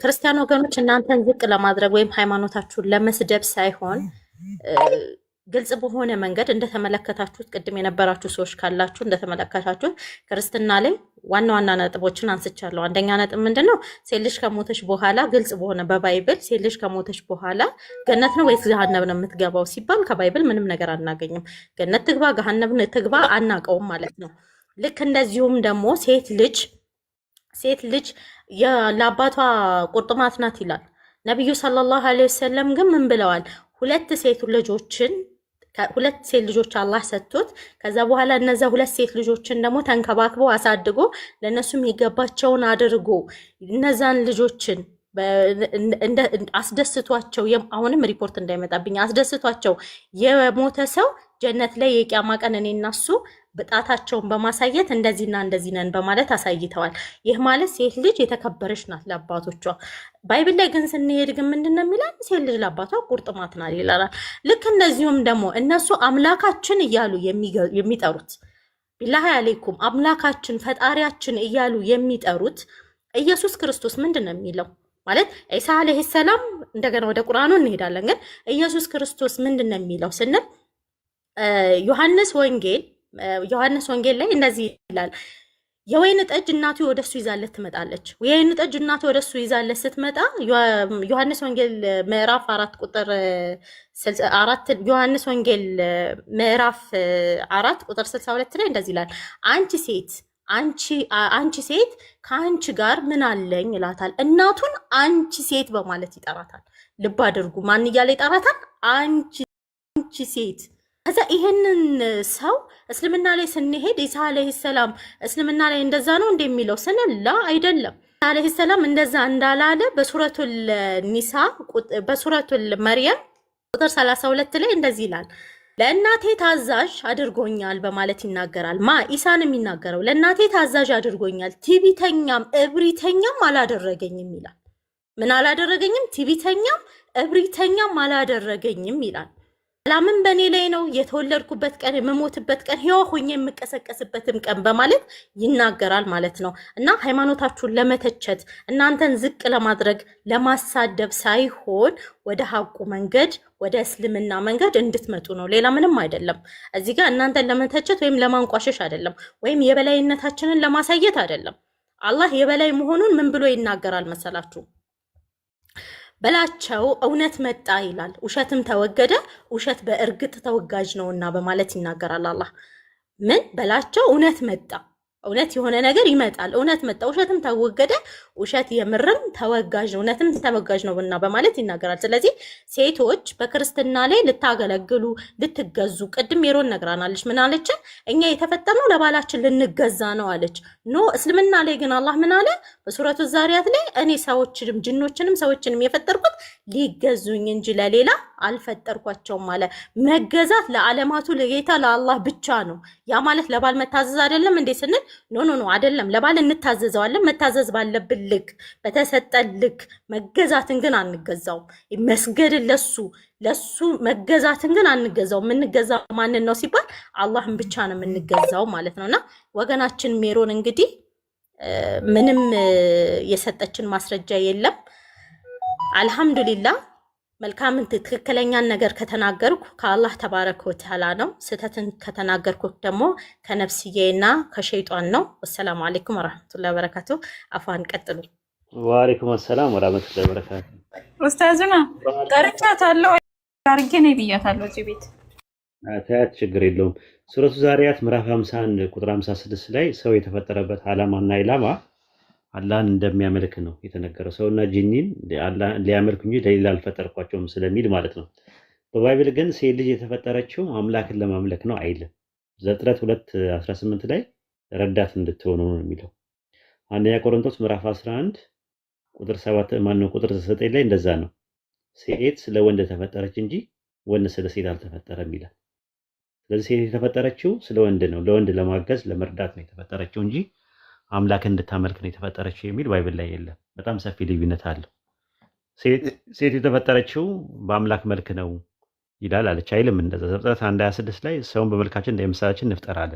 ክርስቲያን ወገኖች እናንተን ዝቅ ለማድረግ ወይም ሃይማኖታችሁን ለመስደብ ሳይሆን ግልጽ በሆነ መንገድ እንደተመለከታችሁት ቅድም የነበራችሁ ሰዎች ካላችሁ እንደተመለከታችሁት ክርስትና ላይ ዋና ዋና ነጥቦችን አንስቻለሁ። አንደኛ ነጥብ ምንድነው? ሴት ልጅ ከሞተች በኋላ ግልጽ በሆነ በባይብል ሴት ልጅ ከሞተች በኋላ ገነት ነው ወይስ ገሃነም ነው የምትገባው ሲባል ከባይብል ምንም ነገር አናገኝም። ገነት ትግባ ገሃነም ትግባ አናውቀውም ማለት ነው። ልክ እንደዚሁም ደግሞ ሴት ልጅ ለአባቷ ቁርጥማት ናት ይላል ነቢዩ ሰለላሁ ዐለይሂ ወሰለም። ግን ምን ብለዋል? ሁለት ሴት ልጆች አላህ ሰጥቶት ከዛ በኋላ እነዛ ሁለት ሴት ልጆችን ደግሞ ተንከባክቦ አሳድጎ ለነሱ የሚገባቸውን አድርጎ እነዛን ልጆችን አስደስቷቸው፣ አሁንም ሪፖርት እንዳይመጣብኝ አስደስቷቸው የሞተ ሰው ጀነት ላይ የቂያማ ቀን እኔ እና እሱ በጣታቸውን በማሳየት እንደዚህና እንደዚህ ነን በማለት አሳይተዋል። ይህ ማለት ሴት ልጅ የተከበረች ናት ለአባቶቿ። ባይብል ላይ ግን ስንሄድ ግን ምንድን ነው የሚላል? ሴት ልጅ ለአባቷ ቁርጥማት ናት ይላል። ልክ እንደዚሁም ደግሞ እነሱ አምላካችን እያሉ የሚጠሩት ቢላሂ አለይኩም አምላካችን ፈጣሪያችን እያሉ የሚጠሩት ኢየሱስ ክርስቶስ ምንድን ነው የሚለው? ማለት ኢሳ አለይሂ ሰላም እንደገና ወደ ቁርአኑ እንሄዳለን። ግን ኢየሱስ ክርስቶስ ምንድን ነው የሚለው ስንል ዮሐንስ ወንጌል ላይ እንደዚህ ይላል፣ የወይን ጠጅ እናቱ ወደሱ ይዛለት ትመጣለች። የወይን ጠጅ እናቱ ወደሱ ይዛለት ስትመጣ ዮሐንስ ወንጌል ምዕራፍ 4 ቁጥር 4 ዮሐንስ ወንጌል ምዕራፍ 4 ቁጥር 62 ላይ እንደዚህ ይላል፣ አንቺ ሴት ከአንቺ ጋር ምን አለኝ ይላታል። እናቱን አንቺ ሴት በማለት ይጠራታል። ልብ አድርጉ፣ ማን እያለ ይጠራታል? አንቺ ሴት። ከዛ ይሄንን ሰው እስልምና ላይ ስንሄድ ኢሳ አለይሂ ሰላም እስልምና ላይ እንደዛ ነው እንደሚለው ስንል ላ አይደለም። ኢሳ አለይሂ ሰላም እንደዛ እንዳላለ በሱረቱል መርየም ቁጥር 32 ላይ እንደዚህ ይላል፣ ለእናቴ ታዛዥ አድርጎኛል በማለት ይናገራል። ኢሳን የሚናገረው ለእናቴ ታዛዥ አድርጎኛል፣ ትዕቢተኛም እብሪተኛም አላደረገኝም ይላል። ምን አላደረገኝም? ትዕቢተኛም እብሪተኛም አላደረገኝም ይላል። ሰላምን በእኔ ላይ ነው፣ የተወለድኩበት ቀን፣ የምሞትበት ቀን፣ ሕያው ሆኜ የምቀሰቀስበትም ቀን በማለት ይናገራል ማለት ነው። እና ሃይማኖታችሁን ለመተቸት እናንተን ዝቅ ለማድረግ ለማሳደብ ሳይሆን ወደ ሀቁ መንገድ ወደ እስልምና መንገድ እንድትመጡ ነው። ሌላ ምንም አይደለም። እዚህ ጋር እናንተን ለመተቸት ወይም ለማንቋሸሽ አይደለም፣ ወይም የበላይነታችንን ለማሳየት አይደለም። አላህ የበላይ መሆኑን ምን ብሎ ይናገራል መሰላችሁ? በላቸው እውነት መጣ ይላል፣ ውሸትም ተወገደ፣ ውሸት በእርግጥ ተወጋጅ ነውና በማለት ይናገራል አላህ። ምን በላቸው እውነት መጣ፣ እውነት የሆነ ነገር ይመጣል፣ እውነት መጣ፣ ውሸትም ተወገደ፣ ውሸት የምርም ተወጋጅ ነው፣ እውነትም ተወጋጅ ነውና በማለት ይናገራል። ስለዚህ ሴቶች በክርስትና ላይ ልታገለግሉ ልትገዙ፣ ቅድም ሜሮን ነግራናለች። ምን አለች? እኛ የተፈጠርነው ለባላችን ልንገዛ ነው አለች። ኖ እስልምና ላይ ግን አላህ ምን አለ? በሱረቱ ዛሪያት ላይ እኔ ሰዎችንም ጅኖችንም ሰዎችንም የፈጠርኩት ሊገዙኝ እንጂ ለሌላ አልፈጠርኳቸውም አለ። መገዛት ለዓለማቱ ለጌታ ለአላህ ብቻ ነው። ያ ማለት ለባል መታዘዝ አይደለም እንዴ ስንል ኖ አይደለም። ለባል እንታዘዘዋለን። መታዘዝ ባለብን ልክ በተሰጠን ልክ መገዛትን ግን አንገዛውም። መስገድን ለሱ መገዛትን ግን አንገዛው። የምንገዛው ማንን ነው ሲባል አላህን ብቻ ነው የምንገዛው ማለት ነውና ወገናችን ሜሮን እንግዲህ ምንም የሰጠችን ማስረጃ የለም። አልሐምዱሊላህ መልካምን ትክክለኛን ነገር ከተናገርኩ ከአላህ ተባረከ ወተዓላ ነው። ስህተትን ከተናገርኩ ደግሞ ከነፍስዬና ከሸይጣን ነው። ወሰላሙ አለይኩም ወራህመቱላሂ ወበረካቱ። አፋን ቀጥሉ። ወአለይኩም ሰላም ወራህመቱላሂ ወበረካቱ። ኡስታዙና ጠርቻታለሁ አድርጌ ነው ብያታለሁ። እዚህ ቤት ታያት ችግር የለውም። ሱረቱ ዛሪያት ምዕራፍ 51 ቁጥር 56 ላይ ሰው የተፈጠረበት ዓላማና ኢላማ አላህን እንደሚያመልክ ነው የተነገረው። ሰውና ጂኒን አላህን ሊያመልኩ እንጂ ለሌላ አልፈጠርኳቸውም ስለሚል ማለት ነው። በባይብል ግን ሴት ልጅ የተፈጠረችው አምላክን ለማምለክ ነው አይልም። ዘፍጥረት 2:18 ላይ ረዳት እንድትሆኑ ነው የሚለው። አንደኛ ቆሮንቶስ ምዕራፍ 11 ቁጥር 7 ቁጥር 9 ላይ እንደዛ ነው። ሴት ስለ ወንድ ተፈጠረች እንጂ ወንድ ስለ ሴት አልተፈጠረም ይላል። ስለዚህ ሴት የተፈጠረችው ስለ ወንድ ነው፣ ለወንድ ለማገዝ ለመርዳት ነው የተፈጠረችው እንጂ አምላክ እንድታመልክ ነው የተፈጠረችው የሚል ባይብል ላይ የለም። በጣም ሰፊ ልዩነት አለው። ሴት የተፈጠረችው በአምላክ መልክ ነው ይላል አለች አይልም። እንደዛ ዘፍጥረት 1:26 ላይ ሰውን በመልካችን እንደ ምሳሌያችን እንፍጠር አለ።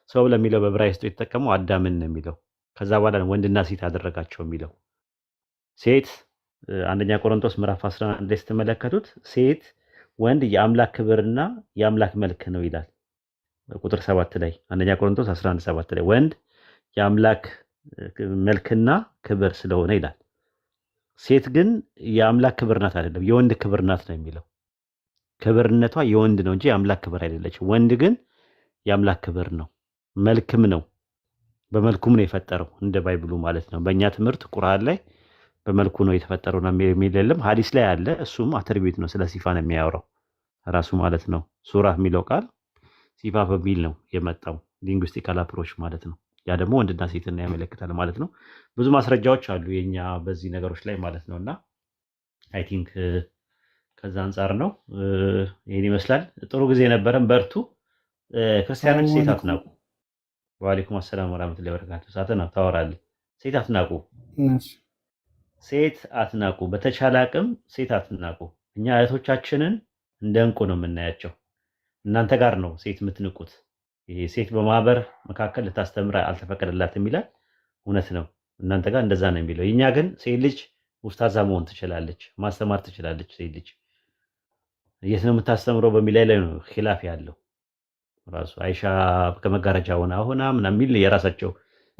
ሰው ለሚለው በዕብራይስጡ የተጠቀመው አዳምን ነው የሚለው። ከዛ በኋላ ወንድና ሴት አደረጋቸው የሚለው። ሴት አንደኛ ቆሮንቶስ ምዕራፍ 11 ላይ ስትመለከቱት ሴት ወንድ የአምላክ ክብርና የአምላክ መልክ ነው ይላል። ቁጥር 7 ላይ አንደኛ ቆሮንቶስ 11:7 ላይ ወንድ የአምላክ መልክና ክብር ስለሆነ ይላል። ሴት ግን የአምላክ ክብር ናት አይደለም፣ የወንድ ክብር ናት ነው የሚለው። ክብርነቷ የወንድ ነው እንጂ የአምላክ ክብር አይደለችም። ወንድ ግን የአምላክ ክብር ነው፣ መልክም ነው፣ በመልኩም ነው የፈጠረው እንደ ባይብሉ ማለት ነው። በእኛ ትምህርት ቁርአን ላይ በመልኩ ነው የተፈጠረው ነው የሚል የለም። ሐዲስ ላይ አለ። እሱም አትሪቢዩት ነው፣ ስለ ሲፋ ነው የሚያወራው ራሱ ማለት ነው። ሱራ የሚለው ቃል ሲፋ በሚል ነው የመጣው፣ ሊንጉስቲካል አፕሮች ማለት ነው። ያ ደግሞ ወንድና ሴትን ያመለክታል ማለት ነው። ብዙ ማስረጃዎች አሉ የኛ በዚህ ነገሮች ላይ ማለት ነውና አይ ቲንክ ከዛ አንጻር ነው ይሄን ይመስላል። ጥሩ ጊዜ ነበረን። በርቱ። ክርስቲያኖች ሴት አትናቁ። ወአለይኩም ሰላም ወራህመቱላሂ ወበረካቱ። ሳተና ታወራለህ። ሴት አትናቁ። ሴት አትናቁ። በተቻለ አቅም ሴት አትናቁ። እኛ እህቶቻችንን እንደ እንቁ ነው የምናያቸው። እናንተ ጋር ነው ሴት የምትንቁት። ይሄ ሴት በማህበር መካከል ልታስተምር አልተፈቀደላትም ይላል። እውነት ነው። እናንተ ጋር እንደዛ ነው የሚለው። እኛ ግን ሴት ልጅ ኡስታዛ መሆን ትችላለች፣ ማስተማር ትችላለች። ሴት ልጅ የት ነው የምታስተምረው በሚል ላይ ነው ኺላፍ ያለው። ራሱ አይሻ ከመጋረጃ ሆና ምናምን የሚል የራሳቸው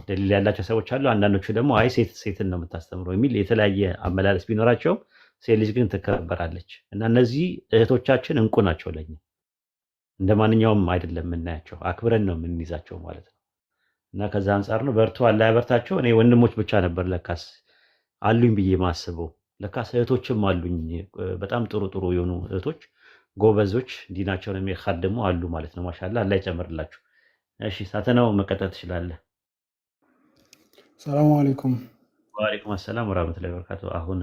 ደሊል ያላቸው ሰዎች አሉ። አንዳንዶቹ ደግሞ አይ ሴትን ነው የምታስተምረው የሚል የተለያየ አመላለስ ቢኖራቸውም ሴት ልጅ ግን ትከበራለች። እና እነዚህ እህቶቻችን እንቁ ናቸው ለኛ። እንደ ማንኛውም አይደለም የምናያቸው፣ አክብረን ነው የምንይዛቸው ማለት ነው። እና ከዛ አንጻር ነው። በርቱ፣ አላህ ያበርታቸው። እኔ ወንድሞች ብቻ ነበር ለካስ አሉኝ ብዬ ማስበው። ለካስ እህቶችም አሉኝ፣ በጣም ጥሩ የሆኑ እህቶች፣ ጎበዞች፣ ዲናቸውን የሚካደሙ አሉ ማለት ነው። ማሻአላህ፣ አላህ ይጨምርላችሁ። እሺ ሳተናው መቀጠል ትችላለህ። ሰላም አለይኩም። ወአለይኩም ሰላም ወራህመቱላሂ ወበረካቱ። አሁን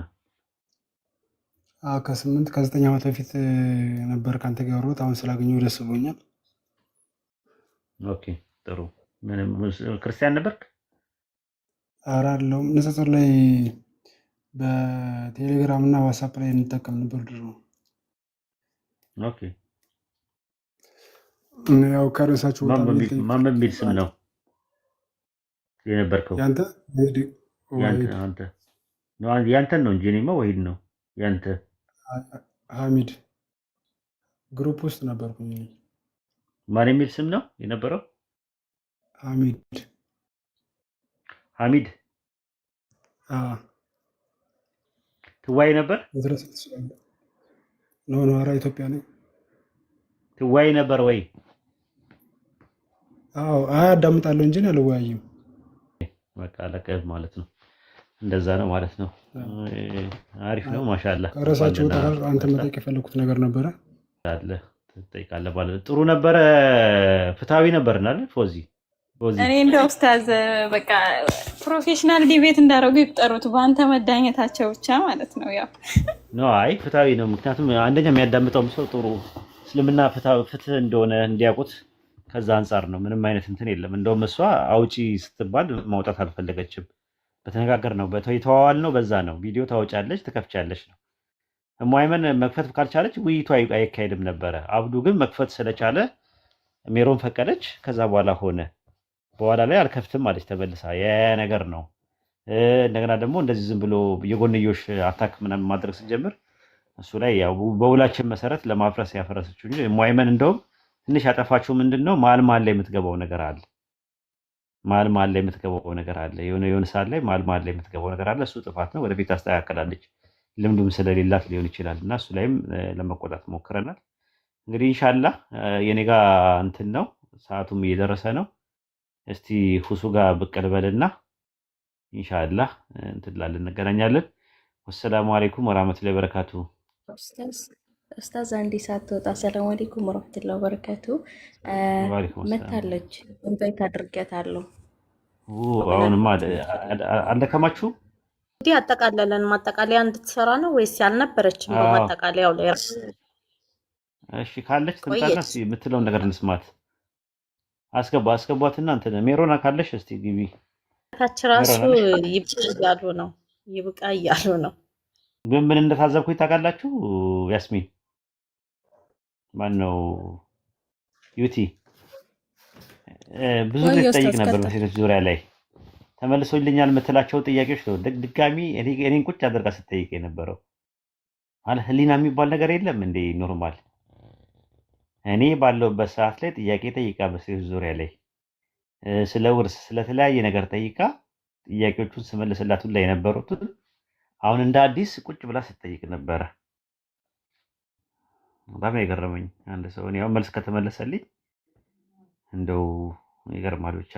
ከ8 ዓመት በፊት ነበር ካንተ ጋር ያወራሁት። አሁን ስላገኘሁ ደስ ብሎኛል። ኦኬ ጥሩ። ምንም ክርስቲያን ነበርክ? ኧረ አይደለሁም። ንጽጽር ላይ በቴሌግራም እና ዋትስአፕ ላይ እንጠቀም ነበር ድሮ። ኦኬ ያው ከርዕሳችሁ ማን በሚል ስም ነው የነበርከው? ያንተን ነው እንጂ እኔማ ወሂድ ነው ያንተ። ሐሚድ ግሩፕ ውስጥ ነበርኩኝ። ማን የሚል ስም ነው የነበረው? ሐሚድ ትዋይ ነበር? ኧረ ኢትዮጵያ ነኝ። ትዋይ ነበር ወይ? አዎ አዳምጣለሁ እንጂ አልወያይም። በቃ ለቀህ ማለት ነው። እንደዛ ነው ማለት ነው። አሪፍ ነው። ማሻአላህ ከረሳችሁ ተራር አንተ መጠየቅ የፈለኩት ነገር ነበረ አለ ትጠይቃለህ ማለት ጥሩ ነበረ። ፍትሃዊ ነበርና ፎዚ እኔ እንደ ኡስታዝ በቃ ፕሮፌሽናል ዲቤት እንዳደረጉ ይቁጠሩት በአንተ መዳኘታቸው ብቻ ማለት ነው። ያው ነው አይ ፍትሃዊ ነው። ምክንያቱም አንደኛ የሚያዳምጠው ሰው ጥሩ እስልምና ፍትህ እንደሆነ እንዲያውቁት ከዛ አንጻር ነው። ምንም አይነት እንትን የለም። እንደውም እሷ አውጪ ስትባል ማውጣት አልፈለገችም። በተነጋገር ነው የተዋዋል ነው። በዛ ነው ቪዲዮ ታወጫለች ትከፍቻለች ነው። እማይመን መክፈት ካልቻለች ውይይቱ አይካሄድም ነበረ። አብዱ ግን መክፈት ስለቻለ ሜሮን ፈቀደች። ከዛ በኋላ ሆነ። በኋላ ላይ አልከፍትም አለች ተመልሳ። ያ ነገር ነው። እንደገና ደግሞ እንደዚህ ዝም ብሎ የጎንዮሽ አታክ ምናምን ማድረግ ስንጀምር እሱ ላይ ያው በውላችን መሰረት ለማፍረስ ያፈረሰችው እንጂ እማይመን እንደውም ትንሽ ያጠፋችው ምንድነው መሀል ላይ የምትገባው ነገር አለ። መሀል ላይ የምትገባው ነገር አለ። የሆነ ሰዓት ላይ መሀል ላይ የምትገባው ነገር አለ። እሱ ጥፋት ነው። ወደፊት አስተካከላለች። ልምዱም ስለሌላት ሊሆን ይችላል እና እሱ ላይም ለመቆጣት ሞክረናል። እንግዲህ ኢንሻአላህ የኔ ጋር እንትን ነው፣ ሰዓቱም እየደረሰ ነው። እስቲ ሁሱ ጋር ብቅ ልበልና ኢንሻአላህ እንትን ላለን እንገናኛለን። ወሰላሙ አለይኩም ወራህመቱላሂ ወበረካቱ። ኡስታዝ አንዲ ሳትወጣ ሰላም አለይኩም ወራህመቱላሂ ወበረካቱ። መታለች ኢንቫይት አድርጌያታለሁ። አሁንማ አልደከማችሁ? እንግዲህ አጠቃለለን ማጠቃለያ እንድትሰራ ነው ወይስ ያልነበረችም? በማጠቃለያው ላይ እሺ ካለች ትምጣና እስኪ የምትለውን ነገር እንስማት። አስገቧትና እንትን ሜሮና ካለሽ እስቲ ግቢ። ታች ራሱ ይብቃ እያሉ ነው። ግን ምን እንደታዘብኩኝ ታውቃላችሁ? ያስሚን ማነው ዩቲ ብዙ ጊዜ ትጠይቅ ነበር በሴቶች ዙሪያ ላይ ተመልሶልኛል የምትላቸው ጥያቄዎች ነው። ድጋሚ እኔን ቁጭ አድርጋ ስትጠይቅ የነበረው ማለት ህሊና የሚባል ነገር የለም እንዴ? ኖርማል እኔ ባለውበት ሰዓት ላይ ጥያቄ ጠይቃ በሴቶች ዙሪያ ላይ ስለ ውርስ ስለተለያየ ነገር ጠይቃ ጥያቄዎቹን ስመልስላት ላይ የነበሩትን አሁን እንደ አዲስ ቁጭ ብላ ስትጠይቅ ነበረ። በጣም የገረመኝ አንድ ሰው ያው መልስ ከተመለሰልኝ እንደው ይገርማል ብቻ